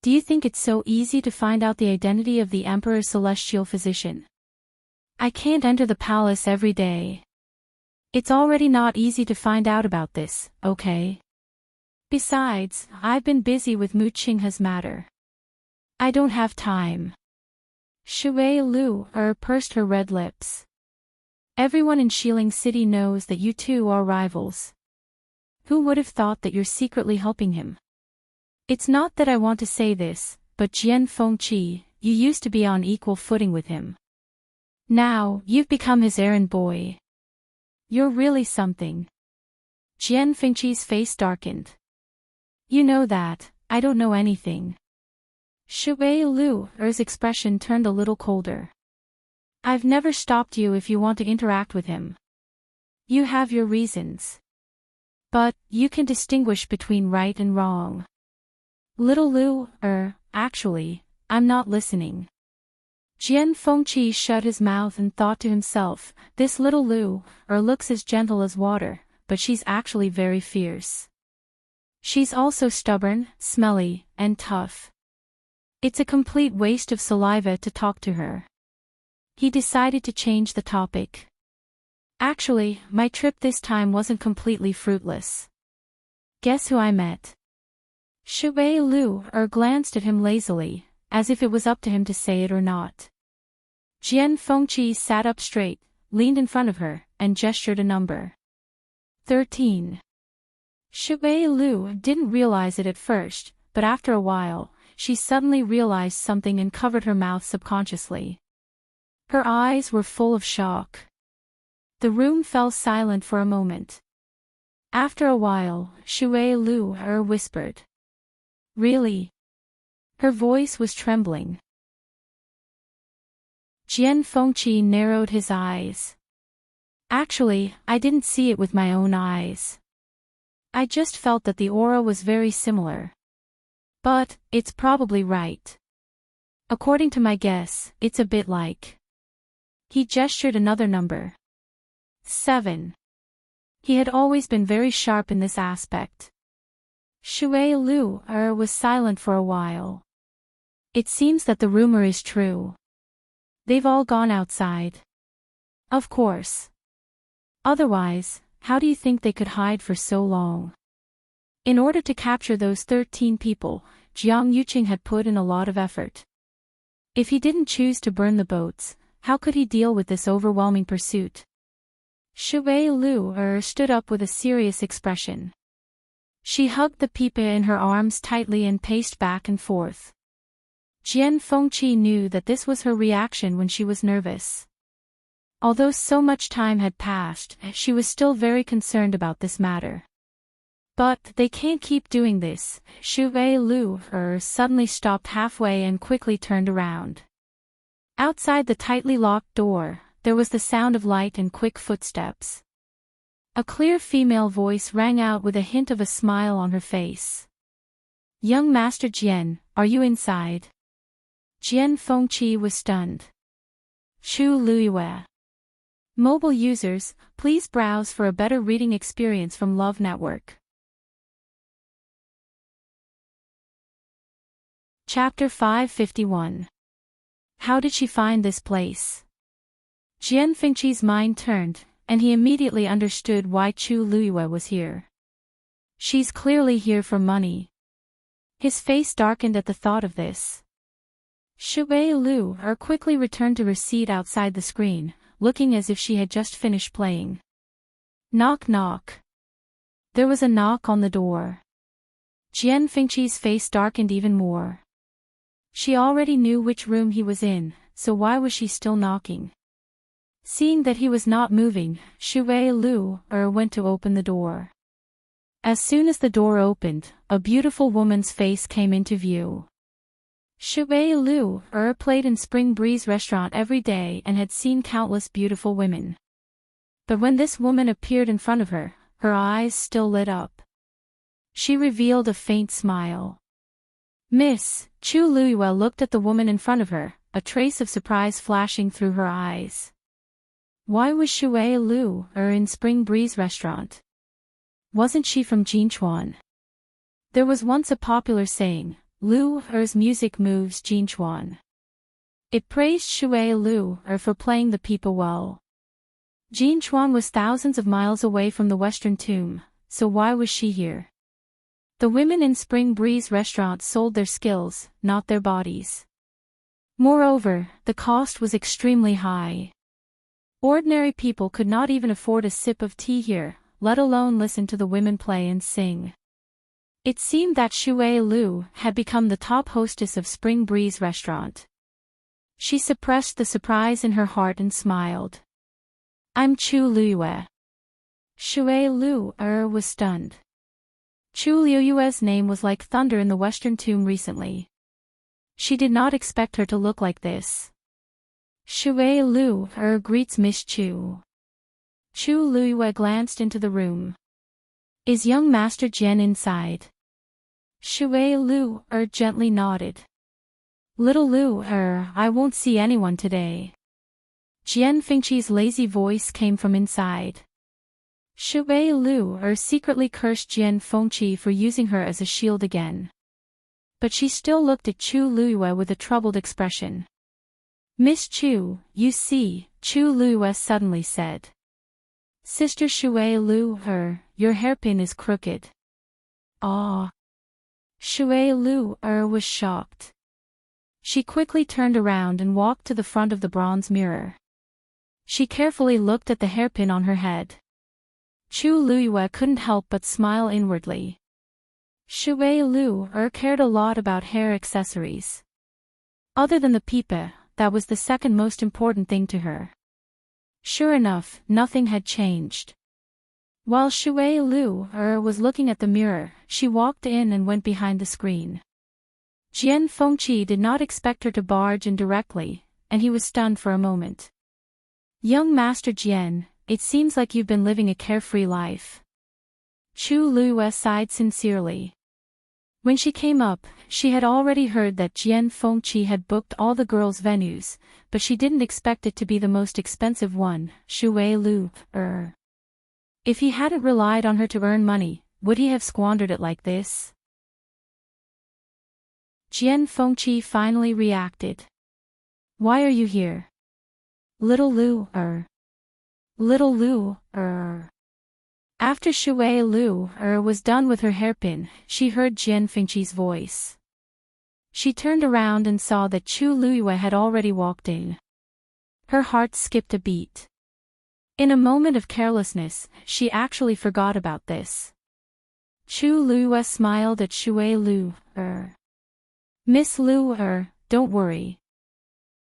Do you think it's so easy to find out the identity of the Emperor's celestial physician? I can't enter the palace every day. It's already not easy to find out about this, okay? Besides, I've been busy with Mu Qinghe's matter. I don't have time. Shui Lu pursed her red lips. Everyone in Xiling City knows that you two are rivals. Who would have thought that you're secretly helping him? It's not that I want to say this, but Jian Fengqi, you used to be on equal footing with him. Now, you've become his errand boy. You're really something. Jian Fengqi's face darkened. You know that, I don't know anything. Shui Lu's expression turned a little colder. I've never stopped you if you want to interact with him. You have your reasons. But, you can distinguish between right and wrong. Little Lu, actually, I'm not listening. Jian Fengqi shut his mouth and thought to himself, this little Lu, looks as gentle as water, but she's actually very fierce. She's also stubborn, smelly, and tough. It's a complete waste of saliva to talk to her. He decided to change the topic. Actually, my trip this time wasn't completely fruitless. Guess who I met? Shui Lu glanced at him lazily, as if it was up to him to say it or not. Jian Fengqi sat up straight, leaned in front of her, and gestured a number. 13. Shui Lu didn't realize it at first, but after a while, she suddenly realized something and covered her mouth subconsciously. Her eyes were full of shock. The room fell silent for a moment. After a while, Shui Lu whispered. Really? Her voice was trembling. Jian Fengqi narrowed his eyes. Actually, I didn't see it with my own eyes. I just felt that the aura was very similar. But, it's probably right. According to my guess, it's a bit like. He gestured another number. 7. He had always been very sharp in this aspect. Shui Lu was silent for a while. It seems that the rumor is true. They've all gone outside. Of course. Otherwise, how do you think they could hide for so long? In order to capture those 13 people, Jiang Yuqing had put in a lot of effort. If he didn't choose to burn the boats, how could he deal with this overwhelming pursuit? Shui Lu stood up with a serious expression. She hugged the pipa in her arms tightly and paced back and forth. Jian Fengqi knew that this was her reaction when she was nervous. Although so much time had passed, she was still very concerned about this matter. But they can't keep doing this. Shui Lu suddenly stopped halfway and quickly turned around. Outside the tightly locked door, there was the sound of light and quick footsteps. A clear female voice rang out with a hint of a smile on her face. "Young Master Jian, are you inside?" Jian Fengqi was stunned. Chu Luiyue. Mobile users, please browse for a better reading experience from Love Network. Chapter 551. How did she find this place? Jian Fengqi's mind turned, and he immediately understood why Chu Luiyue was here. She's clearly here for money. His face darkened at the thought of this. Shui Lu quickly returned to her seat outside the screen, looking as if she had just finished playing. Knock knock. There was a knock on the door. Jian Fengqi's face darkened even more. She already knew which room he was in, so why was she still knocking? Seeing that he was not moving, Shui Lu went to open the door. As soon as the door opened, a beautiful woman's face came into view. Shui Lu played in Spring Breeze restaurant every day and had seen countless beautiful women. But when this woman appeared in front of her, her eyes still lit up. She revealed a faint smile. "Miss," Chu Luiyue looked at the woman in front of her, a trace of surprise flashing through her eyes. Why was Shui Lu in Spring Breeze restaurant? Wasn't she from Jinchuan? There was once a popular saying, Lu's music moves Jinchuan. It praised Shui Lu for playing the pipa well. Jinchuan was thousands of miles away from the Western Tomb, so why was she here? The women in Spring Breeze restaurant sold their skills, not their bodies. Moreover, the cost was extremely high. Ordinary people could not even afford a sip of tea here, let alone listen to the women play and sing. It seemed that Shui Lu had become the top hostess of Spring Breeze restaurant. She suppressed the surprise in her heart and smiled. "I'm Chu Luiyue." Shui Lu was stunned. Chu Luiyue's name was like thunder in the Western Tomb recently. She did not expect her to look like this. Shui Lu greets Miss Chu. Chu Luiyue glanced into the room. "Is young Master Jian inside?" Shui Lu gently nodded. "Little Lu I won't see anyone today." Jian Fengqi's lazy voice came from inside. Shui Lu secretly cursed Jian Fengqi for using her as a shield again. But she still looked at Chu Luiyue with a troubled expression. "Miss Chu, you see," Chu Luiyue suddenly said. "Sister Shui Lu your hairpin is crooked." "Ah." Shui Lu was shocked. She quickly turned around and walked to the front of the bronze mirror. She carefully looked at the hairpin on her head. Chu Luiyue couldn't help but smile inwardly. Shui Lu cared a lot about hair accessories. Other than the pipa, that was the second most important thing to her. Sure enough, nothing had changed. While Shui Lu was looking at the mirror, she walked in and went behind the screen. Jian Fengqi did not expect her to barge in directly, and he was stunned for a moment. "Young Master Jian, it seems like you've been living a carefree life." Chu Luiyue sighed sincerely. When she came up, she had already heard that Jian Fengqi had booked all the girls' venues, but she didn't expect it to be the most expensive one, Shui Lu. If he hadn't relied on her to earn money, would he have squandered it like this? Jian Fengqi finally reacted. "Why are you here?" "Little Lu, Little Lu, After Shui Lu was done with her hairpin, she heard Jian Fengqi's voice. She turned around and saw that Chu Luiyue had already walked in. Her heart skipped a beat. In a moment of carelessness, she actually forgot about this. Chu Luiyue smiled at Shui Lu. Miss Lu, don't worry.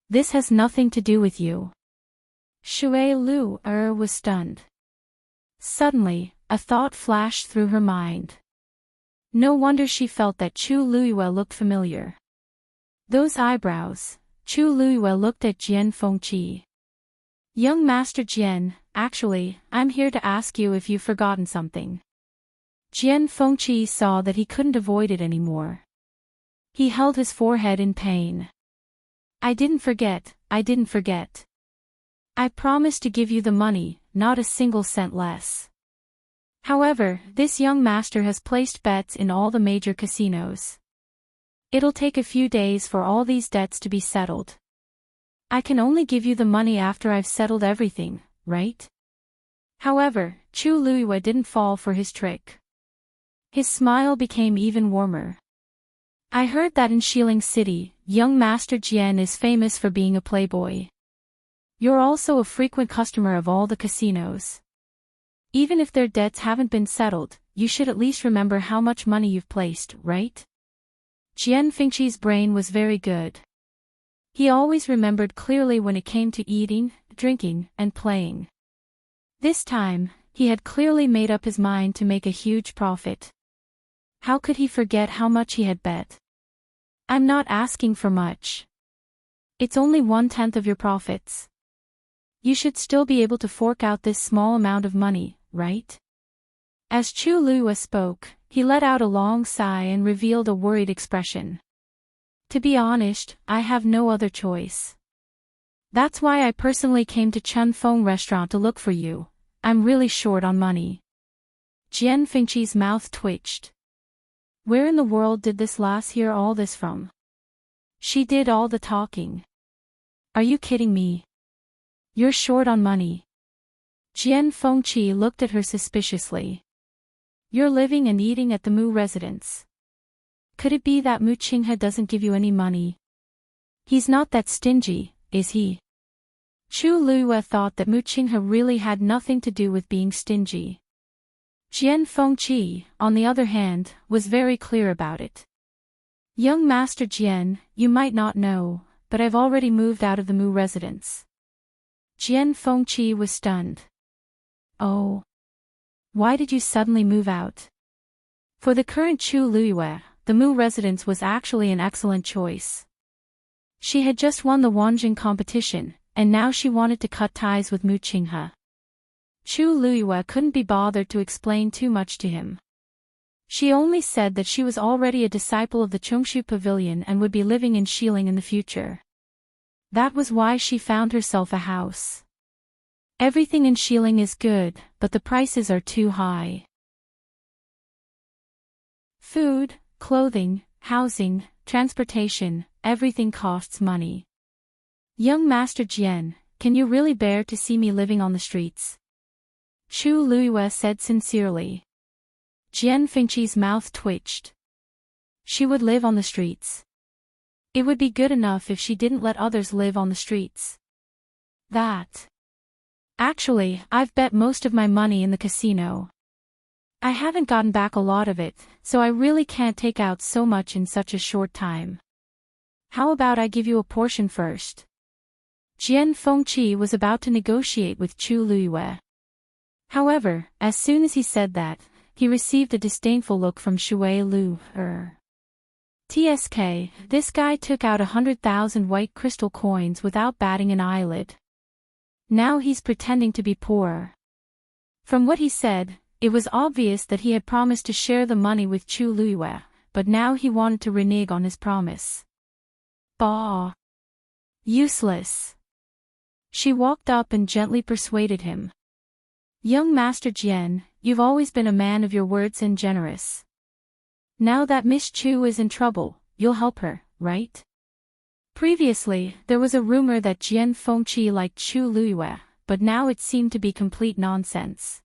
This has nothing to do with you. Shui Lu was stunned. Suddenly, a thought flashed through her mind. No wonder she felt that Chu Luiyue looked familiar. Those eyebrows. Chu Luiyue looked at Jian Fengqi. Young Master Jian, actually, I'm here to ask you if you've forgotten something. Jian Fengqi saw that he couldn't avoid it anymore. He held his forehead in pain. I didn't forget. I promised to give you the money, not a single cent less. However, this young master has placed bets in all the major casinos. It'll take a few days for all these debts to be settled. I can only give you the money after I've settled everything, right? However, Chu Luiyue didn't fall for his trick. His smile became even warmer. I heard that in Xiling City, young Master Jian is famous for being a playboy. You're also a frequent customer of all the casinos. Even if their debts haven't been settled, you should at least remember how much money you've placed, right? Jian Fengqi's brain was very good. He always remembered clearly when it came to eating, drinking, and playing. This time, he had clearly made up his mind to make a huge profit. How could he forget how much he had bet? I'm not asking for much. It's only 1/10 of your profits. You should still be able to fork out this small amount of money, right? As Chu Luiyue spoke, he let out a long sigh and revealed a worried expression. To be honest, I have no other choice. That's why I personally came to Chun Feng restaurant to look for you. I'm really short on money. Jian Fengqi's mouth twitched. Where in the world did this lass hear all this from? She did all the talking. Are you kidding me? You're short on money. Jian Fengqi looked at her suspiciously. You're living and eating at the Mu residence. Could it be that Mu Qinghe doesn't give you any money? He's not that stingy, is he? Chu Luiyue thought that Mu Qinghe really had nothing to do with being stingy. Jian Fengqi, on the other hand, was very clear about it. Young Master Jian, you might not know, but I've already moved out of the Mu residence. Jian Fengqi was stunned. Oh. Why did you suddenly move out? For the current Chu Luiyue, the Mu residence was actually an excellent choice. She had just won the Wanjing competition, and now she wanted to cut ties with Mu Qinghe. Chu Luiyue couldn't be bothered to explain too much to him. She only said that she was already a disciple of the Chongshu Pavilion and would be living in Xiling in the future. That was why she found herself a house. Everything in Xiling is good, but the prices are too high. Food, clothing, housing, transportation, everything costs money. Young Master Jian, can you really bear to see me living on the streets? Chu Luiyue said sincerely. Jian Fengqi's mouth twitched. She would live on the streets. It would be good enough if she didn't let others live on the streets. Actually, I've bet most of my money in the casino. I haven't gotten back a lot of it, so I really can't take out so much in such a short time. How about I give you a portion first? Jian Fengqi was about to negotiate with Chu Luiyue. However, as soon as he said that, he received a disdainful look from Shui Lu. TSK, this guy took out 100,000 white crystal coins without batting an eyelid. Now he's pretending to be poor. From what he said, it was obvious that he had promised to share the money with Chu Luiyue, but now he wanted to renege on his promise. Bah! Useless! She walked up and gently persuaded him. Young Master Jian, you've always been a man of your words and generous. Now that Miss Chu is in trouble, you'll help her, right? Previously, there was a rumor that Jian Fengqi liked Chu Luiyue, but now it seemed to be complete nonsense.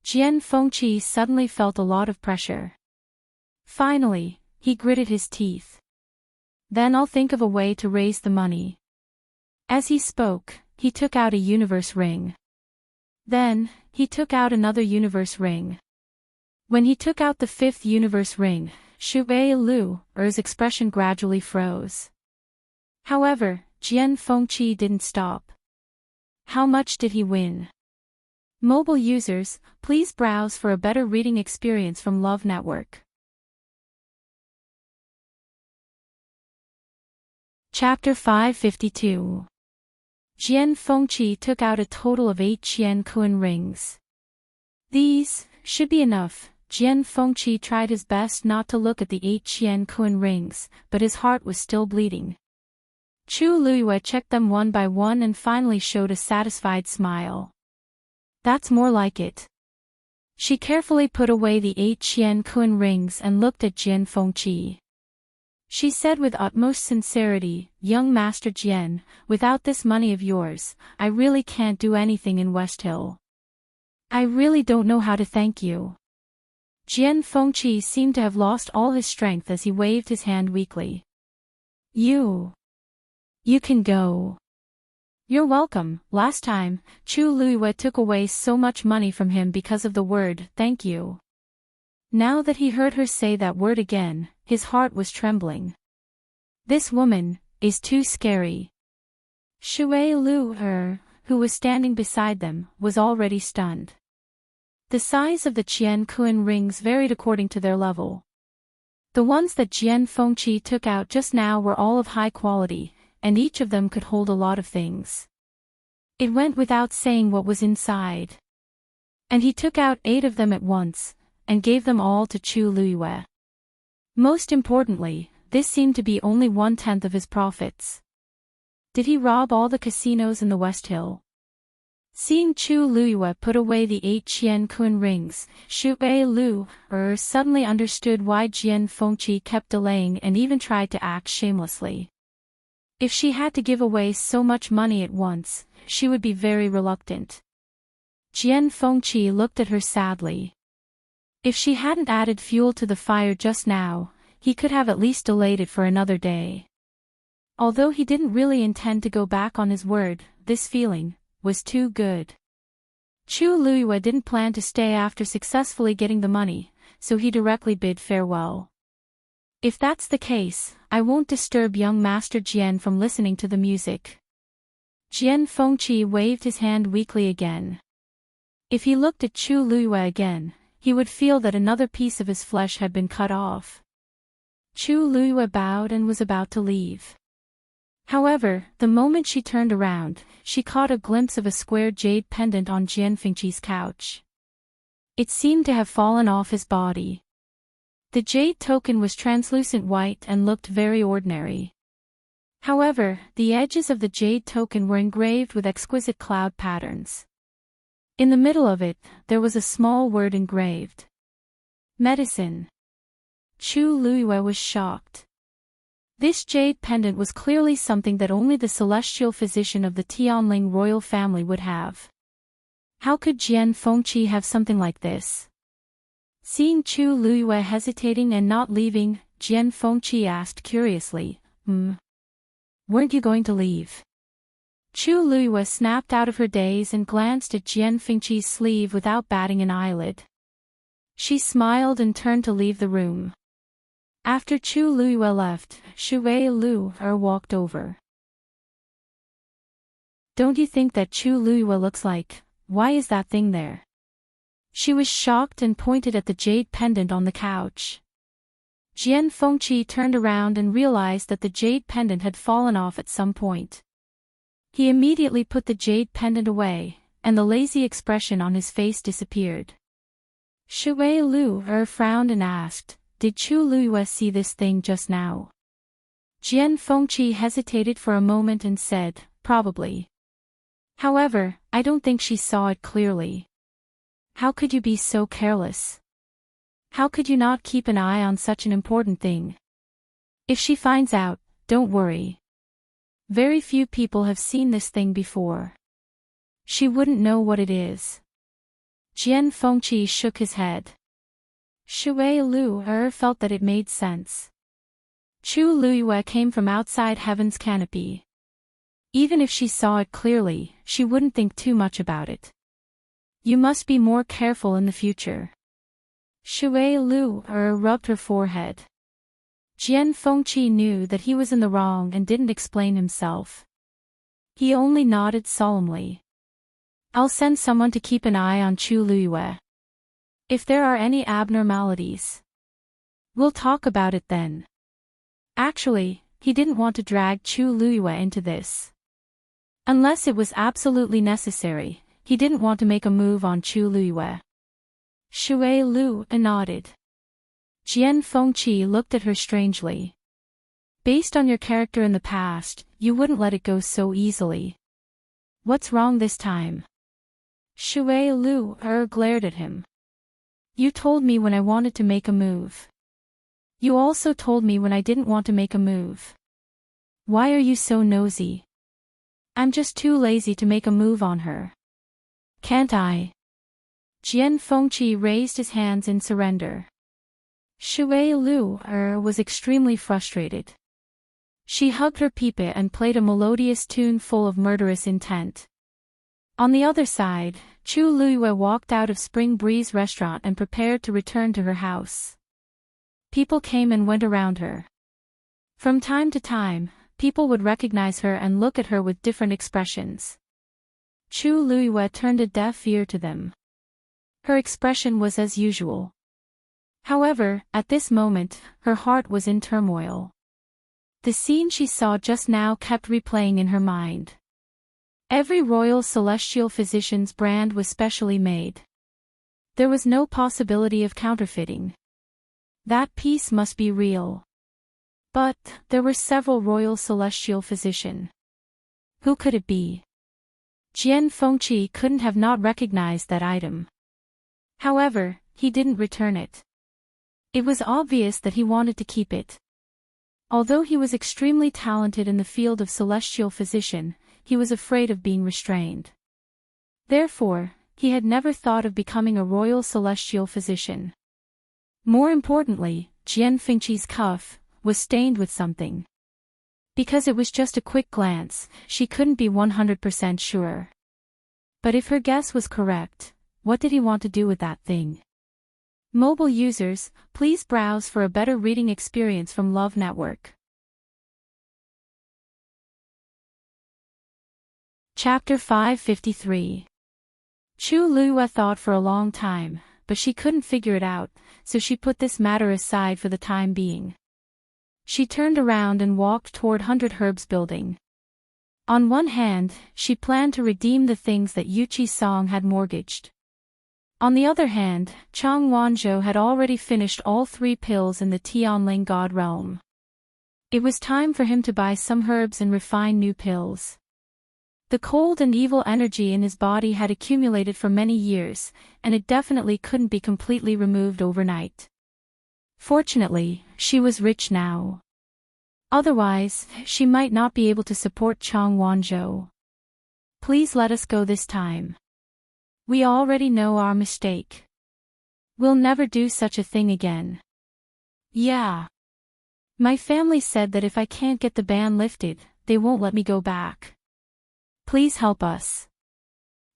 Jian Fengqi suddenly felt a lot of pressure. Finally, he gritted his teeth. Then I'll think of a way to raise the money. As he spoke, he took out a universe ring. Then, he took out another universe ring. When he took out the fifth universe ring, Shui Lu's expression gradually froze. However, Jian Fengqi didn't stop. How much did he win? Mobile users, please browse for a better reading experience from Love Network. Chapter 552. Jian Fengqi took out a total of 8 Qian Kun rings. These should be enough. Jian Fengqi tried his best not to look at the 8 Qian Kun rings, but his heart was still bleeding. Chu Luiyue checked them one by one and finally showed a satisfied smile. That's more like it. She carefully put away the 8 Qian Kun rings and looked at Jian Fengqi. She said with utmost sincerity, "Young Master Jian, without this money of yours, I really can't do anything in West Hill. I really don't know how to thank you." Jian Fengqi seemed to have lost all his strength as he waved his hand weakly. You can go. You're welcome. Last time, Chu Luiyue took away so much money from him because of the word, thank you. Now that he heard her say that word again, his heart was trembling. This woman is too scary. Shui Lu, who was standing beside them, was already stunned. The size of the Qian Kun rings varied according to their level. The ones that Jian Fengqi took out just now were all of high quality, and each of them could hold a lot of things. It went without saying what was inside. And he took out 8 of them at once, and gave them all to Chu Luiyue. Most importantly, this seemed to be only 1/10 of his profits. Did he rob all the casinos in the West Hill? Seeing Chu Luiyue put away the 8 Qian Kun rings, Shui Lu suddenly understood why Jian Fengqi kept delaying and even tried to act shamelessly. If she had to give away so much money at once, she would be very reluctant. Jian Fengqi looked at her sadly. If she hadn't added fuel to the fire just now, he could have at least delayed it for another day. Although he didn't really intend to go back on his word, this feeling was too good. Chu Luiyue didn't plan to stay after successfully getting the money, so he directly bid farewell. If that's the case, I won't disturb young Master Jian from listening to the music. Jian Fengqi waved his hand weakly again. If he looked at Chu Luiyue again, he would feel that another piece of his flesh had been cut off. Chu Luiyue bowed and was about to leave. However, the moment she turned around, she caught a glimpse of a square jade pendant on Jian Fengqi's couch. It seemed to have fallen off his body. The jade token was translucent white and looked very ordinary. However, the edges of the jade token were engraved with exquisite cloud patterns. In the middle of it, there was a small word engraved. Medicine. Chu Luiyue was shocked. This jade pendant was clearly something that only the celestial physician of the Tianling royal family would have. How could Jian Fengqi have something like this? Seeing Chu Luiyue hesitating and not leaving, Jian Fengqi asked curiously, Weren't you going to leave? Chu Luiyue snapped out of her daze and glanced at Jian Fengqi's sleeve without batting an eyelid. She smiled and turned to leave the room. After Chu Luiyue left, Shui Lu walked over. Don't you think that Chu Luiyue looks like, why is that thing there? She was shocked and pointed at the jade pendant on the couch. Jian Fengqi turned around and realized that the jade pendant had fallen off at some point. He immediately put the jade pendant away, and the lazy expression on his face disappeared. Shui Lu frowned and asked, Did Chu Luiyue see this thing just now? Jian Fengqi hesitated for a moment and said, Probably. However, I don't think she saw it clearly. How could you be so careless? How could you not keep an eye on such an important thing? If she finds out, don't worry. Very few people have seen this thing before. She wouldn't know what it is. Jian Fengqi shook his head. Shui Lu felt that it made sense. Chu Luyue came from outside heaven's canopy. Even if she saw it clearly, she wouldn't think too much about it. You must be more careful in the future. Shui Lu rubbed her forehead. Jian Fengqi knew that he was in the wrong and didn't explain himself. He only nodded solemnly. I'll send someone to keep an eye on Chu Luyue. If there are any abnormalities, we'll talk about it then. Actually, he didn't want to drag Chu Luyue into this. Unless it was absolutely necessary, he didn't want to make a move on Chu Luyue. Shui Lu nodded. Jian Fengqi looked at her strangely. Based on your character in the past, you wouldn't let it go so easily. What's wrong this time? Shui Lu glared at him. You told me when I wanted to make a move. You also told me when I didn't want to make a move. Why are you so nosy? I'm just too lazy to make a move on her. Can't I? Jian Fengqi raised his hands in surrender. Shui Lu was extremely frustrated. She hugged her pipe and played a melodious tune full of murderous intent. On the other side, Chu Luyue walked out of Spring Breeze restaurant and prepared to return to her house. People came and went around her. From time to time, people would recognize her and look at her with different expressions. Chu Luyue turned a deaf ear to them. Her expression was as usual. However, at this moment, her heart was in turmoil. The scene she saw just now kept replaying in her mind. Every Royal Celestial Physician's brand was specially made. There was no possibility of counterfeiting. That piece must be real. But, there were several Royal Celestial Physician. Who could it be? Jian Fengqi couldn't have not recognized that item. However, he didn't return it. It was obvious that he wanted to keep it. Although he was extremely talented in the field of celestial physician, he was afraid of being restrained. Therefore, he had never thought of becoming a royal celestial physician. More importantly, Jian Fengqi's cuff was stained with something. Because it was just a quick glance, she couldn't be 100% sure. But if her guess was correct, what did he want to do with that thing? Mobile users, please browse for a better reading experience from Love Network. Chapter 553. Chu Luyue thought for a long time, but she couldn't figure it out, so she put this matter aside for the time being. She turned around and walked toward 100 Herbs building. On one hand, she planned to redeem the things that Yuchi Song had mortgaged. On the other hand, Chang Wanzhou had already finished all 3 pills in the Tianling God realm. It was time for him to buy some herbs and refine new pills. The cold and evil energy in his body had accumulated for many years, and it definitely couldn't be completely removed overnight. Fortunately, she was rich now. Otherwise, she might not be able to support Chang Wanzhou. Please let us go this time. We already know our mistake. We'll never do such a thing again. Yeah. My family said that if I can't get the ban lifted, they won't let me go back. Please help us.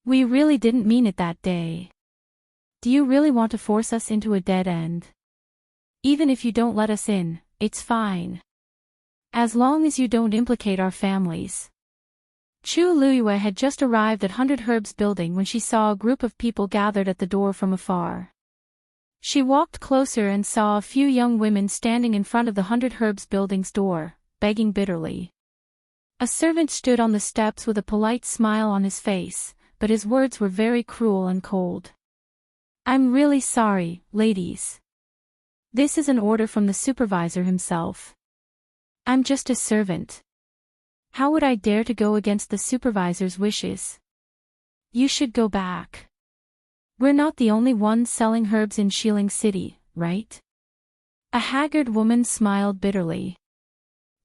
We really didn't mean it that day. Do you really want to force us into a dead end? Even if you don't let us in, it's fine. As long as you don't implicate our families. Chu Luyue had just arrived at 100 Herbs building when she saw a group of people gathered at the door from afar. She walked closer and saw a few young women standing in front of the 100 Herbs building's door, begging bitterly. A servant stood on the steps with a polite smile on his face, but his words were very cruel and cold. I'm really sorry, ladies. This is an order from the supervisor himself. I'm just a servant. How would I dare to go against the supervisor's wishes? You should go back. We're not the only ones selling herbs in Xiling City, right? A haggard woman smiled bitterly.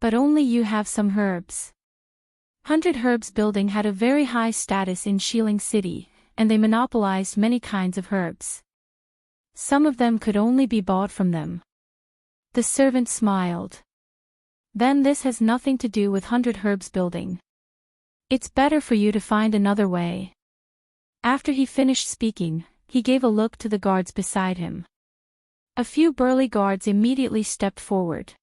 But only you have some herbs. 100 Herbs building had a very high status in Xiling City, and they monopolized many kinds of herbs. Some of them could only be bought from them. The servant smiled. Then this has nothing to do with 100 herbs building. It's better for you to find another way. After he finished speaking, he gave a look to the guards beside him. A few burly guards immediately stepped forward.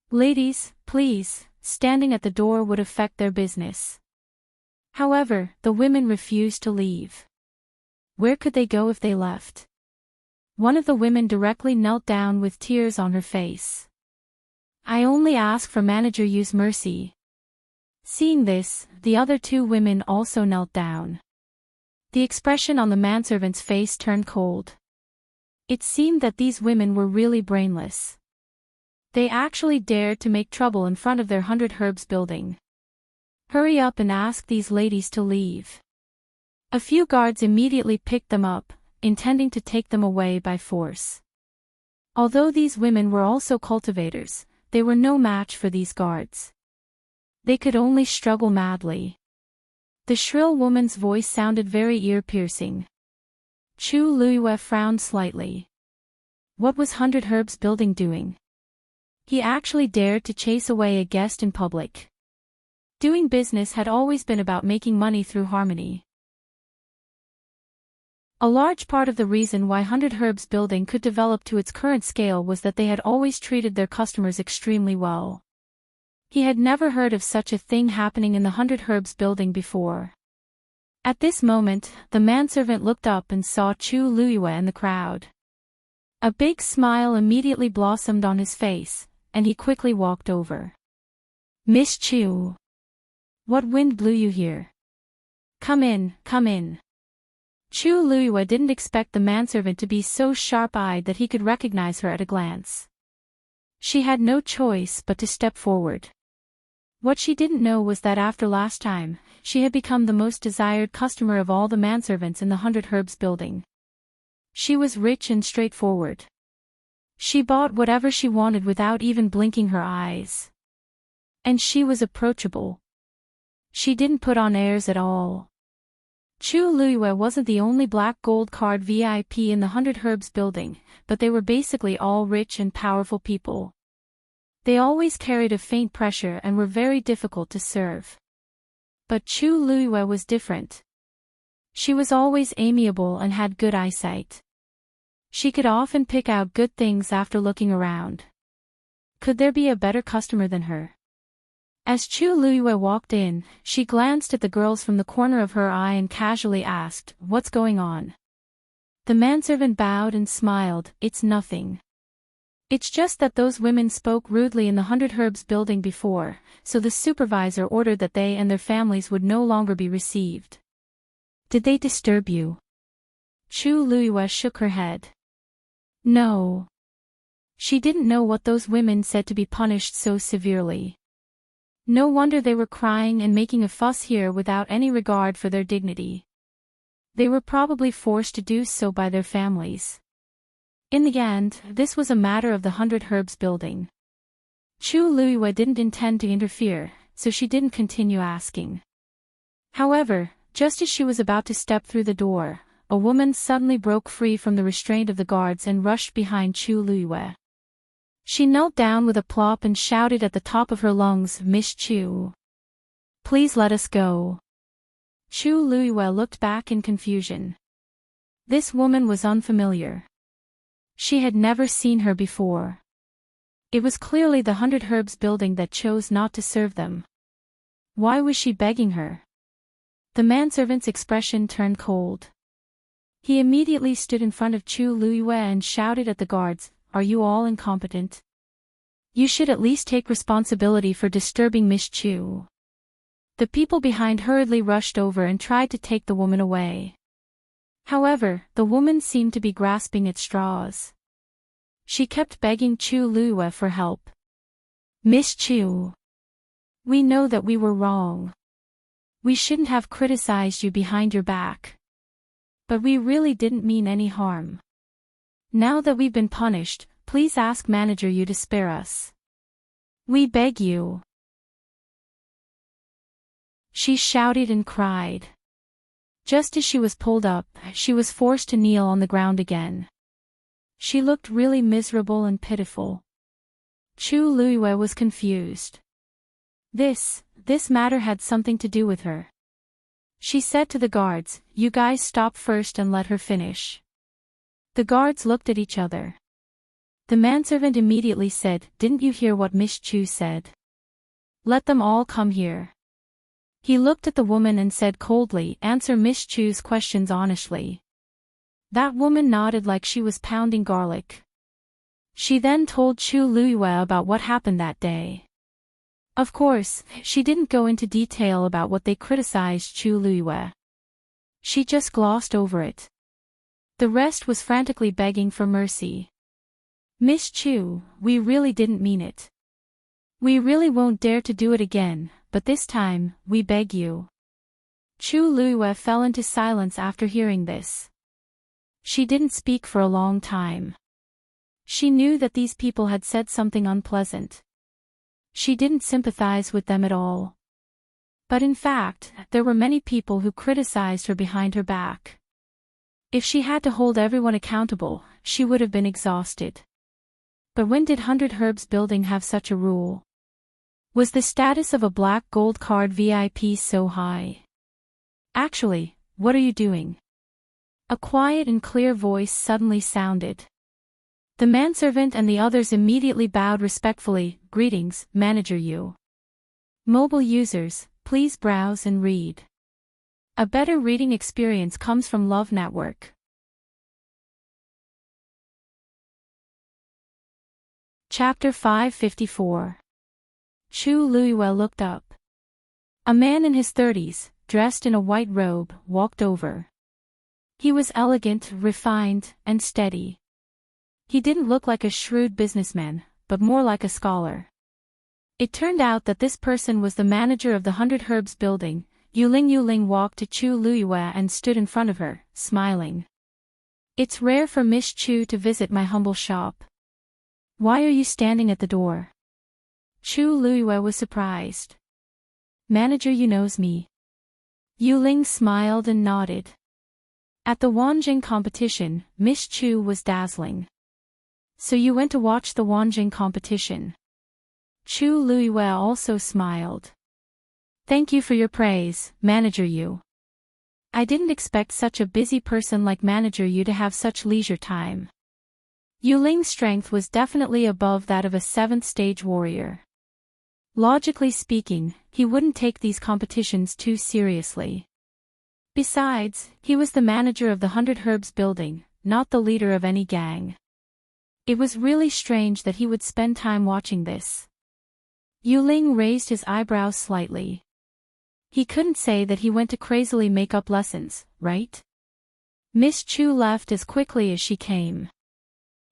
Ladies, please, standing at the door would affect their business. However, the women refused to leave. Where could they go if they left? One of the women directly knelt down with tears on her face. I only ask for manager use mercy. Seeing this, the other two women also knelt down. The expression on the manservant's face turned cold. It seemed that these women were really brainless. They actually dared to make trouble in front of their 100 herbs building. Hurry up and ask these ladies to leave. A few guards immediately picked them up, intending to take them away by force. Although these women were also cultivators, they were no match for these guards. They could only struggle madly. The shrill woman's voice sounded very ear-piercing. Chu Luiyue frowned slightly. What was 100 Herbs Building doing? He actually dared to chase away a guest in public. Doing business had always been about making money through harmony. A large part of the reason why 100 Herbs Building could develop to its current scale was that they had always treated their customers extremely well. He had never heard of such a thing happening in the 100 Herbs Building before. At this moment, the manservant looked up and saw Chu Luiyue in the crowd. A big smile immediately blossomed on his face, and he quickly walked over. Miss Chu. What wind blew you here? Come in, come in. Chu Luiyue didn't expect the manservant to be so sharp-eyed that he could recognize her at a glance. She had no choice but to step forward. What she didn't know was that after last time, she had become the most desired customer of all the manservants in the 100 Herbs Building. She was rich and straightforward. She bought whatever she wanted without even blinking her eyes. And she was approachable. She didn't put on airs at all. Chu Luiyue wasn't the only black gold card VIP in the 100 Herbs Building, but they were basically all rich and powerful people. They always carried a faint pressure and were very difficult to serve. But Chu Luiyue was different. She was always amiable and had good eyesight. She could often pick out good things after looking around. Could there be a better customer than her? As Chu Luiyue walked in, she glanced at the girls from the corner of her eye and casually asked, "What's going on?" The manservant bowed and smiled, "It's nothing. It's just that those women spoke rudely in the 100 Herbs Building before, so the supervisor ordered that they and their families would no longer be received." Did they disturb you? Chu Luiyue shook her head. No. She didn't know what those women said to be punished so severely. No wonder they were crying and making a fuss here without any regard for their dignity. They were probably forced to do so by their families. In the end, this was a matter of the 100 Herbs Building. Chu Luiyue didn't intend to interfere, so she didn't continue asking. However, just as she was about to step through the door, a woman suddenly broke free from the restraint of the guards and rushed behind Chu Luiyue. She knelt down with a plop and shouted at the top of her lungs, "Miss Chu. Please let us go." Chu Luiyue looked back in confusion. This woman was unfamiliar. She had never seen her before. It was clearly the 100 Herbs Building that chose not to serve them. Why was she begging her? The manservant's expression turned cold. He immediately stood in front of Chu Luiyue and shouted at the guards, "Are you all incompetent? You should at least take responsibility for disturbing Miss Chu." The people behind hurriedly rushed over and tried to take the woman away. However, the woman seemed to be grasping at straws. She kept begging Chu Luiyue for help. "Miss Chu. We know that we were wrong. We shouldn't have criticized you behind your back. But we really didn't mean any harm. Now that we've been punished, please ask manager you to spare us. We beg you." She shouted and cried. Just as she was pulled up, she was forced to kneel on the ground again. She looked really miserable and pitiful. Chu Luiyue was confused. This matter had something to do with her. She said to the guards, "You guys stop first and let her finish." The guards looked at each other. The manservant immediately said, "Didn't you hear what Miss Chu said? Let them all come here." He looked at the woman and said coldly, "Answer Miss Chu's questions honestly." That woman nodded like she was pounding garlic. She then told Chu Luiyue about what happened that day. Of course, she didn't go into detail about what they criticized Chu Luiyue. She just glossed over it. The rest was frantically begging for mercy. "Miss Chu, we really didn't mean it. We really won't dare to do it again, but this time, we beg you." Chu Luiyue fell into silence after hearing this. She didn't speak for a long time. She knew that these people had said something unpleasant. She didn't sympathize with them at all. But in fact, there were many people who criticized her behind her back. If she had to hold everyone accountable, she would have been exhausted. But when did 100 Herbs Building have such a rule? Was the status of a black gold card VIP so high? "Actually, what are you doing?" A quiet and clear voice suddenly sounded. The manservant and the others immediately bowed respectfully. "Greetings, Manager Yu. Mobile users, please browse and read. A better reading experience comes from Love Network." Chapter 554. Chu Luiyue looked up. A man in his 30s, dressed in a white robe, walked over. He was elegant, refined, and steady. He didn't look like a shrewd businessman, but more like a scholar. It turned out that this person was the manager of the 100 Herbs Building. Yuling walked to Chu Luiyue and stood in front of her, smiling. "It's rare for Miss Chu to visit my humble shop. Why are you standing at the door?" Chu Luiyue was surprised. "Manager Yu knows me." Yuling smiled and nodded. At the Wanjing competition, Miss Chu was dazzling. "So you went to watch the Wanjing competition?" Chu Luiyue also smiled. "Thank you for your praise, Manager Yu. I didn't expect such a busy person like Manager Yu to have such leisure time." Yuling's strength was definitely above that of a 7th stage warrior. Logically speaking, he wouldn't take these competitions too seriously. Besides, he was the manager of the 100 Herbs Building, not the leader of any gang. It was really strange that he would spend time watching this. Yuling raised his eyebrows slightly. He couldn't say that he went to crazily make up lessons, right? Miss Chu left as quickly as she came.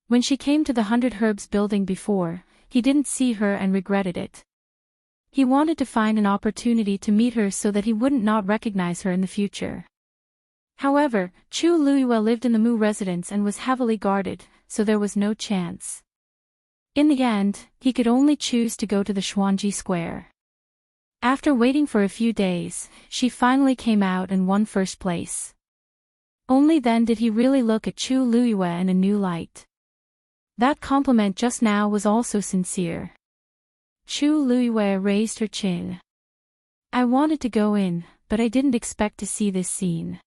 When she came to the 100 Herbs Building before, he didn't see her and regretted it. He wanted to find an opportunity to meet her so that he wouldn't not recognize her in the future. However, Chu Luiyue lived in the Mu residence and was heavily guarded, so there was no chance. In the end, he could only choose to go to the Xuanji Square. After waiting for a few days, she finally came out and won first place. Only then did he really look at Chu Luiyue in a new light. That compliment just now was also sincere. Chu Luiyue raised her chin. "I wanted to go in, but I didn't expect to see this scene."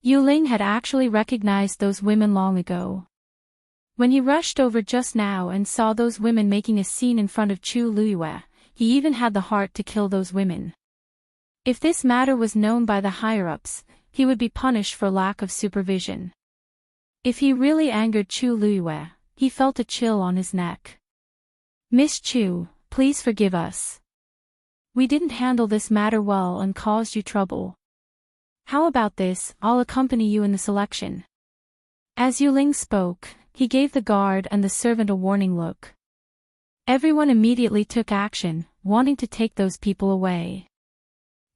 Yuling had actually recognized those women long ago. When he rushed over just now and saw those women making a scene in front of Chu Luiyue, he even had the heart to kill those women. If this matter was known by the higher-ups, he would be punished for lack of supervision. If he really angered Chu Luiyue, he felt a chill on his neck. "Miss Chu, please forgive us. We didn't handle this matter well and caused you trouble. How about this, I'll accompany you in the selection." As Yuling spoke, he gave the guard and the servant a warning look. Everyone immediately took action, wanting to take those people away.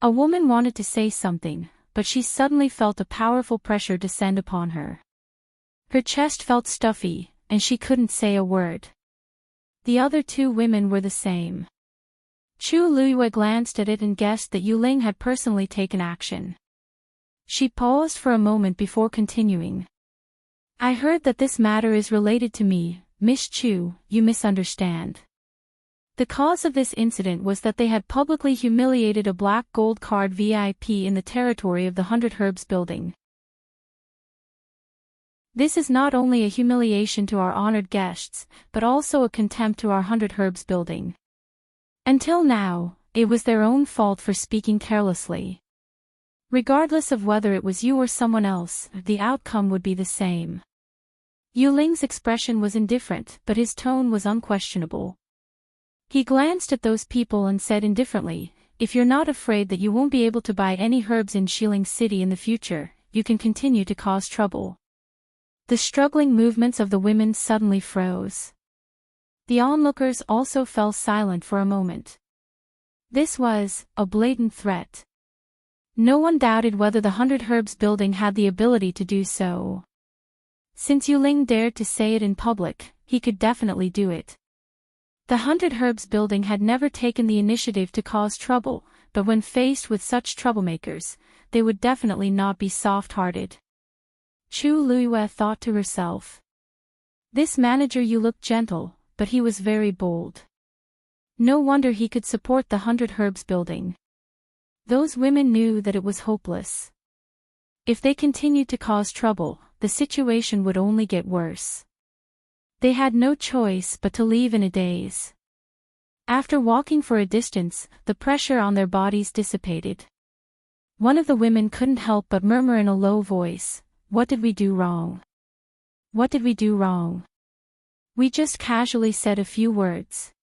A woman wanted to say something, but she suddenly felt a powerful pressure descend upon her. Her chest felt stuffy, and she couldn't say a word. The other two women were the same. Chu Luiyue glanced at it and guessed that Yuling had personally taken action. She paused for a moment before continuing. I heard that this matter is related to me, Miss Chu, you misunderstand. The cause of this incident was that they had publicly humiliated a black gold card VIP in the territory of the 100 Herbs building. This is not only a humiliation to our honored guests, but also a contempt to our 100 Herbs building. Until now, it was their own fault for speaking carelessly. Regardless of whether it was you or someone else, the outcome would be the same. Yuling's expression was indifferent, but his tone was unquestionable. He glanced at those people and said indifferently, if you're not afraid that you won't be able to buy any herbs in Xiling City in the future, you can continue to cause trouble. The struggling movements of the women suddenly froze. The onlookers also fell silent for a moment. This was a blatant threat. No one doubted whether the 100 Herbs building had the ability to do so. Since Yuling dared to say it in public, he could definitely do it. The 100 Herbs building had never taken the initiative to cause trouble, but when faced with such troublemakers, they would definitely not be soft-hearted. Chu Luiyue thought to herself. This manager you look gentle, but he was very bold. No wonder he could support the 100 Herbs building. Those women knew that it was hopeless. If they continued to cause trouble, the situation would only get worse. They had no choice but to leave in a daze. After walking for a distance, the pressure on their bodies dissipated. One of the women couldn't help but murmur in a low voice, "What did we do wrong? What did we do wrong? We just casually said a few words.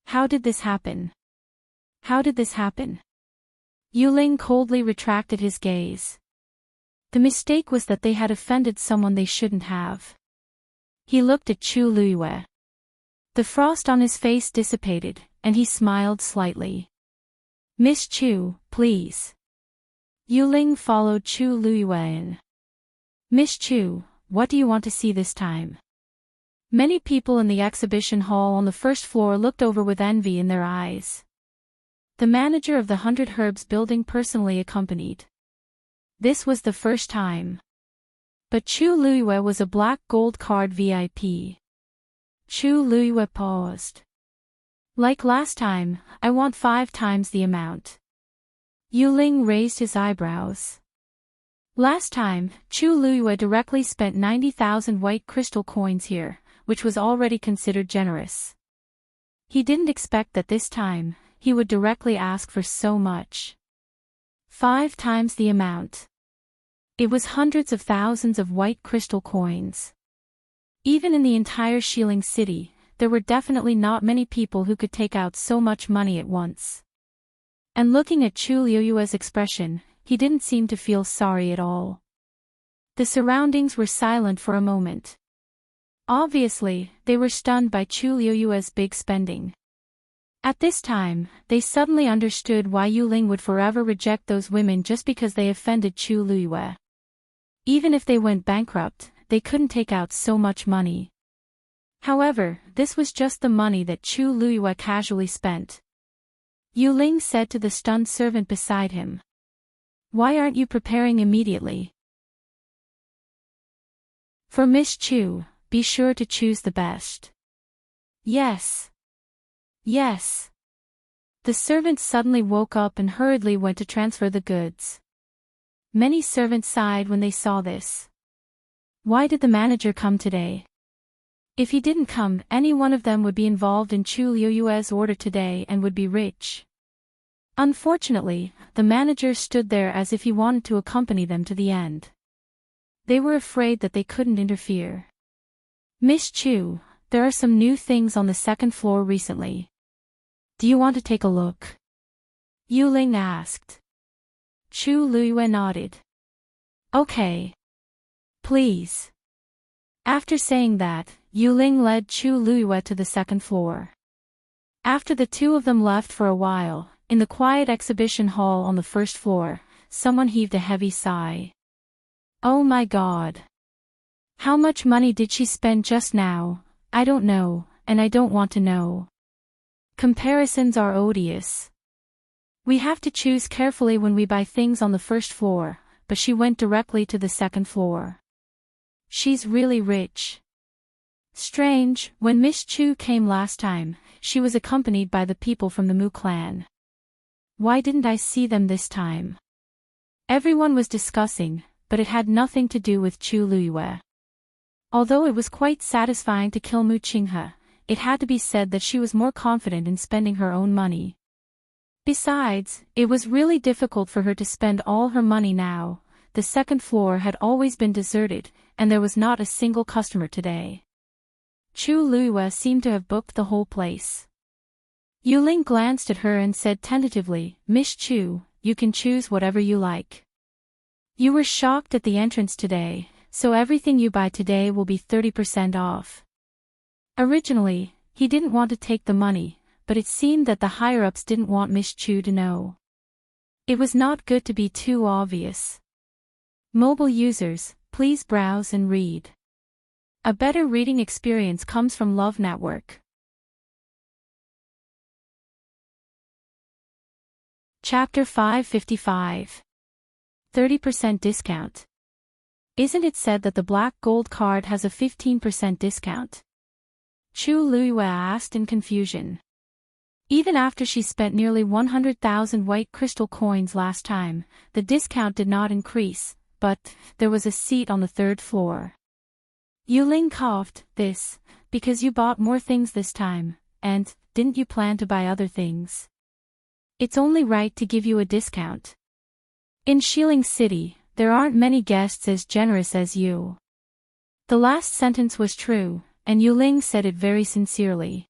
How did this happen? How did this happen?" Yuling coldly retracted his gaze. The mistake was that they had offended someone they shouldn't have. He looked at Chu Luiyue. The frost on his face dissipated, and he smiled slightly. "Miss Chu, please." Yuling followed Chu Luiyue in. "Miss Chu, what do you want to see this time?" Many people in the exhibition hall on the first floor looked over with envy in their eyes. The manager of the 100 Herbs building personally accompanied. This was the first time. But Chu Luiyue was a black gold card VIP. Chu Luiyue paused. "Like last time, I want 5 times the amount." Yuling raised his eyebrows. Last time, Chu Luiyue directly spent 90,000 white crystal coins here, which was already considered generous. He didn't expect that this time, he would directly ask for so much. 5 times the amount. It was hundreds of thousands of white crystal coins. Even in the entire Xiling City, there were definitely not many people who could take out so much money at once. And looking at Chu Luiyue's expression, he didn't seem to feel sorry at all. The surroundings were silent for a moment. Obviously, they were stunned by Chu Luiyue's big spending. At this time, they suddenly understood why Yuling would forever reject those women just because they offended Chu Luiyue. Even if they went bankrupt, they couldn't take out so much money. However, this was just the money that Chu Luiyue casually spent. Yuling said to the stunned servant beside him. "Why aren't you preparing immediately? For Miss Chu, be sure to choose the best." "Yes. Yes." The servant suddenly woke up and hurriedly went to transfer the goods. Many servants sighed when they saw this. Why did the manager come today? If he didn't come, any one of them would be involved in Chu Luiyue's order today and would be rich. Unfortunately, the manager stood there as if he wanted to accompany them to the end. They were afraid that they couldn't interfere. "Miss Chu, there are some new things on the second floor recently. Do you want to take a look?" Yuling asked. Chu Luiyue nodded. "Okay. Please." After saying that, Yuling led Chu Luiyue to the second floor. After the two of them left for a while, in the quiet exhibition hall on the first floor, someone heaved a heavy sigh. "Oh my God. How much money did she spend just now? I don't know, and I don't want to know. Comparisons are odious. We have to choose carefully when we buy things on the first floor, but she went directly to the second floor. She's really rich. Strange, when Miss Chu came last time, she was accompanied by the people from the Mu clan. Why didn't I see them this time? Everyone was discussing, but it had nothing to do with Chu Luiyue. Although it was quite satisfying to kill Mu Qinghe, it had to be said that she was more confident in spending her own money. Besides, it was really difficult for her to spend all her money now. The second floor had always been deserted, and there was not a single customer today. Chu Luiyue seemed to have booked the whole place. Yuling glanced at her and said tentatively, "Miss Chu, you can choose whatever you like. You were shocked at the entrance today, so everything you buy today will be 30% off." Originally, he didn't want to take the money, but it seemed that the higher-ups didn't want Miss Chu to know. It was not good to be too obvious. Mobile users, please browse and read. A better reading experience comes from Love Network. Chapter 555. 30% discount. Isn't it said that the black gold card has a 15% discount? Chu Luiyue asked in confusion. Even after she spent nearly 100,000 white crystal coins last time, the discount did not increase, but there was a seat on the third floor. Yuling coughed, "This, because you bought more things this time, and didn't you plan to buy other things? It's only right to give you a discount. In Xiling City, there aren't many guests as generous as you." The last sentence was true, and Yuling said it very sincerely.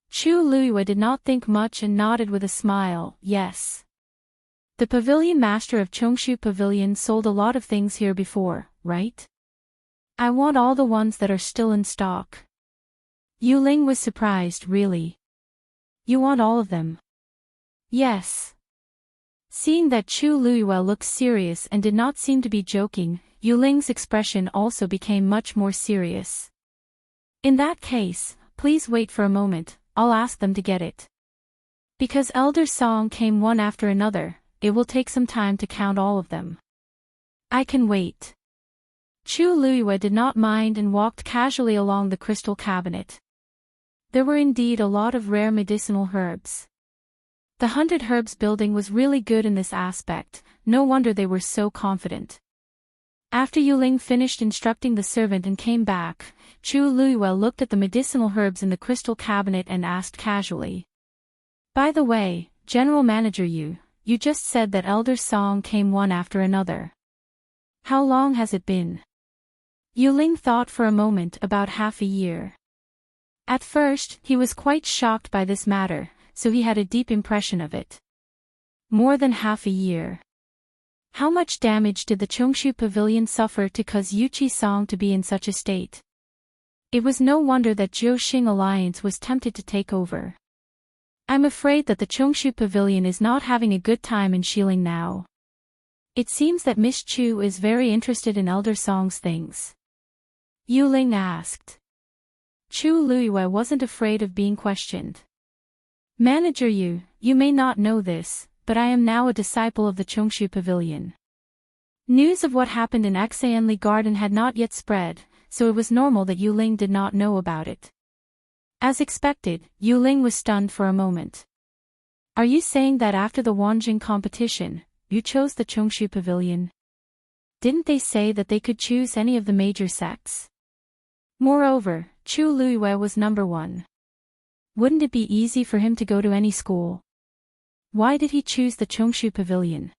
Chu Luiyue did not think much and nodded with a smile, "Yes. The pavilion master of Chongshu Pavilion sold a lot of things here before, right? I want all the ones that are still in stock." Yuling was surprised, "Really? You want all of them?" "Yes." Seeing that Chu Luiyue looked serious and did not seem to be joking, Yuling's expression also became much more serious. "In that case, please wait for a moment, I'll ask them to get it. Because Elder Song came one after another, it will take some time to count all of them." "I can wait." Chu Luiyue did not mind and walked casually along the crystal cabinet. There were indeed a lot of rare medicinal herbs. The 100 Herbs building was really good in this aspect, no wonder they were so confident. After Yuling finished instructing the servant and came back, Chu Luiyue looked at the medicinal herbs in the crystal cabinet and asked casually. "By the way, General Manager you just said that Elder Song came one after another. How long has it been?" Yuling thought for a moment, about half a year. At first, he was quite shocked by this matter, so he had a deep impression of it. More than half a year. How much damage did the Chongshu Pavilion suffer to cause Yuchi Song to be in such a state? It was no wonder that Jiuxing Alliance was tempted to take over. "I'm afraid that the Chongshu Pavilion is not having a good time in Xiling now. It seems that Miss Chu is very interested in Elder Song's things." Yuling asked. Chu Luiyue wasn't afraid of being questioned. "Manager you may not know this, but I am now a disciple of the Chongshu Pavilion." News of what happened in Xianli Garden had not yet spread, so it was normal that Yuling did not know about it. As expected, Yuling was stunned for a moment. "Are you saying that after the Wanjing competition, you chose the Chongshu Pavilion? Didn't they say that they could choose any of the major sects? Moreover, Chu Luiyue was number one. Wouldn't it be easy for him to go to any school? Why did he choose the Chongshu Pavilion?"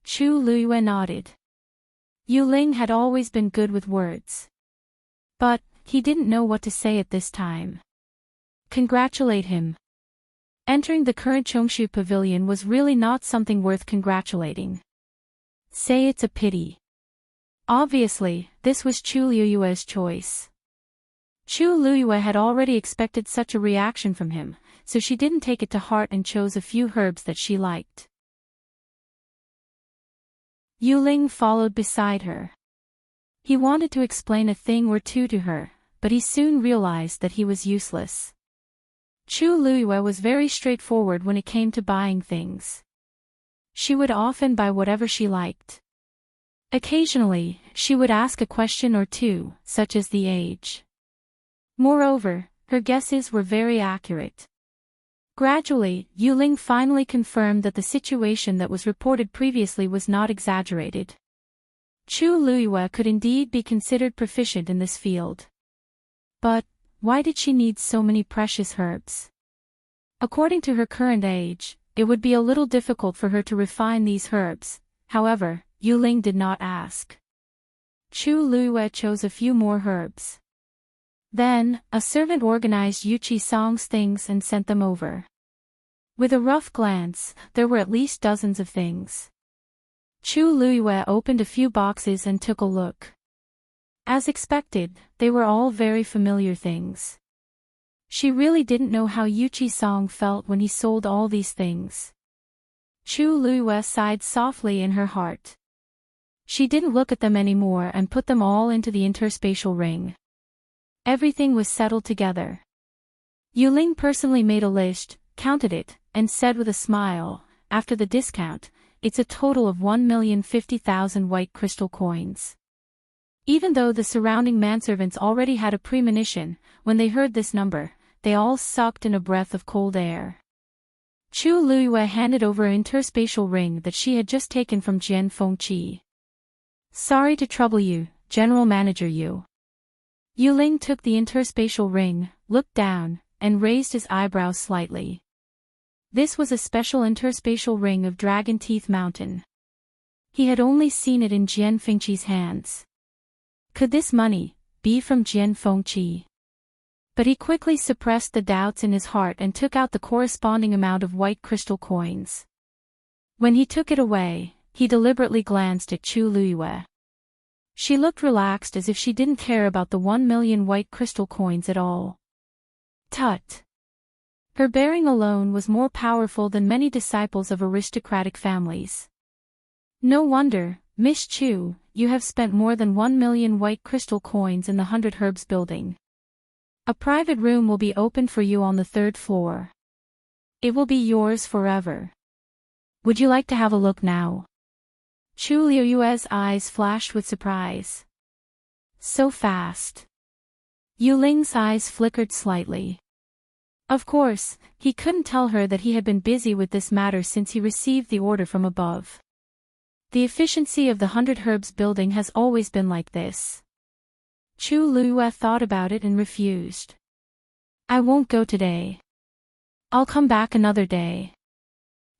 Chu Luiyue nodded. Yuling had always been good with words. But he didn't know what to say at this time. Congratulate him. Entering the current Chongshu Pavilion was really not something worth congratulating. Say it's a pity. Obviously, this was Chu Luiyue's choice. Chu Luiyue had already expected such a reaction from him, so she didn't take it to heart and chose a few herbs that she liked. Yuling followed beside her. He wanted to explain a thing or two to her, but he soon realized that he was useless. Chu Luiyue was very straightforward when it came to buying things. She would often buy whatever she liked. Occasionally, she would ask a question or two, such as the age. Moreover, her guesses were very accurate. Gradually, Yuling finally confirmed that the situation that was reported previously was not exaggerated. Chu Luiyue could indeed be considered proficient in this field. But, why did she need so many precious herbs? According to her current age, it would be a little difficult for her to refine these herbs. However, Yuling did not ask. Chu Luiyue chose a few more herbs. Then, a servant organized Yuchi Song's things and sent them over. With a rough glance, there were at least dozens of things. Chu Luiyue opened a few boxes and took a look. As expected, they were all very familiar things. She really didn't know how Yuchi Song felt when he sold all these things. Chu Luiyue sighed softly in her heart. She didn't look at them anymore and put them all into the interspatial ring. Everything was settled together. Yuling personally made a list, counted it, and said with a smile, after the discount, it's a total of 1,050,000 white crystal coins. Even though the surrounding manservants already had a premonition, when they heard this number, they all sucked in a breath of cold air. Chu Luiyue handed over an interspatial ring that she had just taken from Jian Fengqi. Sorry to trouble you, General Manager Yu. Yuling took the interspatial ring, looked down, and raised his eyebrows slightly. This was a special interspatial ring of Dragon Teeth Mountain. He had only seen it in Jian Fengqi's hands. Could this money be from Jian Fengqi? But he quickly suppressed the doubts in his heart and took out the corresponding amount of white crystal coins. When he took it away, he deliberately glanced at Chu Luiyue. She looked relaxed as if she didn't care about the 1 million white crystal coins at all. Tut! Her bearing alone was more powerful than many disciples of aristocratic families. No wonder, Miss Chu, you have spent more than 1 million white crystal coins in the 100 Herbs building. A private room will be opened for you on the 3rd floor. It will be yours forever. Would you like to have a look now? Chu Luiyue's eyes flashed with surprise. So fast. Yuling's eyes flickered slightly. Of course, he couldn't tell her that he had been busy with this matter since he received the order from above. The efficiency of the 100 Herbs building has always been like this. Chu Luiyue thought about it and refused. I won't go today. I'll come back another day.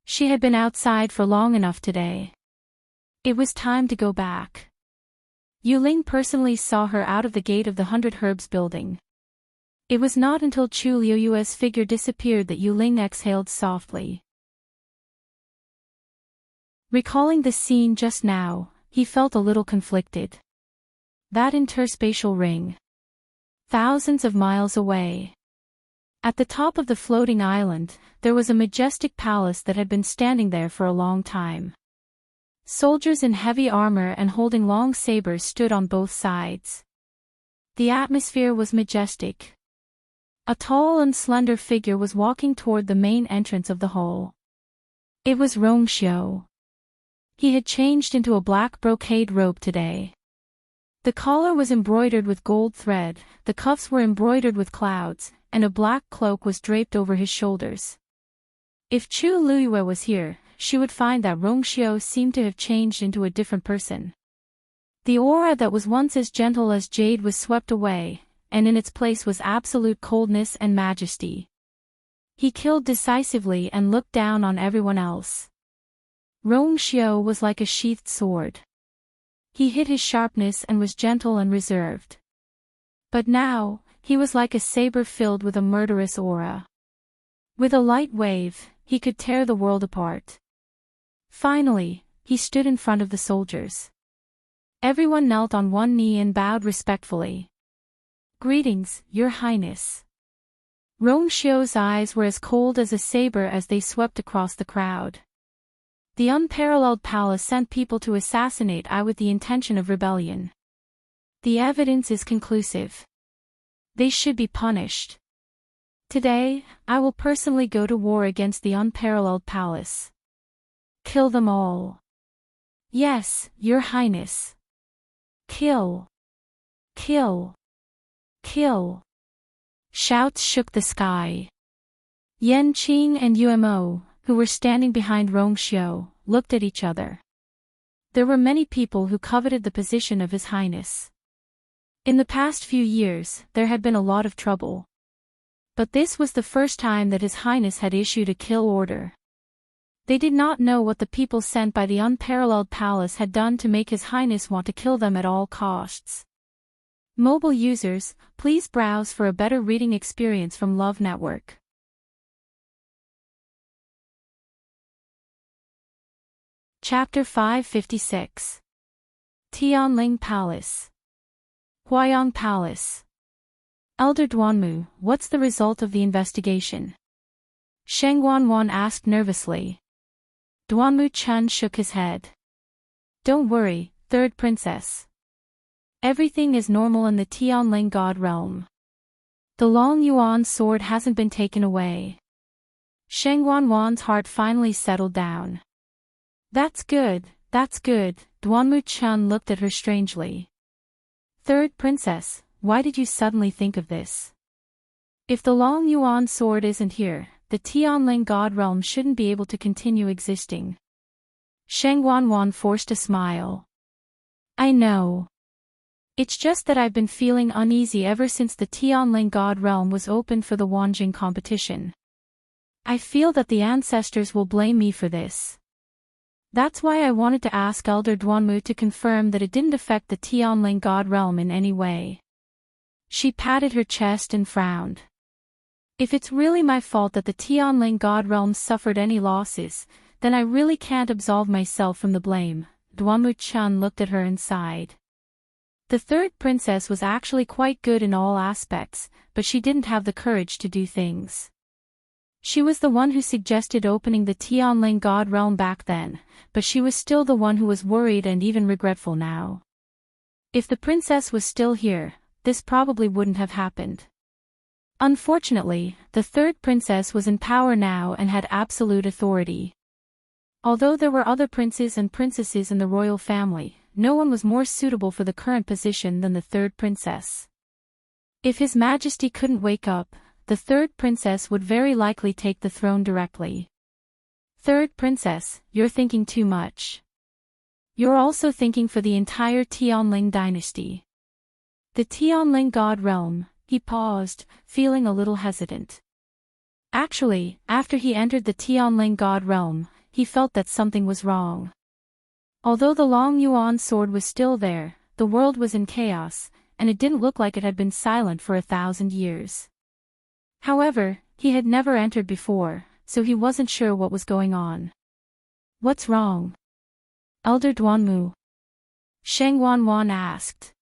She had been outside for long enough today. It was time to go back. Yuling personally saw her out of the gate of the 100 Herbs building. It was not until Chu Luiyue's figure disappeared that Yuling exhaled softly. Recalling the scene just now, he felt a little conflicted. That interspatial ring. Thousands of miles away. At the top of the floating island, there was a majestic palace that had been standing there for a long time. Soldiers in heavy armor and holding long sabers stood on both sides. The atmosphere was majestic. A tall and slender figure was walking toward the main entrance of the hall. It was Rongxiu. He had changed into a black brocade robe today. The collar was embroidered with gold thread, the cuffs were embroidered with clouds, and a black cloak was draped over his shoulders. If Chu Luiyue was here, she would find that Rongxiu seemed to have changed into a different person. The aura that was once as gentle as jade was swept away, and in its place was absolute coldness and majesty. He killed decisively and looked down on everyone else. Rongxiu was like a sheathed sword. He hid his sharpness and was gentle and reserved. But now, he was like a saber filled with a murderous aura. With a light wave, he could tear the world apart. Finally, he stood in front of the soldiers. Everyone knelt on one knee and bowed respectfully. Greetings, Your Highness. Rongxiu's eyes were as cold as a saber as they swept across the crowd. The unparalleled palace sent people to assassinate I with the intention of rebellion. The evidence is conclusive. They should be punished. Today, I will personally go to war against the unparalleled palace. Kill them all. Yes, Your Highness. Kill! Kill! Kill! Shouts shook the sky. Yan Qing and Umo, who were standing behind Rongxiu, looked at each other. There were many people who coveted the position of His Highness. In the past few years, there had been a lot of trouble. But this was the first time that His Highness had issued a kill order. They did not know what the people sent by the unparalleled palace had done to make His Highness want to kill them at all costs. Mobile users, please browse for a better reading experience from Love Network. Chapter 556. Tianling Palace. Huayang Palace. Elder Duanmu, what's the result of the investigation? Sheng Wanwan asked nervously. Duanmu Chun shook his head. Don't worry, third princess. Everything is normal in the Tianling God realm. The Long Yuan sword hasn't been taken away. Sheng Wanwan's heart finally settled down. That's good, Duanmu Chun looked at her strangely. Third princess, why did you suddenly think of this? If the Long Yuan sword isn't here, the Tianling God realm shouldn't be able to continue existing. Sheng Wanwan forced a smile. I know. It's just that I've been feeling uneasy ever since the Tianling God realm was opened for the Wanjing competition. I feel that the ancestors will blame me for this. That's why I wanted to ask Elder Duanmu to confirm that it didn't affect the Tianling God realm in any way. She patted her chest and frowned. If it's really my fault that the Tianling God realm suffered any losses, then I really can't absolve myself from the blame. Duanmu Chun looked at her and sighed. The third princess was actually quite good in all aspects, but she didn't have the courage to do things. She was the one who suggested opening the Tianling God realm back then, but she was still the one who was worried and even regretful now. If the princess was still here, this probably wouldn't have happened. Unfortunately, the third princess was in power now and had absolute authority. Although there were other princes and princesses in the royal family, no one was more suitable for the current position than the third princess. If His Majesty couldn't wake up, the third princess would very likely take the throne directly. Third princess, you're thinking too much. You're also thinking for the entire Tianling dynasty. The Tianling God realm, he paused, feeling a little hesitant. Actually, after he entered the Tianling God realm, he felt that something was wrong. Although the Long Yuan sword was still there, the world was in chaos, and it didn't look like it had been silent for 1,000 years. However, he had never entered before, so he wasn't sure what was going on. What's wrong? Elder Duanmu? Sheng Wanwan asked.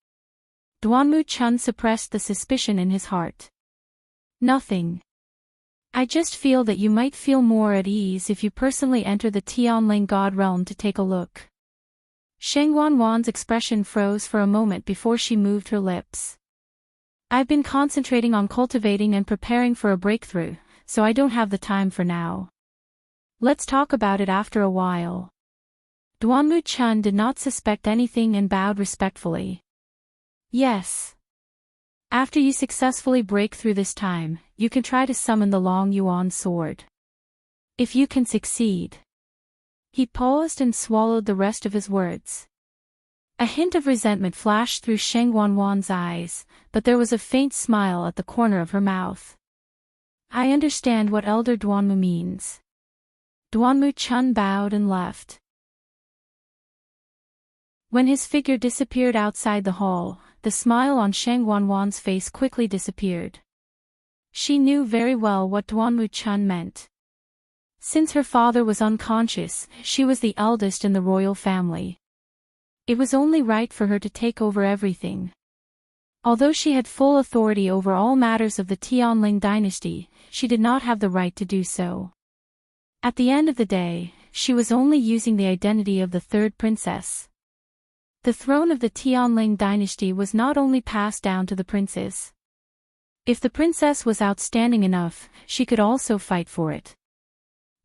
Duanmu Chun suppressed the suspicion in his heart. Nothing. I just feel that you might feel more at ease if you personally enter the Tianling God realm to take a look. Sheng Wanwan's expression froze for a moment before she moved her lips. I've been concentrating on cultivating and preparing for a breakthrough, so I don't have the time for now. Let's talk about it after a while. Duanmu Chun did not suspect anything and bowed respectfully. Yes. After you successfully break through this time, you can try to summon the Long Yuan sword. If you can succeed. He paused and swallowed the rest of his words. A hint of resentment flashed through Sheng Wanwan's eyes, but there was a faint smile at the corner of her mouth. I understand what Elder Duanmu means. Duanmu Chun bowed and left. When his figure disappeared outside the hall, the smile on Sheng Wanwan's face quickly disappeared. She knew very well what Duanmu Chun meant. Since her father was unconscious, she was the eldest in the royal family. It was only right for her to take over everything. Although she had full authority over all matters of the Tianling dynasty, she did not have the right to do so. At the end of the day, she was only using the identity of the third princess. The throne of the Tianling dynasty was not only passed down to the princes. If the princess was outstanding enough, she could also fight for it.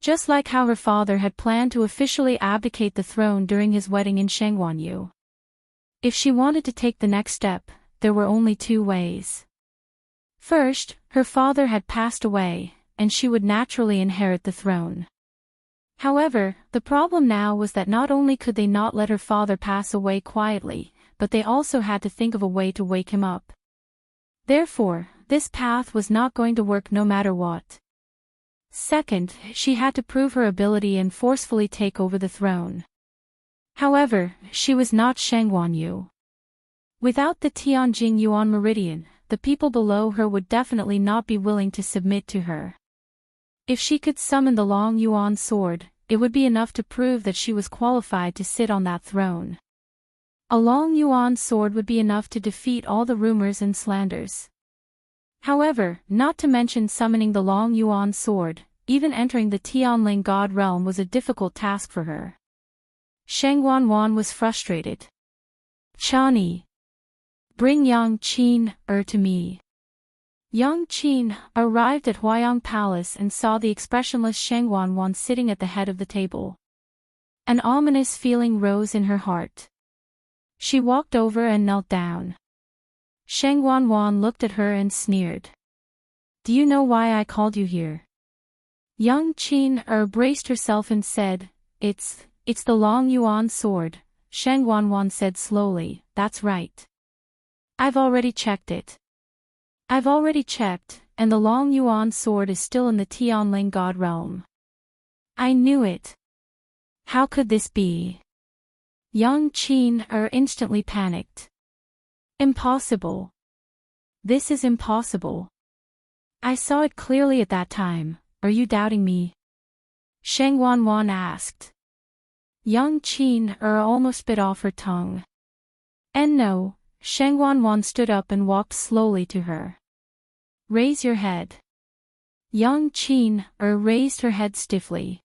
Just like how her father had planned to officially abdicate the throne during his wedding in Shangguanyu. If she wanted to take the next step, there were only two ways. First, her father had passed away, and she would naturally inherit the throne. However, the problem now was that not only could they not let her father pass away quietly, but they also had to think of a way to wake him up. Therefore, this path was not going to work no matter what. Second, she had to prove her ability and forcefully take over the throne. However, she was not Shangguanyu. Without the Tianjing Yuan Meridian, the people below her would definitely not be willing to submit to her. If she could summon the Long Yuan sword, it would be enough to prove that she was qualified to sit on that throne. A Long Yuan sword would be enough to defeat all the rumors and slanders. However, not to mention summoning the Long Yuan sword, even entering the Tianling God realm was a difficult task for her. Shangguanwan was frustrated. Chani. Bring Yang Qin to me. Yang Qin arrived at Huayang Palace and saw the expressionless Shangguanwan sitting at the head of the table. An ominous feeling rose in her heart. She walked over and knelt down. Shangguanwan looked at her and sneered. Do you know why I called you here? Yang Qin braced herself and said, It's the Long Yuan sword. Shangguanwan said slowly, That's right. I've already checked it. I've already checked, and the Long Yuan sword is still in the Tianling God realm. I knew it. How could this be? Yang Qin instantly panicked. Impossible. This is impossible. I saw it clearly at that time. Are you doubting me? Shangguanwan asked. Yang Qin almost bit off her tongue. And no, Shangguanwan stood up and walked slowly to her. Raise your head. Yang Qin raised her head stiffly.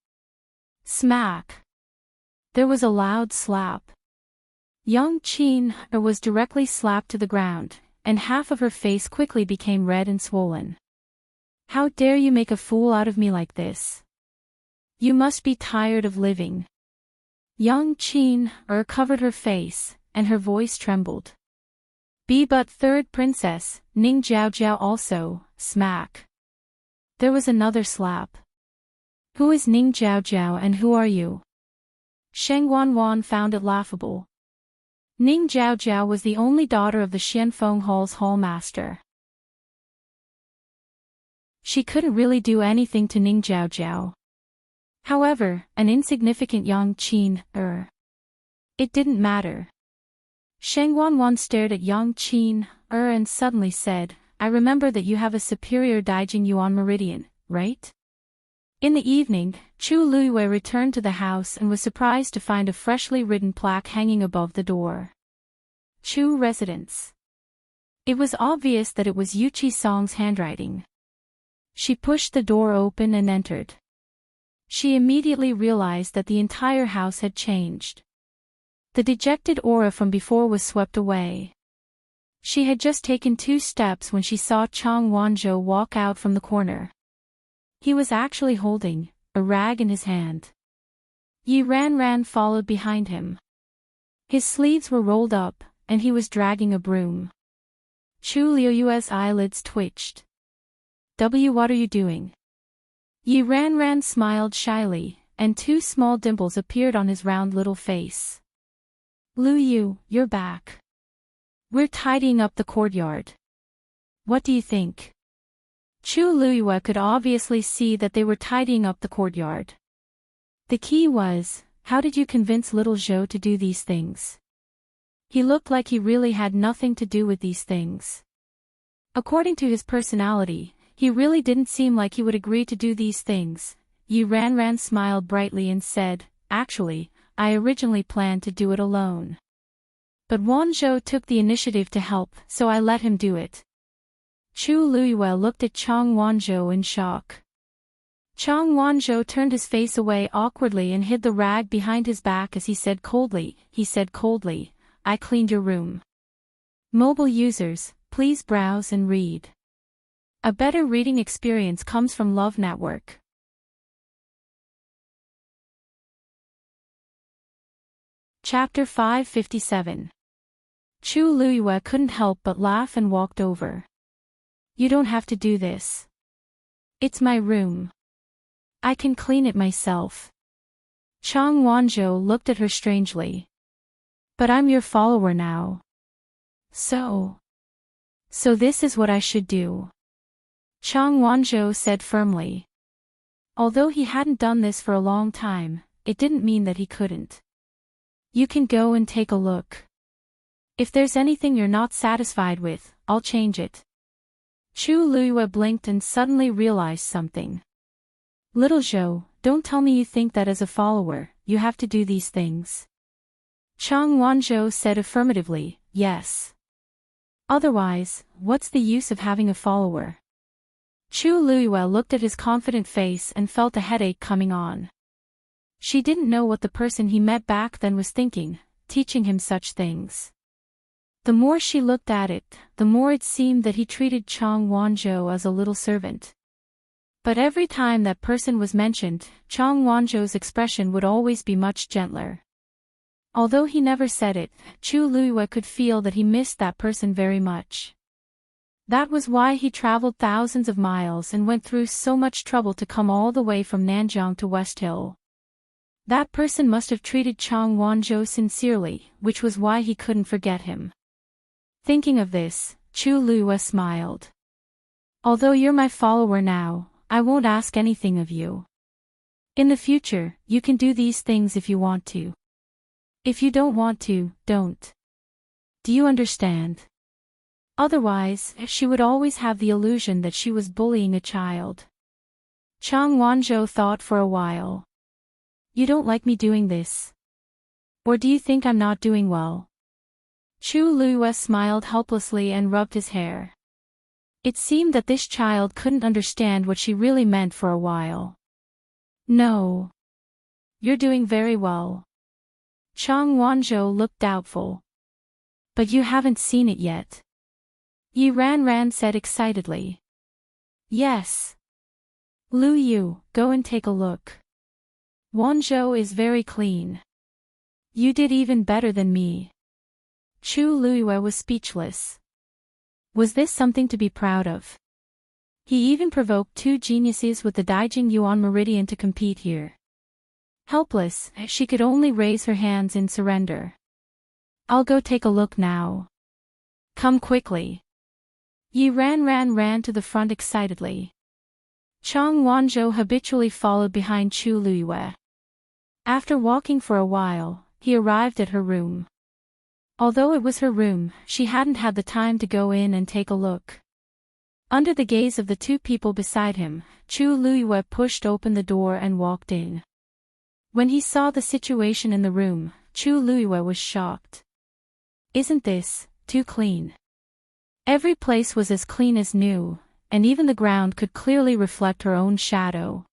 Smack. There was a loud slap. Yang Qin was directly slapped to the ground, and half of her face quickly became red and swollen. How dare you make a fool out of me like this? You must be tired of living. Yang Qin covered her face, and her voice trembled. Be but third princess, Ning Jiao also, smack. There was another slap. Who is Ning Jiao and who are you? Shangguanwan found it laughable. Ning Jiao was the only daughter of the Xianfeng Hall's hall master. She couldn't really do anything to Ning Jiao. However, an insignificant Yang Qin, it didn't matter. Shangguanwan stared at Yang Qin, and suddenly said, I remember that you have a superior Daijing Yuan Meridian, right? In the evening, Chu Luiyue returned to the house and was surprised to find a freshly written plaque hanging above the door. Chu Residence. It was obvious that it was Yu Qisong's handwriting. She pushed the door open and entered. She immediately realized that the entire house had changed. The dejected aura from before was swept away. She had just taken 2 steps when she saw Chang Wanzhou walk out from the corner. He was actually holding a rag in his hand. Yi Ran followed behind him. His sleeves were rolled up, and he was dragging a broom. Chu Liuyue's eyelids twitched. What are you doing? Yi Ran smiled shyly, and 2 small dimples appeared on his round little face. Lu Yu, you're back. We're tidying up the courtyard. What do you think? Chu Luiyue could obviously see that they were tidying up the courtyard. The key was, how did you convince little Zhou to do these things? He looked like he really had nothing to do with these things. According to his personality, he really didn't seem like he would agree to do these things. Yi Ran smiled brightly and said, Actually, I originally planned to do it alone. But Wanzhou took the initiative to help, so I let him do it. Chu Luiyue looked at Chang Wanzhou in shock. Chang Wanzhou turned his face away awkwardly and hid the rag behind his back as he said coldly, I cleaned your room. Mobile users, please browse and read. A better reading experience comes from Love Network. Chapter 557. Chu Luiyue couldn't help but laugh and walked over. You don't have to do this. It's my room. I can clean it myself. Chang Wanzhou looked at her strangely. But I'm your follower now. So this is what I should do. Chang Wanzhou said firmly. Although he hadn't done this for a long time, it didn't mean that he couldn't. You can go and take a look. If there's anything you're not satisfied with, I'll change it. Chu Luiyue blinked and suddenly realized something. Little Zhou, don't tell me you think that as a follower, you have to do these things. Chang Wanzhou said affirmatively, yes. Otherwise, what's the use of having a follower? Chu Luiyue looked at his confident face and felt a headache coming on. She didn't know what the person he met back then was thinking, teaching him such things. The more she looked at it, the more it seemed that he treated Chang Wanzhou as a little servant. But every time that person was mentioned, Chang Wanzhou's expression would always be much gentler. Although he never said it, Chu Luiyue could feel that he missed that person very much. That was why he traveled thousands of miles and went through so much trouble to come all the way from Nanjiang to West Hill. That person must have treated Chang Wanzhou sincerely, which was why he couldn't forget him. Thinking of this, Chu Luiyue smiled. Although you're my follower now, I won't ask anything of you. In the future, you can do these things if you want to. If you don't want to, don't. Do you understand? Otherwise, she would always have the illusion that she was bullying a child. Chang Wanzhou thought for a while. You don't like me doing this? Or do you think I'm not doing well? Chu Luiyue smiled helplessly and rubbed his hair. It seemed that this child couldn't understand what she really meant for a while. No. You're doing very well. Chang Wanzhou looked doubtful. But you haven't seen it yet. Yi Ranran said excitedly. Yes. Lu Yu, go and take a look. Wanzhou is very clean. You did even better than me. Chu Luiyue was speechless. Was this something to be proud of? He even provoked two geniuses with the Daijing Yuan Meridian to compete here. Helpless, she could only raise her hands in surrender. I'll go take a look now. Come quickly. Yi Ranran ran to the front excitedly. Chang Wanzhou habitually followed behind Chu Luiyue. After walking for a while, he arrived at her room. Although it was her room, she hadn't had the time to go in and take a look. Under the gaze of the two people beside him, Chu Luiyue pushed open the door and walked in. When he saw the situation in the room, Chu Luiyue was shocked. Isn't this too clean? Every place was as clean as new, and even the ground could clearly reflect her own shadow.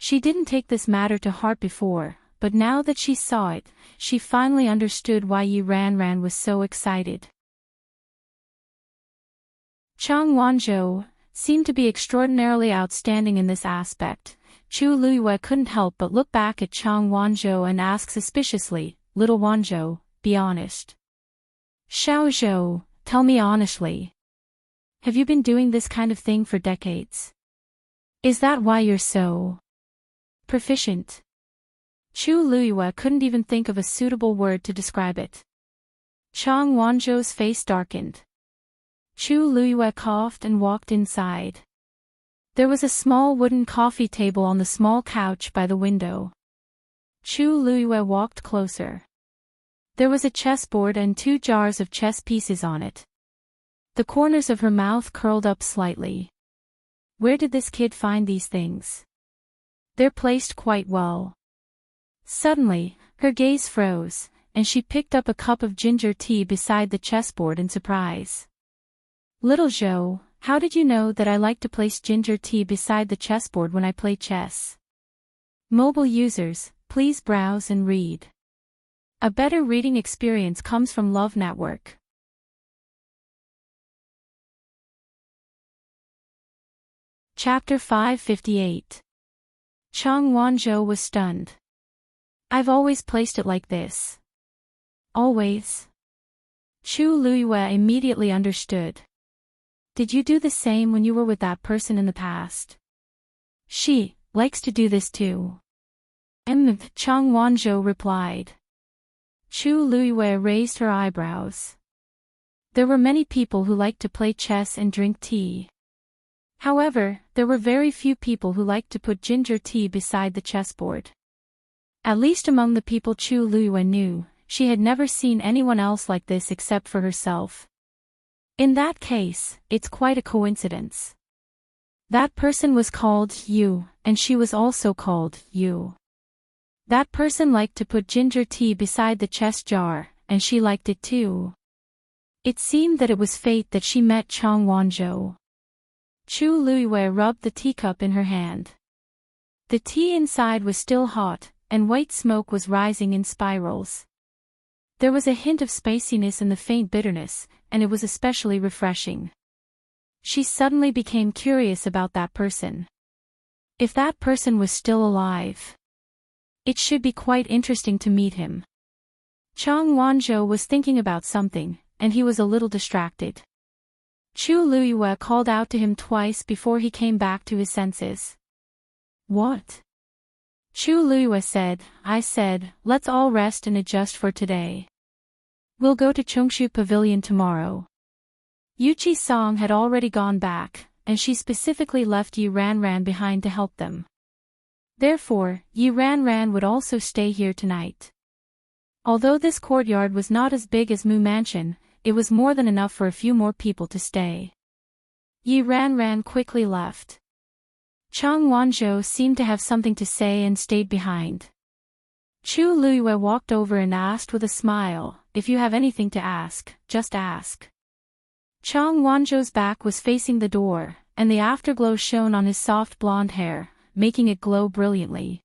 She didn't take this matter to heart before, but now that she saw it, she finally understood why Yi Ranran was so excited. Chang Wanzhou seemed to be extraordinarily outstanding in this aspect. Chu Luiyue couldn't help but look back at Chang Wanzhou and ask suspiciously, Little Wanzhou, be honest. Xiao Zhou, tell me honestly. Have you been doing this kind of thing for decades? Is that why you're so proficient? Chu Luiyue couldn't even think of a suitable word to describe it. Chang Wanzhou's face darkened. Chu Luiyue coughed and walked inside. There was a small wooden coffee table on the small couch by the window. Chu Luiyue walked closer. There was a chessboard and 2 jars of chess pieces on it. The corners of her mouth curled up slightly. Where did this kid find these things? They're placed quite well. Suddenly, her gaze froze, and she picked up a cup of ginger tea beside the chessboard in surprise. Little Zhou, how did you know that I like to place ginger tea beside the chessboard when I play chess? Mobile users, please browse and read. A better reading experience comes from Love Network. Chapter 558. Chang Wanzhou was stunned. I've always placed it like this. Always. Chu Luiyue immediately understood. Did you do the same when you were with that person in the past? She likes to do this too. Chang Wanzhou replied. Chu Luiyue raised her eyebrows. There were many people who liked to play chess and drink tea. However, there were very few people who liked to put ginger tea beside the chessboard. At least among the people Chu Luiyue knew, she had never seen anyone else like this except for herself. In that case, it's quite a coincidence. That person was called Yu, and she was also called Yu. That person liked to put ginger tea beside the chess jar, and she liked it too. It seemed that it was fate that she met Chang Wanzhou. Chu Luiyue rubbed the teacup in her hand. The tea inside was still hot, and white smoke was rising in spirals. There was a hint of spiciness in the faint bitterness, and it was especially refreshing. She suddenly became curious about that person. If that person was still alive, it should be quite interesting to meet him. Chang Wanzhou was thinking about something, and he was a little distracted. Chu Luiyue called out to him twice before he came back to his senses. What? Chu Luiyue said, I said, let's all rest and adjust for today. We'll go to Chongshu Pavilion tomorrow. Yuchi Song had already gone back, and she specifically left Yi Ranran behind to help them. Therefore, Yi Ranran would also stay here tonight. Although this courtyard was not as big as Mu Mansion, it was more than enough for a few more people to stay. Yi Ranran quickly left. Chang Wanzhou seemed to have something to say and stayed behind. Chu Luiyue walked over and asked with a smile, if you have anything to ask, just ask. Chang Wanzhou's back was facing the door, and the afterglow shone on his soft blonde hair, making it glow brilliantly.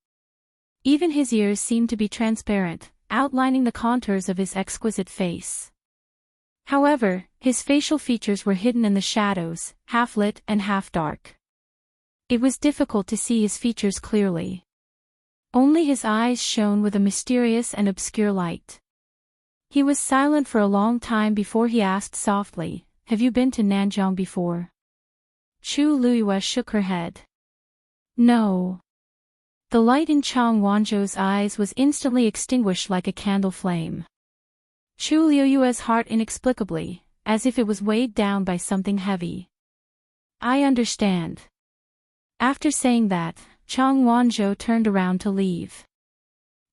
Even his ears seemed to be transparent, outlining the contours of his exquisite face. However, his facial features were hidden in the shadows, half lit and half dark. It was difficult to see his features clearly. Only his eyes shone with a mysterious and obscure light. He was silent for a long time before he asked softly, have you been to Nanjiang before? Chu Luiyue shook her head. No. The light in Chang Wanzhou's eyes was instantly extinguished like a candle flame. Chu Luiyue's heart inexplicably, as if it was weighed down by something heavy. I understand. After saying that, Chang Wanzhou turned around to leave.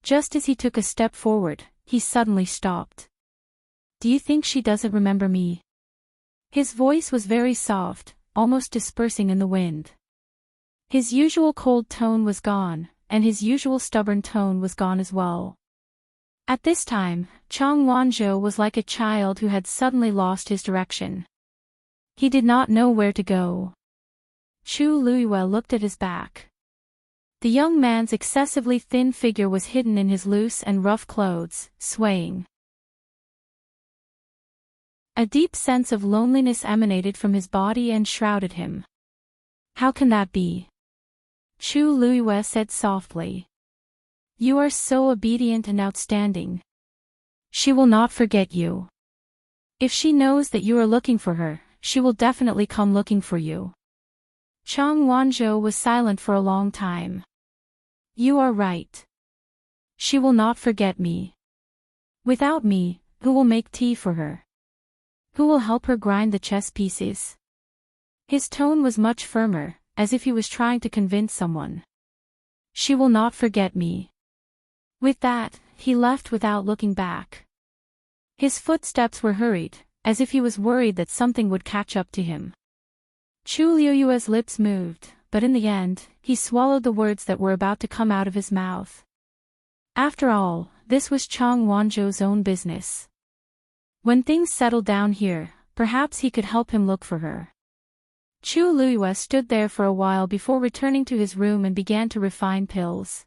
Just as he took a step forward, he suddenly stopped. Do you think she doesn't remember me? His voice was very soft, almost dispersing in the wind. His usual cold tone was gone, and his usual stubborn tone was gone as well. At this time, Chang Wanzhou was like a child who had suddenly lost his direction. He did not know where to go. Chu Luiyue looked at his back. The young man's excessively thin figure was hidden in his loose and rough clothes, swaying. A deep sense of loneliness emanated from his body and shrouded him. How can that be? Chu Luiyue said softly. You are so obedient and outstanding. She will not forget you. If she knows that you are looking for her, she will definitely come looking for you. Chang Wanzhou was silent for a long time. You are right. She will not forget me. Without me, who will make tea for her? Who will help her grind the chess pieces? His tone was much firmer, as if he was trying to convince someone. She will not forget me. With that, he left without looking back. His footsteps were hurried, as if he was worried that something would catch up to him. Chu Luiyue's lips moved, but in the end, he swallowed the words that were about to come out of his mouth. After all, this was Chang Wanzhou's own business. When things settled down here, perhaps he could help him look for her. Chu Luiyue stood there for a while before returning to his room and began to refine pills.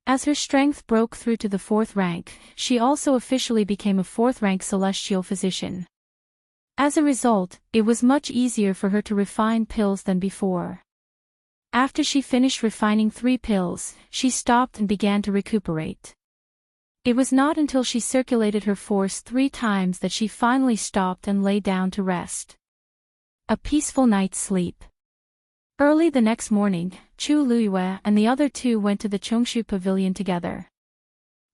As her strength broke through to the 4th rank, she also officially became a 4th-rank celestial physician. As a result, it was much easier for her to refine pills than before. After she finished refining 3 pills, she stopped and began to recuperate. It was not until she circulated her force 3 times that she finally stopped and lay down to rest. A peaceful night's sleep. Early the next morning, Chu Luiyue and the other two went to the Chongshu Pavilion together.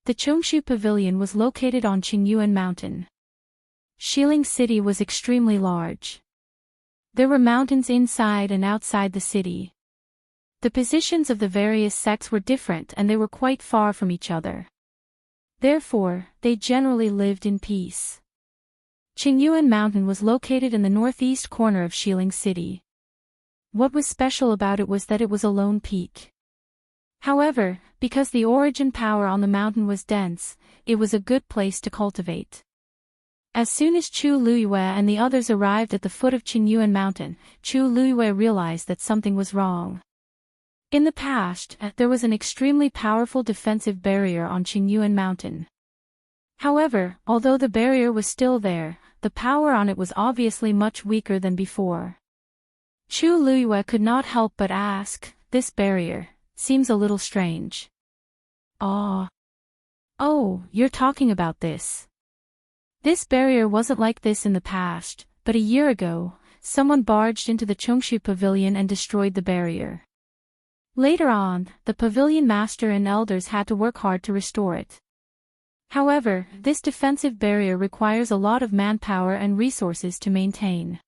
The Chongshu Pavilion was located on Qingyuan Mountain. Xiling City was extremely large. There were mountains inside and outside the city. The positions of the various sects were different and they were quite far from each other. Therefore, they generally lived in peace. Qingyuan Mountain was located in the northeast corner of Xiling City. What was special about it was that it was a lone peak. However, because the origin power on the mountain was dense, it was a good place to cultivate. As soon as Chu Luiyue and the others arrived at the foot of Qingyuan Mountain, Chu Luiyue realized that something was wrong. In the past, there was an extremely powerful defensive barrier on Qingyuan Mountain. However, although the barrier was still there, the power on it was obviously much weaker than before. Chu Luiyue could not help but ask, "This barrier seems a little strange." "Oh, you're talking about this. This barrier wasn't like this in the past, but a year ago, someone barged into the Chongshu Pavilion and destroyed the barrier. Later on, the pavilion master and elders had to work hard to restore it. However, this defensive barrier requires a lot of manpower and resources to maintain.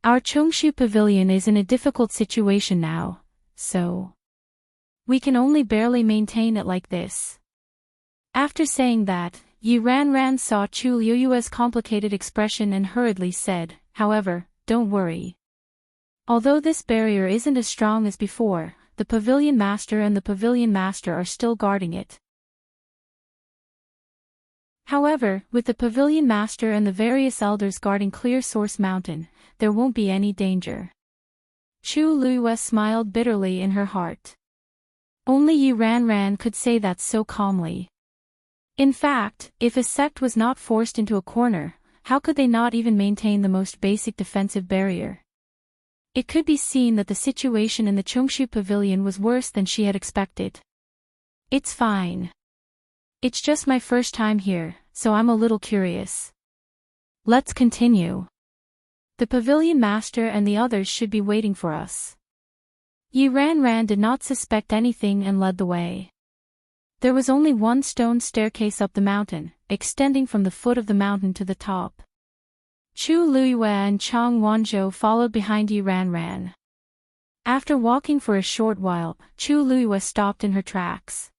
Our Chongshu Pavilion is in a difficult situation now, so we can only barely maintain it like this." After saying that, Yi Ranran saw Chu Luiyue's complicated expression and hurriedly said, "However, don't worry. Although this barrier isn't as strong as before, the pavilion master and the pavilion master are still guarding it. However, with the pavilion master and the various elders guarding Clear Source Mountain, there won't be any danger." Chu Luiyue smiled bitterly in her heart. Only Yi Ranran could say that so calmly. In fact, if a sect was not forced into a corner, how could they not even maintain the most basic defensive barrier? It could be seen that the situation in the Chongshu Pavilion was worse than she had expected. "It's fine. It's just my first time here, so I'm a little curious. Let's continue. The pavilion master and the others should be waiting for us." Yi Ranran did not suspect anything and led the way. There was only one stone staircase up the mountain, extending from the foot of the mountain to the top. Chu Luiyue and Chang Wanzhou followed behind Yi Ranran. After walking for a short while, Chu Luiyue stopped in her tracks.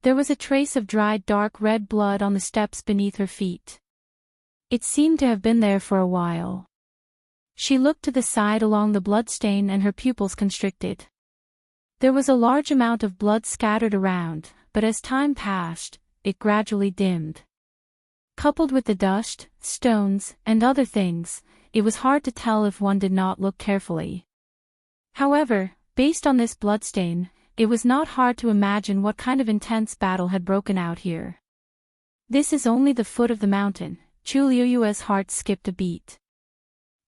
There was a trace of dried dark red blood on the steps beneath her feet. It seemed to have been there for a while. She looked to the side along the bloodstain and her pupils constricted. There was a large amount of blood scattered around, but as time passed, it gradually dimmed. Coupled with the dust, stones, and other things, it was hard to tell if one did not look carefully. However, based on this bloodstain, it was not hard to imagine what kind of intense battle had broken out here. This is only the foot of the mountain. Chu Luiyue's heart skipped a beat.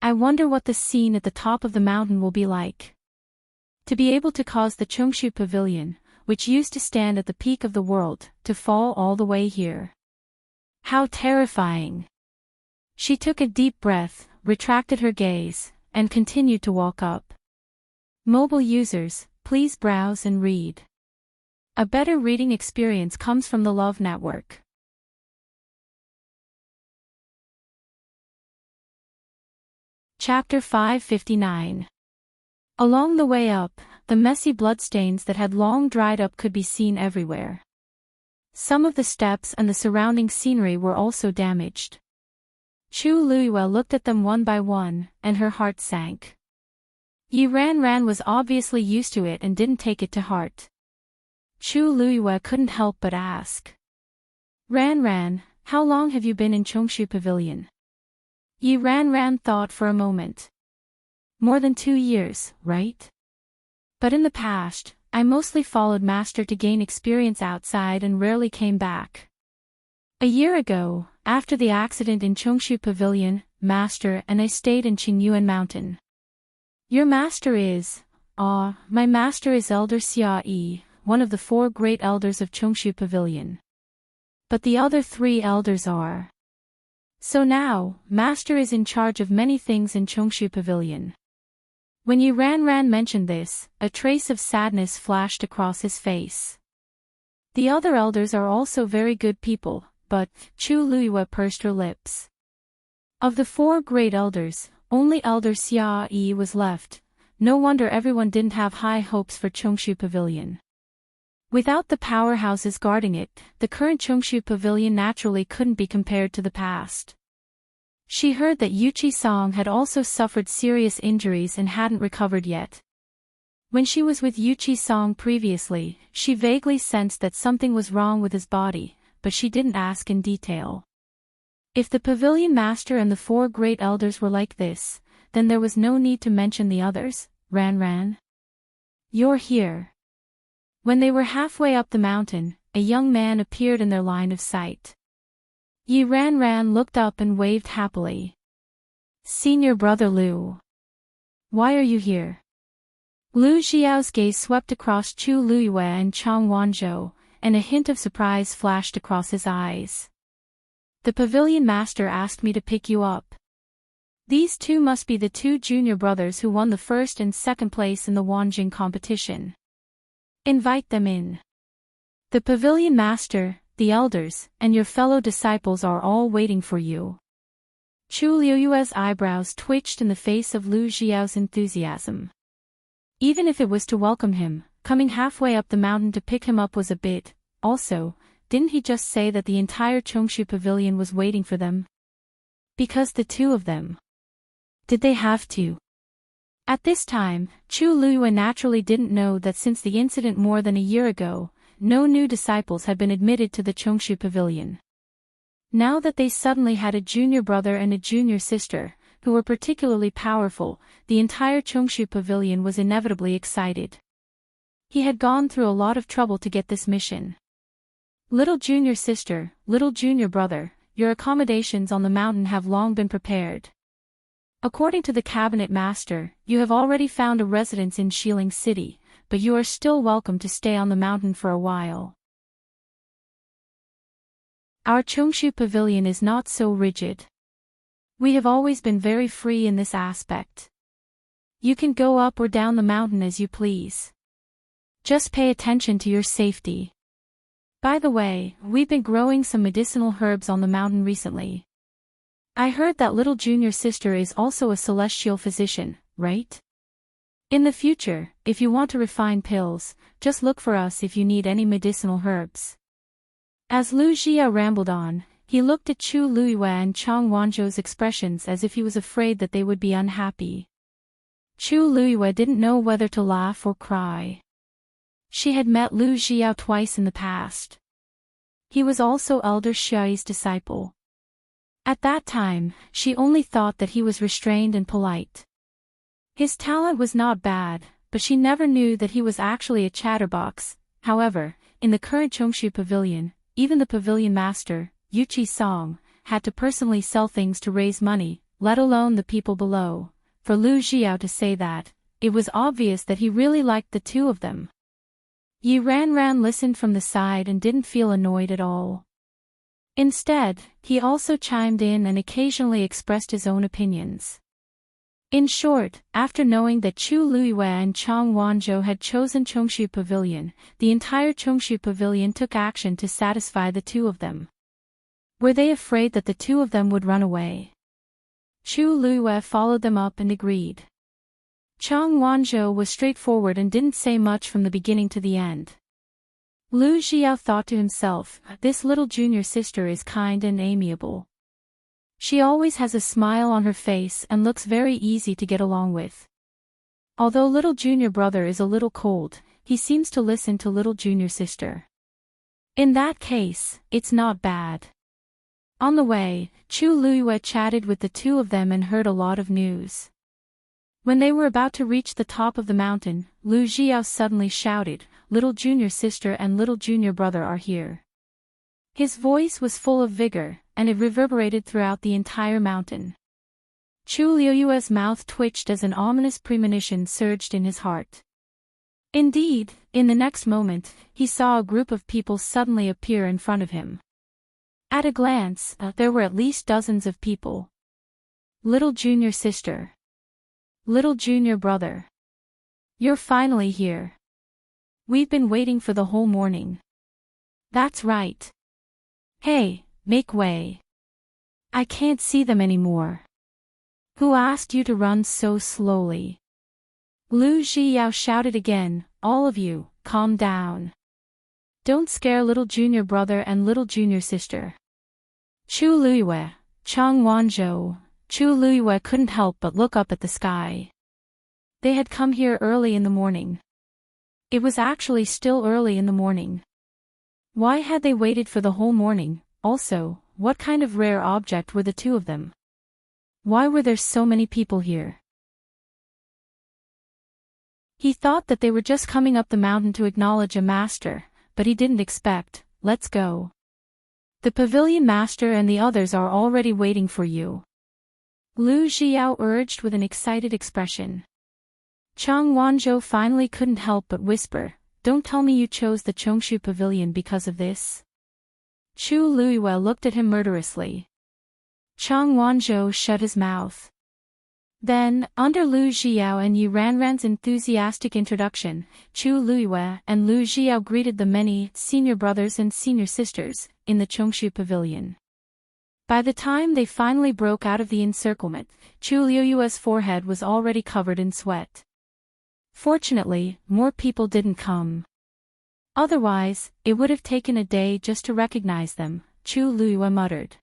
I wonder what the scene at the top of the mountain will be like. To be able to cause the Chongshu Pavilion, which used to stand at the peak of the world, to fall all the way here. How terrifying! She took a deep breath, retracted her gaze, and continued to walk up. Mobile users, please browse and read. A better reading experience comes from the Love Network. Chapter 559. Along the way up, the messy bloodstains that had long dried up could be seen everywhere. Some of the steps and the surrounding scenery were also damaged. Chu Luiyue looked at them one by one, and her heart sank. Yi Ranran was obviously used to it and didn't take it to heart. Chu Luiyue couldn't help but ask. "Ranran, how long have you been in Chongshu Pavilion?" Yi Ranran thought for a moment. "More than 2 years, right? But in the past, I mostly followed Master to gain experience outside and rarely came back. A year ago, after the accident in Chongshu Pavilion, Master and I stayed in Qingyuan Mountain." "Your master is..." My master is Elder Xia Yi, one of the 4 great elders of Chongshu Pavilion." But the other 3 elders are. So now, Master is in charge of many things in Chongshu Pavilion. When Yi Ran mentioned this, a trace of sadness flashed across his face. The other elders are also very good people, but, Chu Luiyue pursed her lips. Of the 4 great elders, only Elder Xia Yi was left. No wonder everyone didn't have high hopes for Chongshu Pavilion. Without the powerhouses guarding it, the current Chongshu Pavilion naturally couldn't be compared to the past. She heard that Yuchi Song had also suffered serious injuries and hadn't recovered yet. When she was with Yuchi Song previously, she vaguely sensed that something was wrong with his body, but she didn't ask in detail. If the Pavilion Master and the 4 great elders were like this, then there was no need to mention the others. Ran. You're here. When they were halfway up the mountain, a young man appeared in their line of sight. Yi Ran looked up and waved happily. Senior brother Lu. Why are you here? Lu Xiao's gaze swept across Chu Luiyue and Chang Wanzhou, and a hint of surprise flashed across his eyes. The Pavilion Master asked me to pick you up. These 2 must be the 2 junior brothers who won the 1st and 2nd place in the Wanjing competition. Invite them in. The Pavilion Master, the elders, and your fellow disciples are all waiting for you. Chu Luiyue's eyebrows twitched in the face of Lu Xiao's enthusiasm. Even if it was to welcome him, coming halfway up the mountain to pick him up was a bit. Also, didn't he just say that the entire Chongshu Pavilion was waiting for them? Because the 2 of them. Did they have to? At this time, Chu Luiyue naturally didn't know that since the incident more than a year ago, no new disciples had been admitted to the Chongshu Pavilion. Now that they suddenly had a junior brother and a junior sister, who were particularly powerful, the entire Chongshu Pavilion was inevitably excited. He had gone through a lot of trouble to get this mission. Little junior sister, little junior brother, your accommodations on the mountain have long been prepared. According to the cabinet master, you have already found a residence in Xiling City, but you are still welcome to stay on the mountain for a while. Our Chongshu Pavilion is not so rigid. We have always been very free in this aspect. You can go up or down the mountain as you please. Just pay attention to your safety. By the way, we've been growing some medicinal herbs on the mountain recently. I heard that little junior sister is also a celestial physician, right? In the future, if you want to refine pills, just look for us if you need any medicinal herbs. As Lu Jia rambled on, he looked at Chu Luiyue and Chang Wanzhou's expressions as if he was afraid that they would be unhappy. Chu Luiyue didn't know whether to laugh or cry. She had met Lu Xiao twice in the past. He was also Elder Xiaoyi's disciple. At that time, she only thought that he was restrained and polite. His talent was not bad, but she never knew that he was actually a chatterbox. However, in the current Chongshu Pavilion, even the pavilion master, Yuchi Song, had to personally sell things to raise money, let alone the people below. For Lu Xiao to say that, it was obvious that he really liked the 2 of them. Yi Ran listened from the side and didn't feel annoyed at all. Instead, he also chimed in and occasionally expressed his own opinions. In short, after knowing that Chu Luiyue and Chang Wanzhou had chosen Chongshu Pavilion, the entire Chongshu Pavilion took action to satisfy the 2 of them. Were they afraid that the 2 of them would run away? Chu Luiyue followed them up and agreed. Chang Wanzhou was straightforward and didn't say much from the beginning to the end. Lu Xiao thought to himself, this little junior sister is kind and amiable. She always has a smile on her face and looks very easy to get along with. Although little junior brother is a little cold, he seems to listen to little junior sister. In that case, it's not bad. On the way, Chu Luiyue chatted with the 2 of them and heard a lot of news. When they were about to reach the top of the mountain, Lu Xiao suddenly shouted, "Little junior sister and little junior brother are here." His voice was full of vigor, and it reverberated throughout the entire mountain. Chu Luiyue's mouth twitched as an ominous premonition surged in his heart. Indeed, in the next moment, he saw a group of people suddenly appear in front of him. At a glance, there were at least dozens of people. Little junior sister. Little junior brother. You're finally here. We've been waiting for the whole morning. That's right. Hey, make way. I can't see them anymore. Who asked you to run so slowly? Lu Zhiyao shouted again, all of you, calm down. Don't scare little junior brother and little junior sister. Chu Luiyue, Chang Wanzhou, Chu Luiyue couldn't help but look up at the sky. They had come here early in the morning. It was actually still early in the morning. Why had they waited for the whole morning? Also, what kind of rare object were the two of them? Why were there so many people here? He thought that they were just coming up the mountain to acknowledge a master, but he didn't expect, let's go. The pavilion master and the others are already waiting for you. Lu Zhiyao urged with an excited expression. Chang Wanzhou finally couldn't help but whisper, don't tell me you chose the Chongshu Pavilion because of this. Chu Luiyue looked at him murderously. Chang Wanzhou shut his mouth. Then, under Lu Zhiyao and Yi Ranran's enthusiastic introduction, Chu Luiyue and Lu Zhiyao greeted the many senior brothers and senior sisters in the Chongshu Pavilion. By the time they finally broke out of the encirclement, Chu Luiyue's forehead was already covered in sweat. Fortunately, more people didn't come. Otherwise, it would have taken a day just to recognize them, Chu Luiyue muttered.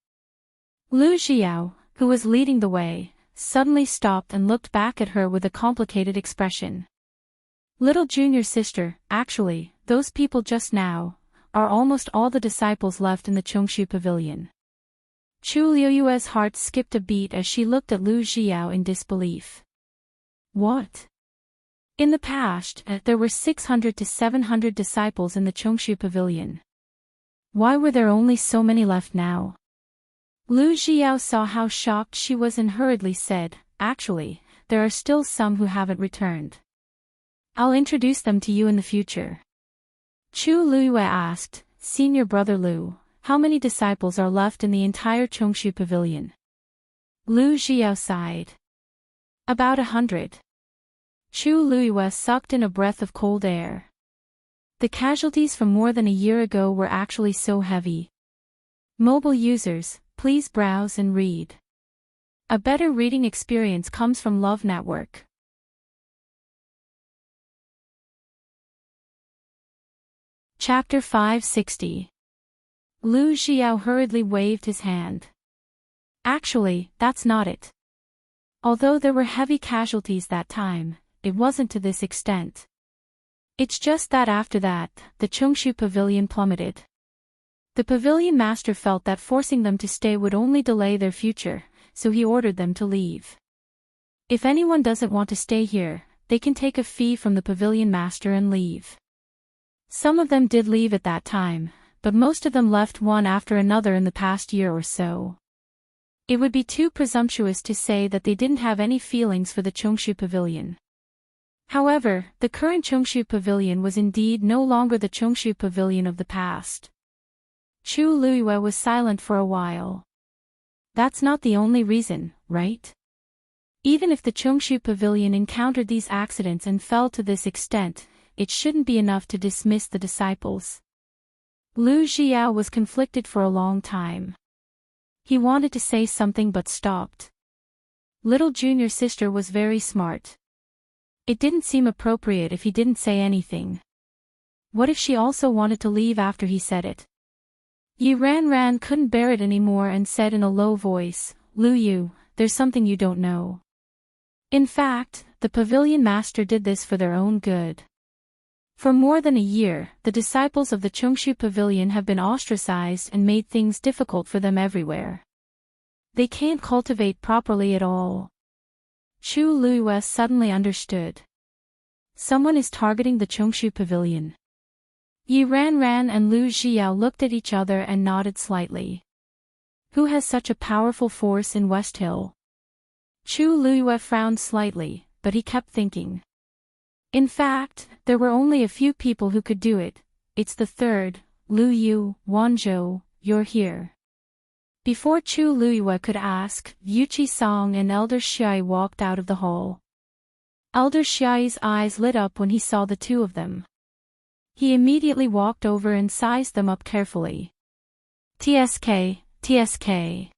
Lu Zhiyao, who was leading the way, suddenly stopped and looked back at her with a complicated expression. Little junior sister, actually, those people just now, are almost all the disciples left in the Chongshu Pavilion. Chu Luiyue's heart skipped a beat as she looked at Lu Zhiyao in disbelief. What? In the past, there were 600 to 700 disciples in the Chongshu Pavilion. Why were there only so many left now? Lu Zhiyao saw how shocked she was and hurriedly said, actually, there are still some who haven't returned. I'll introduce them to you in the future. Chu Luiyue asked, Senior brother Lu, how many disciples are left in the entire Chongshu Pavilion? Lu Zhiyao sighed. About 100. Chu Luiyue sucked in a breath of cold air. The casualties from more than a year ago were actually so heavy. Mobile users, please browse and read. A better reading experience comes from Love Network. Chapter 560. Lu Zhiyao hurriedly waved his hand. Actually, that's not it. Although there were heavy casualties that time, it wasn't to this extent. It's just that after that, the Chongshu Pavilion plummeted. The pavilion master felt that forcing them to stay would only delay their future, so he ordered them to leave. If anyone doesn't want to stay here, they can take a fee from the pavilion master and leave. Some of them did leave at that time, but most of them left one after another in the past year or so. It would be too presumptuous to say that they didn't have any feelings for the Chongshu Pavilion. However, the current Chongshu Pavilion was indeed no longer the Chongshu Pavilion of the past. Chu Luiyue was silent for a while. That's not the only reason, right? Even if the Chongshu Pavilion encountered these accidents and fell to this extent, it shouldn't be enough to dismiss the disciples. Lu Zhiyao was conflicted for a long time. He wanted to say something but stopped. Little junior sister was very smart. It didn't seem appropriate if he didn't say anything. What if she also wanted to leave after he said it? Yi Ranran couldn't bear it anymore and said in a low voice, Lu Yu, there's something you don't know. In fact, the pavilion master did this for their own good. For more than a year, the disciples of the Chongshu Pavilion have been ostracized and made things difficult for them everywhere. They can't cultivate properly at all. Chu Luiyue suddenly understood. Someone is targeting the Chongshu Pavilion. Yi Ranran and Lu Zhiyao looked at each other and nodded slightly. Who has such a powerful force in West Hill? Chu Luiyue frowned slightly, but he kept thinking. In fact, there were only a few people who could do it. It's the third, Lu Yu, Wanzhou, you're here. Before Chu Luiyue could ask, Yuchi Song and Elder Xiai walked out of the hall. Elder Xiai's eyes lit up when he saw the two of them. He immediately walked over and sized them up carefully. TSK, TSK.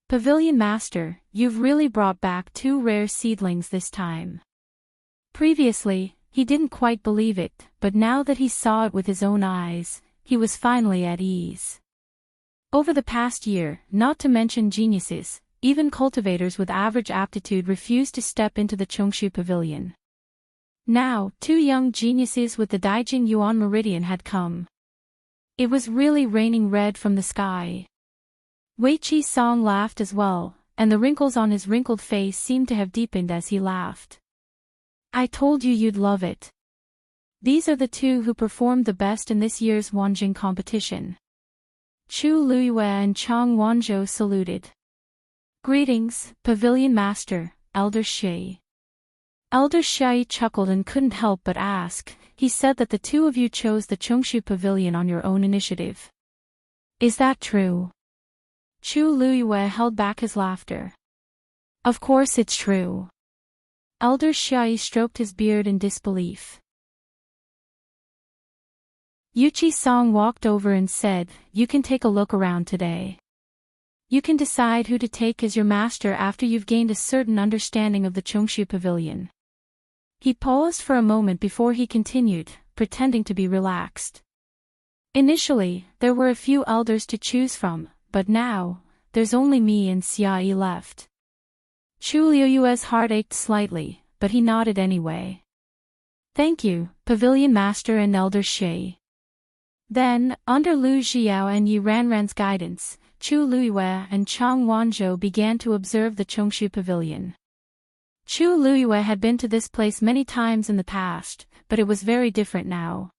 Pavilion Master, you've really brought back two rare seedlings this time. Previously, he didn't quite believe it, but now that he saw it with his own eyes, he was finally at ease. Over the past year, not to mention geniuses, even cultivators with average aptitude refused to step into the Chongshu Pavilion. Now, two young geniuses with the Daijing Yuan Meridian had come. It was really raining red from the sky. Wei Chi Song laughed as well, and the wrinkles on his wrinkled face seemed to have deepened as he laughed. I told you you'd love it. These are the two who performed the best in this year's Wanjing competition. Chu Luiyue and Chang Wanzhou saluted. Greetings, Pavilion Master, Elder Shi. Elder Shi chuckled and couldn't help but ask, he said that the two of you chose the Chongshu Pavilion on your own initiative. Is that true? Chu Luiyue held back his laughter. Of course it's true. Elder Shi stroked his beard in disbelief. Yuchi Song walked over and said, you can take a look around today. You can decide who to take as your master after you've gained a certain understanding of the Chongshu Pavilion. He paused for a moment before he continued, pretending to be relaxed. Initially, there were a few elders to choose from, but now, there's only me and Xia Yi left. Chu Liuyue's heart ached slightly, but he nodded anyway. Thank you, Pavilion Master and Elder Shi. Then, under Lu Xiao and Yi Ranran's guidance, Chu Luiyue and Chang Wanzhou began to observe the Chongshu Pavilion. Chu Luiyue had been to this place many times in the past, but it was very different now.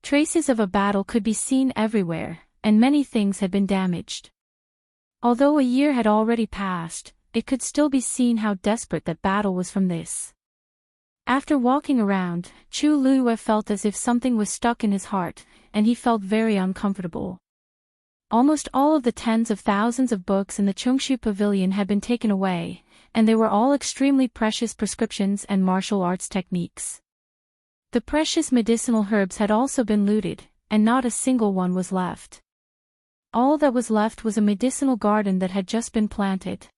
Traces of a battle could be seen everywhere, and many things had been damaged. Although a year had already passed, it could still be seen how desperate that battle was from this. After walking around, Chu Luiyue felt as if something was stuck in his heart, and he felt very uncomfortable. Almost all of the tens of thousands of books in the Chongshu Pavilion had been taken away, and they were all extremely precious prescriptions and martial arts techniques. The precious medicinal herbs had also been looted, and not a single one was left. All that was left was a medicinal garden that had just been planted.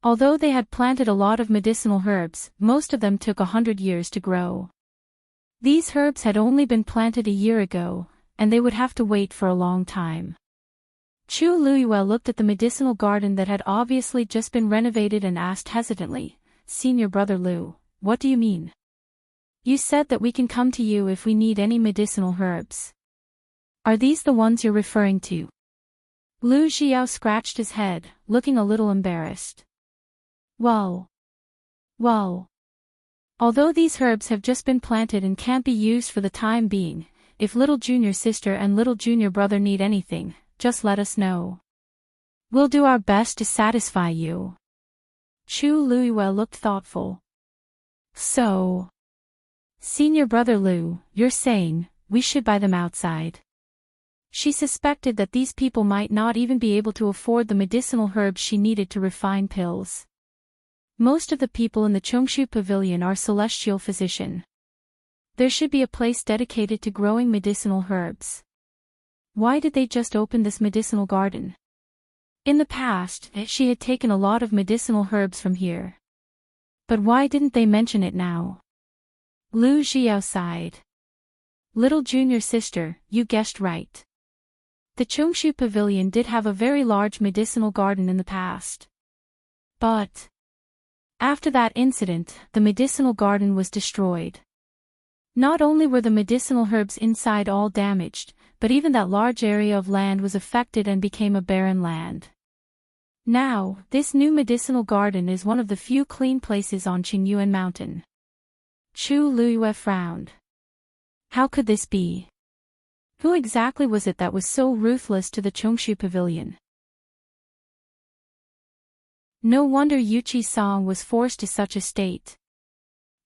Although they had planted a lot of medicinal herbs, most of them took 100 years to grow. These herbs had only been planted a year ago, and they would have to wait for a long time. Chu Luiyue looked at the medicinal garden that had obviously just been renovated and asked hesitantly, Senior Brother Lu, what do you mean? You said that we can come to you if we need any medicinal herbs. Are these the ones you're referring to? Lu Xiao scratched his head, looking a little embarrassed. Well. Although these herbs have just been planted and can't be used for the time being, if little junior sister and little junior brother need anything, just let us know. We'll do our best to satisfy you. Chu Luiyue looked thoughtful. So, Senior Brother Lu, you're saying, we should buy them outside. She suspected that these people might not even be able to afford the medicinal herbs she needed to refine pills. Most of the people in the Chongshu Pavilion are celestial physician. There should be a place dedicated to growing medicinal herbs. Why did they just open this medicinal garden? In the past, she had taken a lot of medicinal herbs from here. But why didn't they mention it now? Lu Xiao sighed. Little junior sister, you guessed right. The Chongshu Pavilion did have a very large medicinal garden in the past. But after that incident, the medicinal garden was destroyed. Not only were the medicinal herbs inside all damaged, but even that large area of land was affected and became a barren land. Now, this new medicinal garden is one of the few clean places on Qingyuan Mountain. Chu Luiyue frowned. How could this be? Who exactly was it that was so ruthless to the Chongshu Pavilion? No wonder Yuchi Song was forced to such a state.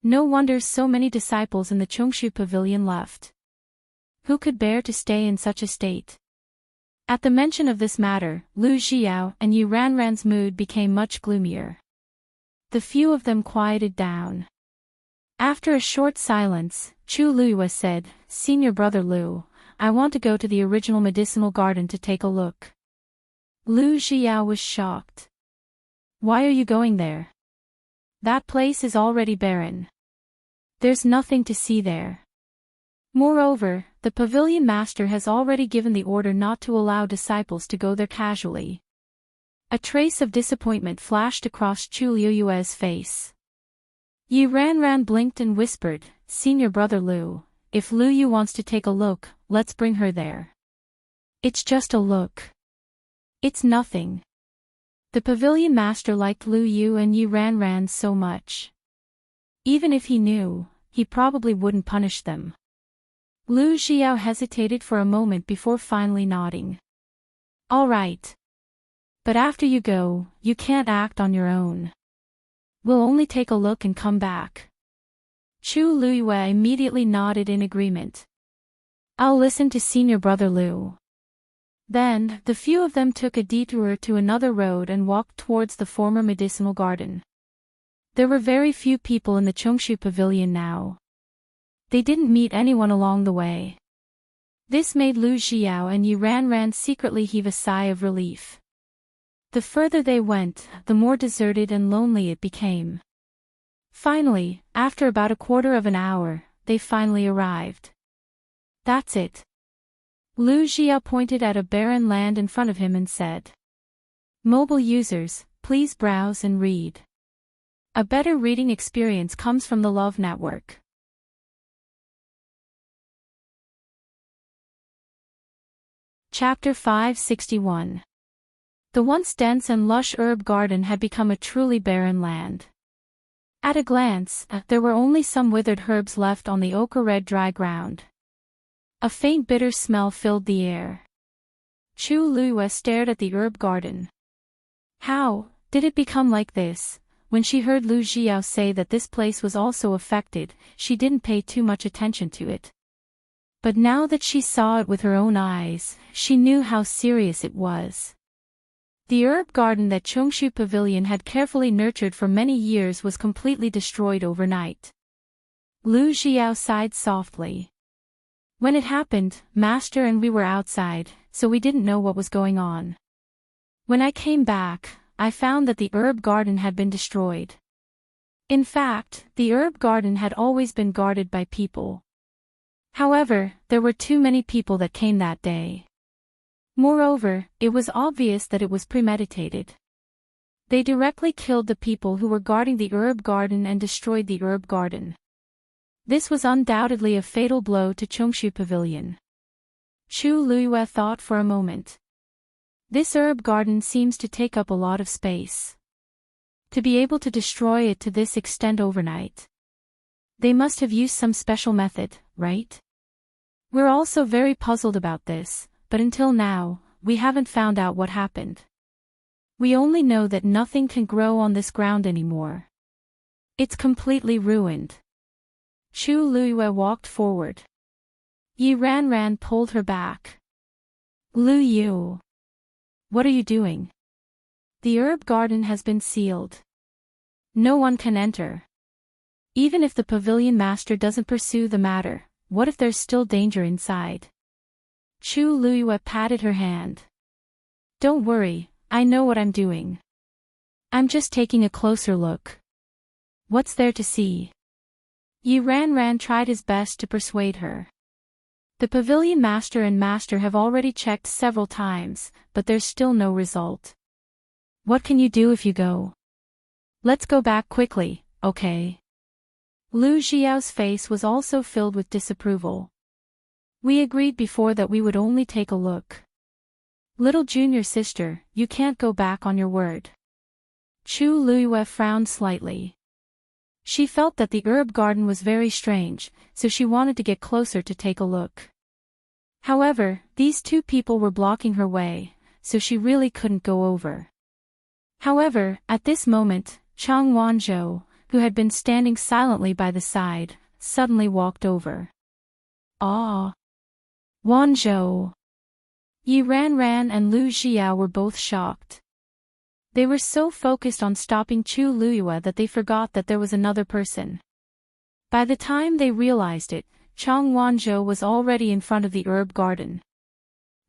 No wonder so many disciples in the Chongshu Pavilion left. Who could bear to stay in such a state? At the mention of this matter, Lu Xiao and Yu Ranran's mood became much gloomier. The few of them quieted down. After a short silence, Chu Luiyue said, "Senior brother Lu, I want to go to the original medicinal garden to take a look." Lu Xiao was shocked. "Why are you going there? That place is already barren. There's nothing to see there. Moreover, the pavilion master has already given the order not to allow disciples to go there casually." A trace of disappointment flashed across Chu Luiyue's face. Yi Ranran blinked and whispered, "Senior brother Lu, if Lu Yu wants to take a look, let's bring her there. It's just a look. It's nothing." The pavilion master liked Lu Yu and Yi Ranran so much. Even if he knew, he probably wouldn't punish them. Lu Xiao hesitated for a moment before finally nodding. "All right. But after you go, you can't act on your own. We'll only take a look and come back." Chu Luiyue immediately nodded in agreement. "I'll listen to Senior brother Lu." Then, the few of them took a detour to another road and walked towards the former medicinal garden. There were very few people in the Chongshu Pavilion now. They didn't meet anyone along the way. This made Lu Xiao and Yi Ranran secretly heave a sigh of relief. The further they went, the more deserted and lonely it became. Finally, after about a quarter of an hour, they finally arrived. "That's it." Lu Xiao pointed at a barren land in front of him and said, "Mobile users, please browse and read. A better reading experience comes from the Love Network." Chapter 561. The once dense and lush herb garden had become a truly barren land. At a glance, there were only some withered herbs left on the ochre-red dry ground. A faint bitter smell filled the air. Chu Luiyue stared at the herb garden. How did it become like this? When she heard Lu Xiao say that this place was also affected, she didn't pay too much attention to it. But now that she saw it with her own eyes, she knew how serious it was. The herb garden that Chongshu Pavilion had carefully nurtured for many years was completely destroyed overnight. Lu Xiao sighed softly. "When it happened, Master and we were outside, so we didn't know what was going on. When I came back, I found that the herb garden had been destroyed. In fact, the herb garden had always been guarded by people. However, there were too many people that came that day. Moreover, it was obvious that it was premeditated. They directly killed the people who were guarding the herb garden and destroyed the herb garden. This was undoubtedly a fatal blow to Chongshu Pavilion." Chu Luiyue thought for a moment. This herb garden seems to take up a lot of space. To be able to destroy it to this extent overnight. They must have used some special method, right? We're also very puzzled about this, but until now, we haven't found out what happened. We only know that nothing can grow on this ground anymore. It's completely ruined." Chu Luiyue walked forward. Yi Ranran pulled her back. "Lu Yu. What are you doing? The herb garden has been sealed. No one can enter. Even if the pavilion master doesn't pursue the matter, what if there's still danger inside?" Chu Luiyue patted her hand. "Don't worry, I know what I'm doing. I'm just taking a closer look. What's there to see?" Yi Ranran tried his best to persuade her. The pavilion master and master have already checked several times, but there's still no result. What can you do if you go? Let's go back quickly, okay? Lu Xiao's face was also filled with disapproval. We agreed before that we would only take a look. Little junior sister, you can't go back on your word. Chu Luiyue frowned slightly. She felt that the herb garden was very strange, so she wanted to get closer to take a look. However, these two people were blocking her way, so she really couldn't go over. However, at this moment, Chang Wanzhou, who had been standing silently by the side, suddenly walked over. "Ah! Wanzhou! Yi Ranran and Lu Xiao were both shocked. They were so focused on stopping Chu Luyue that they forgot that there was another person. By the time they realized it, Chang Wanzhou was already in front of the herb garden.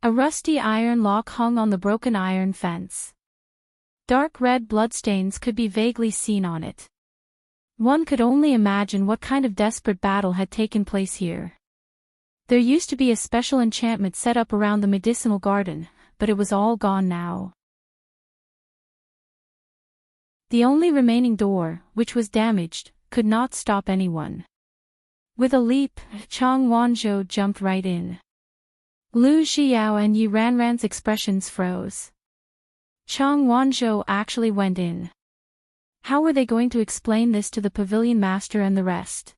A rusty iron lock hung on the broken iron fence. Dark red bloodstains could be vaguely seen on it. One could only imagine what kind of desperate battle had taken place here. There used to be a special enchantment set up around the medicinal garden, but it was all gone now. The only remaining door, which was damaged, could not stop anyone. With a leap, Chang Wanzhou jumped right in. Lu Xiao and Yi Ranran's expressions froze. Chang Wanzhou actually went in. How were they going to explain this to the pavilion master and the rest?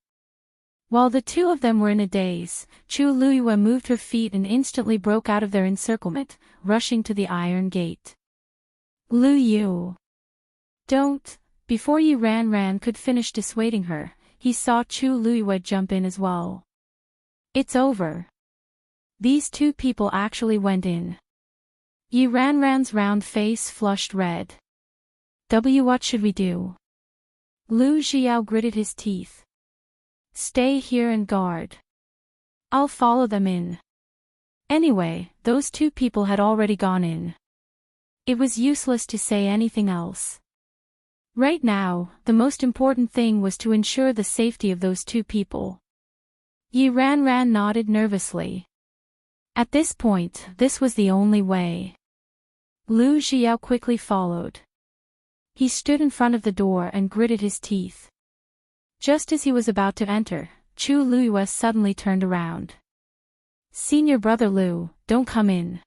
While the two of them were in a daze, Chu Luyue moved her feet and instantly broke out of their encirclement, rushing to the iron gate. Lu Yu! Don't! Before Yi Ranran could finish dissuading her, he saw Chu Luyue jump in as well. It's over. These two people actually went in. Yi Ranran's round face flushed red. What should we do? Lu Xiao gritted his teeth. Stay here and guard. I'll follow them in. Anyway, those two people had already gone in. It was useless to say anything else. Right now, the most important thing was to ensure the safety of those two people. Yi Ranran nodded nervously. At this point, this was the only way. Lu Xiao quickly followed. He stood in front of the door and gritted his teeth. Just as he was about to enter, Chu Luyue suddenly turned around. Senior brother Lu, don't come in.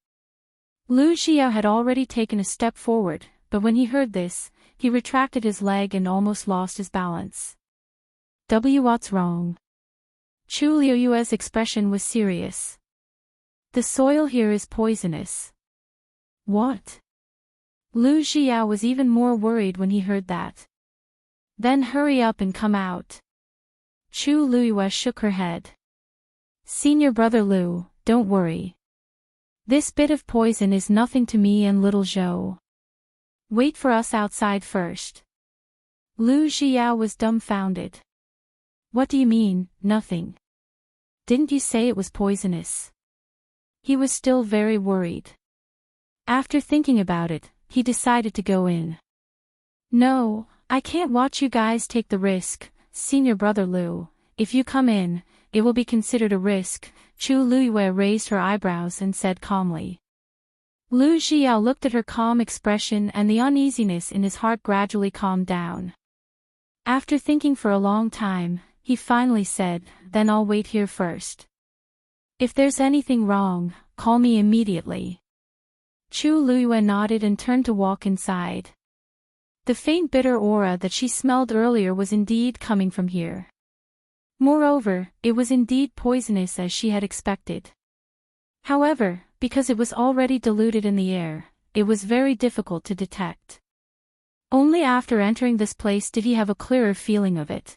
Lu Xiao had already taken a step forward, but when he heard this, he retracted his leg and almost lost his balance. What's wrong? Chu Luyue's expression was serious. The soil here is poisonous. What? Lu Xiao was even more worried when he heard that. Then hurry up and come out. Chu Luyue shook her head. Senior brother Lu, don't worry. This bit of poison is nothing to me and little Zhou. Wait for us outside first. Lu Xiao was dumbfounded. What do you mean, nothing? Didn't you say it was poisonous? He was still very worried. After thinking about it, he decided to go in. No, I can't watch you guys take the risk, Senior brother Lu. If you come in, it will be considered a risk. Chu Luyue raised her eyebrows and said calmly. Lu Xiao looked at her calm expression and the uneasiness in his heart gradually calmed down. After thinking for a long time, he finally said, then I'll wait here first. If there's anything wrong, call me immediately. Chu Luyue nodded and turned to walk inside. The faint bitter aura that she smelled earlier was indeed coming from here. Moreover, it was indeed poisonous as she had expected. However, because it was already diluted in the air, it was very difficult to detect. Only after entering this place did he have a clearer feeling of it.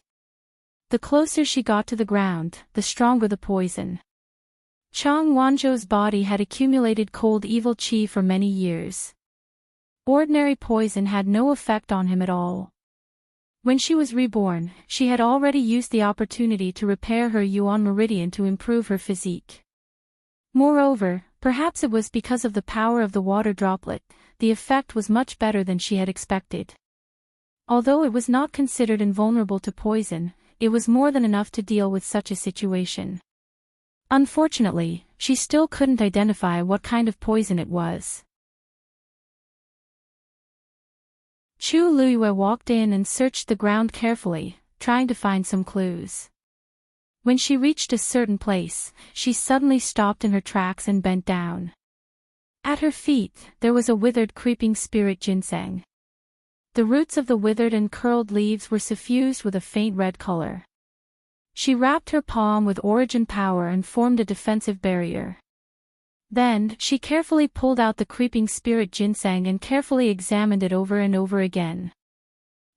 The closer she got to the ground, the stronger the poison. Chang Wanzhou's body had accumulated cold evil qi for many years. Ordinary poison had no effect on him at all. When she was reborn, she had already used the opportunity to repair her Yuan meridian to improve her physique. Moreover, perhaps it was because of the power of the water droplet, the effect was much better than she had expected. Although it was not considered invulnerable to poison, it was more than enough to deal with such a situation. Unfortunately, she still couldn't identify what kind of poison it was. Chu Luyue walked in and searched the ground carefully, trying to find some clues. When she reached a certain place, she suddenly stopped in her tracks and bent down. At her feet, there was a withered creeping spirit ginseng. The roots of the withered and curled leaves were suffused with a faint red color. She wrapped her palm with origin power and formed a defensive barrier. Then, she carefully pulled out the creeping spirit ginseng and carefully examined it over and over again.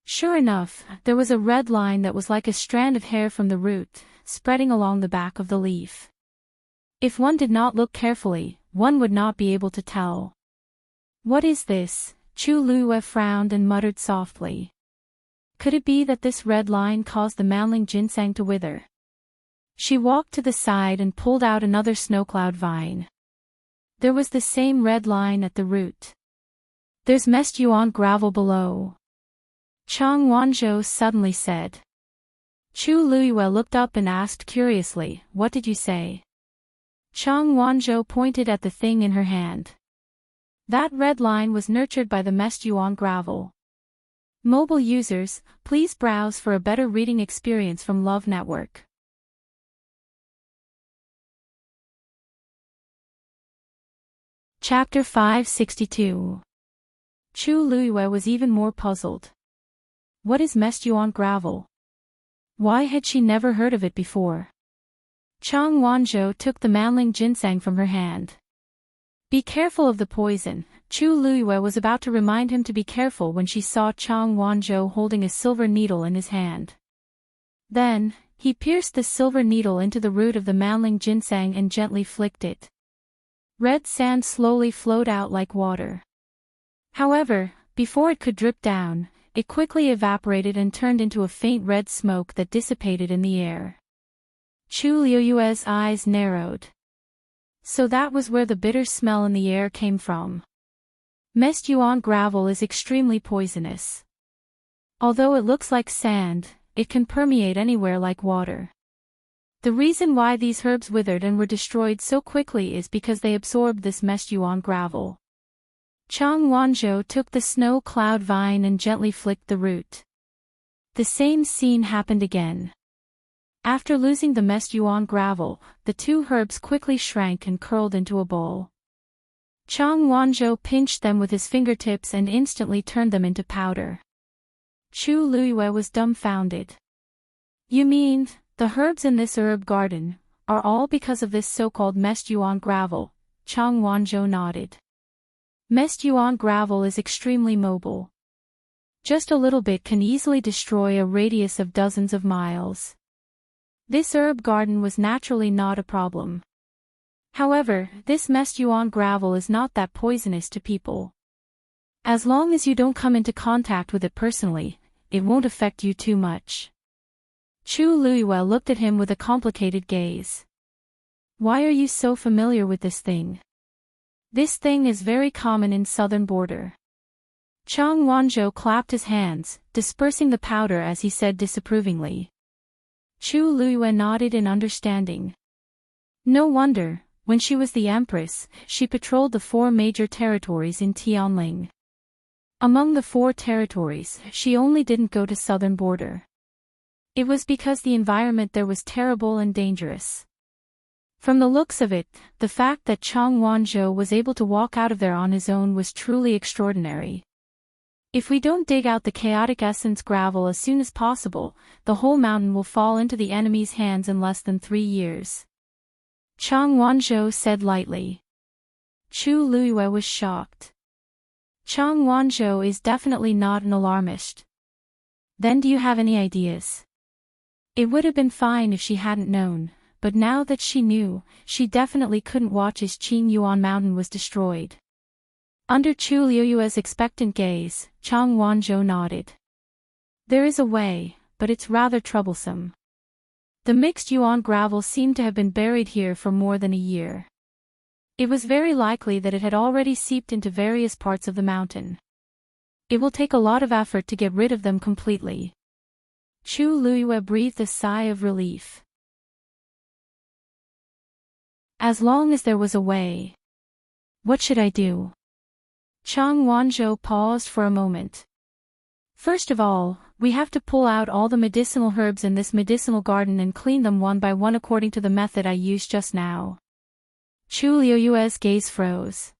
Sure enough, there was a red line that was like a strand of hair from the root, spreading along the back of the leaf. If one did not look carefully, one would not be able to tell. What is this? Chu Luyue frowned and muttered softly. Could it be that this red line caused the manling ginseng to wither? She walked to the side and pulled out another snowcloud vine. There was the same red line at the root. There's mest yuan gravel below. Chang Wanzhou suddenly said. Chu Luyue looked up and asked curiously, "What did you say?" Chang Wanzhou pointed at the thing in her hand. That red line was nurtured by the mest yuan gravel. Mobile users, please browse for a better reading experience from Love Network. Chapter 562. Chu Luyue was even more puzzled. What is mest yuan gravel? Why had she never heard of it before? Chang Wanzhou took the manling ginseng from her hand. Be careful of the poison. Chu Luyue was about to remind him to be careful when she saw Chang Wanzhou holding a silver needle in his hand. Then, he pierced the silver needle into the root of the manling ginseng and gently flicked it. Red sand slowly flowed out like water. However, before it could drip down, it quickly evaporated and turned into a faint red smoke that dissipated in the air. Chu Luyue's eyes narrowed. So that was where the bitter smell in the air came from. Mest yuan gravel is extremely poisonous. Although it looks like sand, it can permeate anywhere like water. The reason why these herbs withered and were destroyed so quickly is because they absorbed this mest yuan gravel. Chang Wanzhou took the snow cloud vine and gently flicked the root. The same scene happened again. After losing the mest yuan gravel, the two herbs quickly shrank and curled into a ball. Chang Wanzhou pinched them with his fingertips and instantly turned them into powder. Chu Luyue was dumbfounded. You mean, the herbs in this herb garden are all because of this so-called mest yuan gravel? Chang Wanzhou nodded. Mest yuan gravel is extremely mobile. Just a little bit can easily destroy a radius of dozens of miles. This herb garden was naturally not a problem. However, this mest yuan gravel is not that poisonous to people. As long as you don't come into contact with it personally, it won't affect you too much. Chu Luyue looked at him with a complicated gaze. Why are you so familiar with this thing? This thing is very common in southern border. Chang Wanzhou clapped his hands, dispersing the powder as he said disapprovingly. Chu Luyue nodded in understanding. No wonder, when she was the empress, she patrolled the 4 major territories in Tianling. Among the 4 territories, she only didn't go to southern border. It was because the environment there was terrible and dangerous. From the looks of it, the fact that Chang Wanzhou was able to walk out of there on his own was truly extraordinary. If we don't dig out the chaotic essence gravel as soon as possible, the whole mountain will fall into the enemy's hands in less than 3 years. Chang Wanzhou said lightly. Chu Luyue was shocked. Chang Wanzhou is definitely not an alarmist. Then do you have any ideas? It would have been fine if she hadn't known, but now that she knew, she definitely couldn't watch as Qing Yuan Mountain was destroyed. Under Chu Luyue's expectant gaze, Chang Wanzhou nodded. There is a way, but it's rather troublesome. The mixed yuan gravel seemed to have been buried here for more than a year. It was very likely that it had already seeped into various parts of the mountain. It will take a lot of effort to get rid of them completely. Chu Luyue breathed a sigh of relief. As long as there was a way. What should I do? Chang Wanzhou paused for a moment. First of all, we have to pull out all the medicinal herbs in this medicinal garden and clean them one by one according to the method I used just now. Chu Luyue's gaze froze.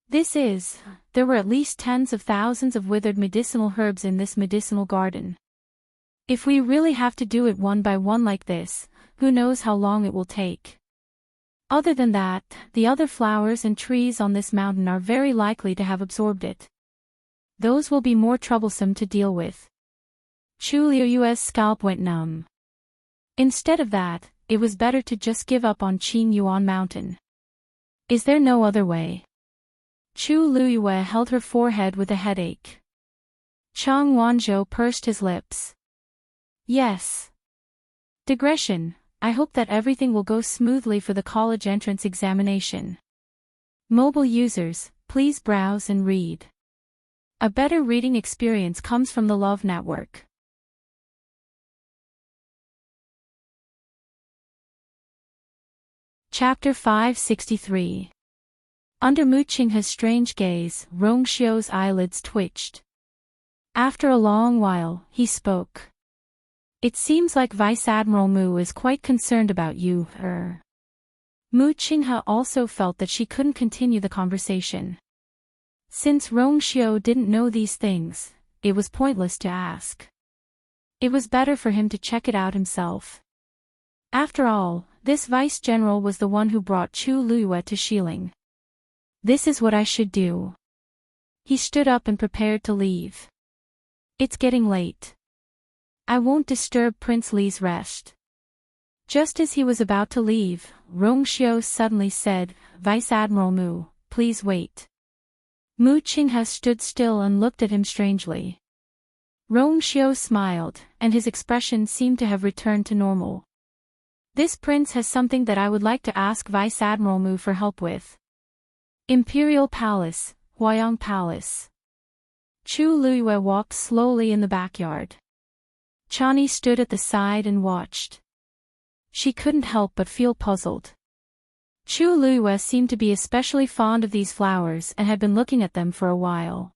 There were at least tens of thousands of withered medicinal herbs in this medicinal garden. If we really have to do it one by one like this, who knows how long it will take. Other than that, the other flowers and trees on this mountain are very likely to have absorbed it. Those will be more troublesome to deal with. Chu Luyue's scalp went numb. Instead of that, it was better to just give up on Qing Yuan Mountain. Is there no other way? Chu Luiyue held her forehead with a headache. Chang Wanzhou pursed his lips. Yes. Digression, I hope that everything will go smoothly for the college entrance examination. Mobile users, please browse and read. A better reading experience comes from the Love Network. Chapter 563. Under Mu Qinghe's strange gaze, Rongxiu's eyelids twitched. After a long while, he spoke. It seems like Vice Admiral Mu is quite concerned about you, Mu Qinghe also felt that she couldn't continue the conversation. Since Rongxiu didn't know these things, it was pointless to ask. It was better for him to check it out himself. After all, this vice general was the one who brought Chu Luiyue to Xiling. This is what I should do. He stood up and prepared to leave. It's getting late. I won't disturb Prince Li's rest. Just as he was about to leave, Rongxiu suddenly said, Vice Admiral Mu, please wait. Mu Qinghe stood still and looked at him strangely. Rongxiu smiled, and his expression seemed to have returned to normal. This prince has something that I would like to ask Vice Admiral Mu for help with. Imperial Palace, Huayang Palace. Chu Luiyue walked slowly in the backyard. Chani stood at the side and watched. She couldn't help but feel puzzled. Chu Luiyue seemed to be especially fond of these flowers and had been looking at them for a while.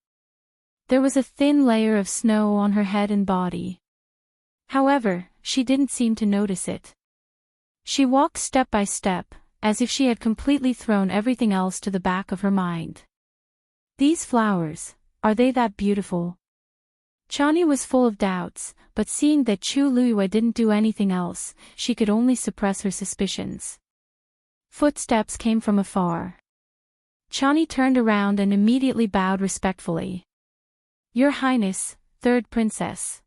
There was a thin layer of snow on her head and body. However, she didn't seem to notice it. She walked step by step, as if she had completely thrown everything else to the back of her mind. These flowers, are they that beautiful? Chani was full of doubts, but seeing that Chu Luiyue didn't do anything else, she could only suppress her suspicions. Footsteps came from afar. Chani turned around and immediately bowed respectfully. Your Highness, Third Princess.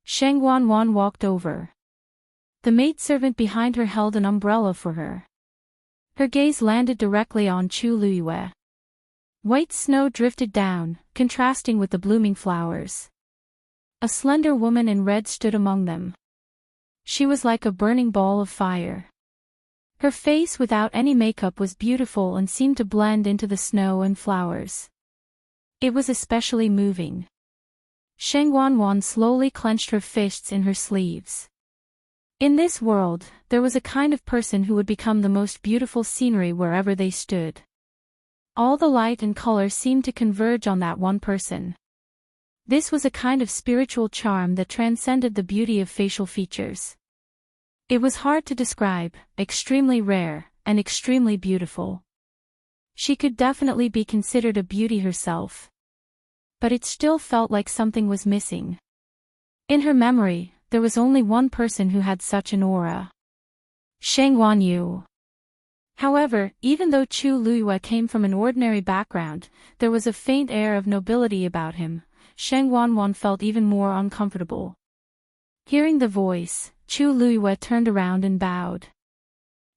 Sheng Wanwan walked over. The maidservant behind her held an umbrella for her. Her gaze landed directly on Chu Luiyue. White snow drifted down, contrasting with the blooming flowers. A slender woman in red stood among them. She was like a burning ball of fire. Her face without any makeup was beautiful and seemed to blend into the snow and flowers. It was especially moving. Sheng Wanwan slowly clenched her fists in her sleeves. In this world, there was a kind of person who would become the most beautiful scenery wherever they stood. All the light and color seemed to converge on that one person. This was a kind of spiritual charm that transcended the beauty of facial features. It was hard to describe, extremely rare, and extremely beautiful. She could definitely be considered a beauty herself. But it still felt like something was missing. In her memory, there was only one person who had such an aura. Sheng Wanyu. However, even though Chu Luiyue came from an ordinary background, there was a faint air of nobility about him. Sheng Wanwan felt even more uncomfortable. Hearing the voice, Chu Luiyue turned around and bowed.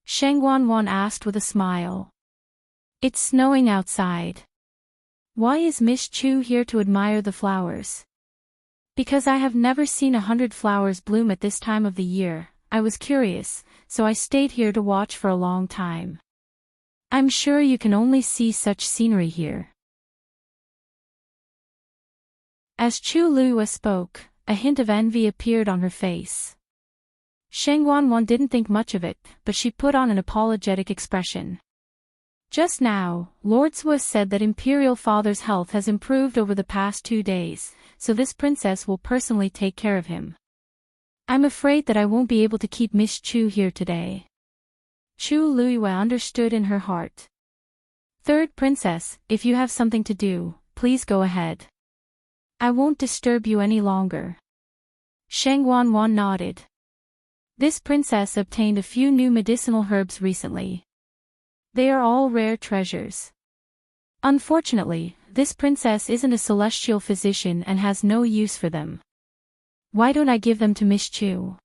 Sheng Wanwan asked with a smile. It's snowing outside. Why is Miss Chu here to admire the flowers? Because I have never seen 100 flowers bloom at this time of the year, I was curious, so I stayed here to watch for a long time. I'm sure you can only see such scenery here. As Chu Luiyue spoke, a hint of envy appeared on her face. Sheng Wanwan didn't think much of it, but she put on an apologetic expression. Just now, Lord Sui said that Imperial Father's health has improved over the past 2 days, so this princess will personally take care of him. I'm afraid that I won't be able to keep Miss Chu here today. Chu Luiyue understood in her heart. Third Princess, if you have something to do, please go ahead. I won't disturb you any longer. Sheng Wanwan nodded. This princess obtained a few new medicinal herbs recently. They are all rare treasures. Unfortunately, this princess isn't a celestial physician and has no use for them. Why don't I give them to Miss Chu?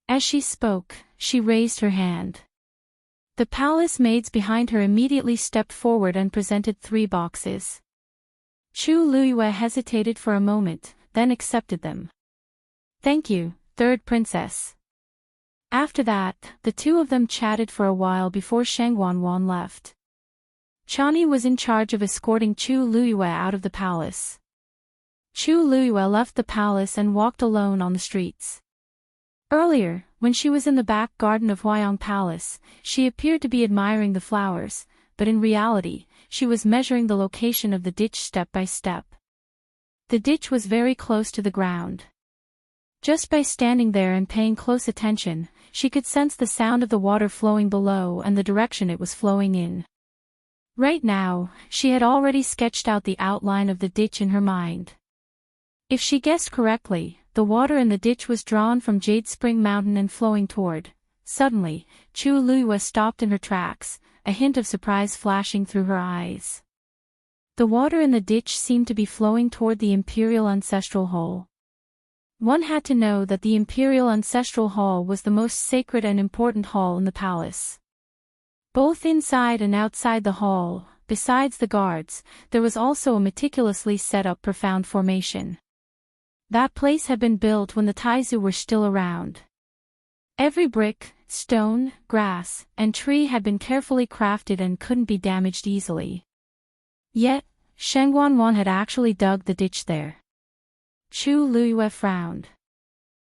As she spoke, she raised her hand. The palace maids behind her immediately stepped forward and presented 3 boxes. Chu Luiyue hesitated for a moment, then accepted them. "Thank you, third princess." After that, the 2 of them chatted for a while before Sheng Wanwan left. Chani was in charge of escorting Chu Luiyue out of the palace. Chu Luiyue left the palace and walked alone on the streets. Earlier, when she was in the back garden of Huayong Palace, she appeared to be admiring the flowers, but in reality, she was measuring the location of the ditch step by step. The ditch was very close to the ground. Just by standing there and paying close attention, she could sense the sound of the water flowing below and the direction it was flowing in. Right now, she had already sketched out the outline of the ditch in her mind. If she guessed correctly, the water in the ditch was drawn from Jade Spring Mountain and flowing toward. Suddenly, Chu Luiyue stopped in her tracks, a hint of surprise flashing through her eyes. The water in the ditch seemed to be flowing toward the Imperial Ancestral Hall. One had to know that the Imperial Ancestral Hall was the most sacred and important hall in the palace. Both inside and outside the hall, besides the guards, there was also a meticulously set up profound formation. That place had been built when the Taizu were still around. Every brick, stone, grass, and tree had been carefully crafted and couldn't be damaged easily. Yet, Sheng Wanwan had actually dug the ditch there. Chu Luiyue frowned.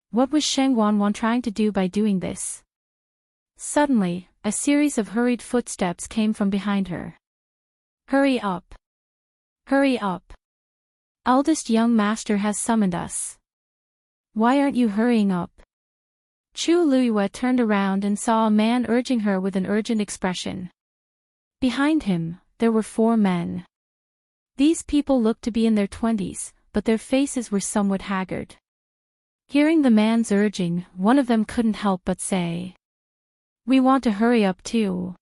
What was Sheng Wanwan trying to do by doing this? Suddenly, a series of hurried footsteps came from behind her. "Hurry up! Hurry up! Eldest young master has summoned us. Why aren't you hurrying up?" Chu Luiyue turned around and saw a man urging her with an urgent expression. Behind him, there were 4 men. These people looked to be in their 20s, but their faces were somewhat haggard. Hearing the man's urging, one of them couldn't help but say, "We want to hurry up too.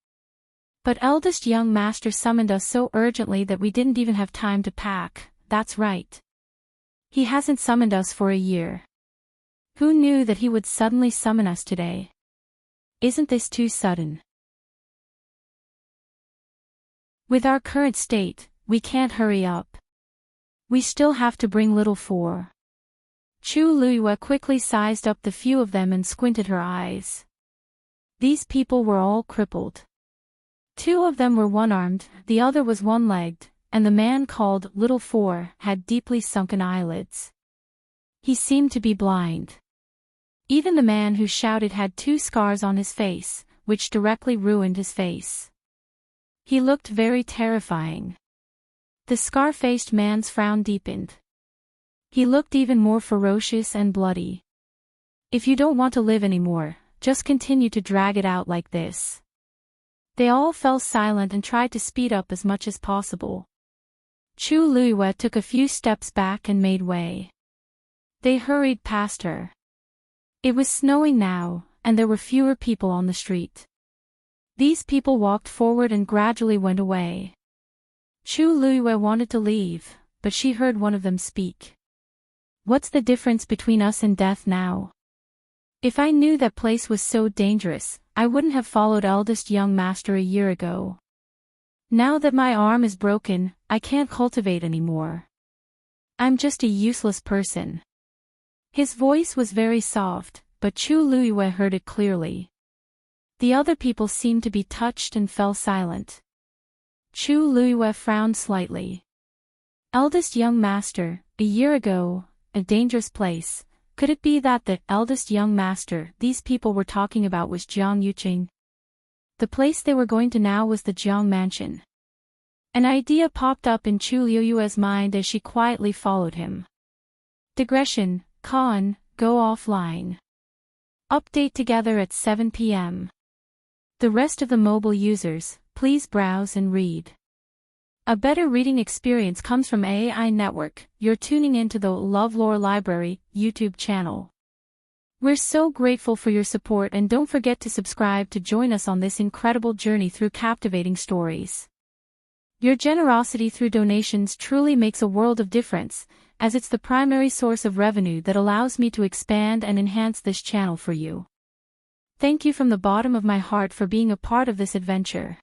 But eldest young master summoned us so urgently that we didn't even have time to pack." "That's right. He hasn't summoned us for a year. Who knew that he would suddenly summon us today? Isn't this too sudden? With our current state, we can't hurry up. We still have to bring little 4. Chu Luiyue quickly sized up the few of them and squinted her eyes. These people were all crippled. 2 of them were one-armed, the other was one-legged, and the man called Little 4 had deeply sunken eyelids. He seemed to be blind. Even the man who shouted had 2 scars on his face, which directly ruined his face. He looked very terrifying. The scar-faced man's frown deepened. He looked even more ferocious and bloody. "If you don't want to live anymore, just continue to drag it out like this." They all fell silent and tried to speed up as much as possible. Chu Luiyue took a few steps back and made way. They hurried past her. It was snowing now, and there were fewer people on the street. These people walked forward and gradually went away. Chu Luiyue wanted to leave, but she heard one of them speak. "What's the difference between us and death now? If I knew that place was so dangerous, I wouldn't have followed eldest young master a year ago. Now that my arm is broken, I can't cultivate anymore. I'm just a useless person." His voice was very soft, but Chu Luiyue heard it clearly. The other people seemed to be touched and fell silent. Chu Luiyue frowned slightly. Eldest young master, a year ago, a dangerous place. Could it be that the eldest young master these people were talking about was Jiang Yuqing? The place they were going to now was the Jiang Mansion. An idea popped up in Chu Luiyue's mind as she quietly followed him. Digression, Con, go offline. Update together at 7 p.m. The rest of the mobile users, please browse and read. A better reading experience comes from AI Network. You're tuning into the LoveLore Library YouTube channel. We're so grateful for your support, and don't forget to subscribe to join us on this incredible journey through captivating stories. Your generosity through donations truly makes a world of difference, as it's the primary source of revenue that allows me to expand and enhance this channel for you. Thank you from the bottom of my heart for being a part of this adventure.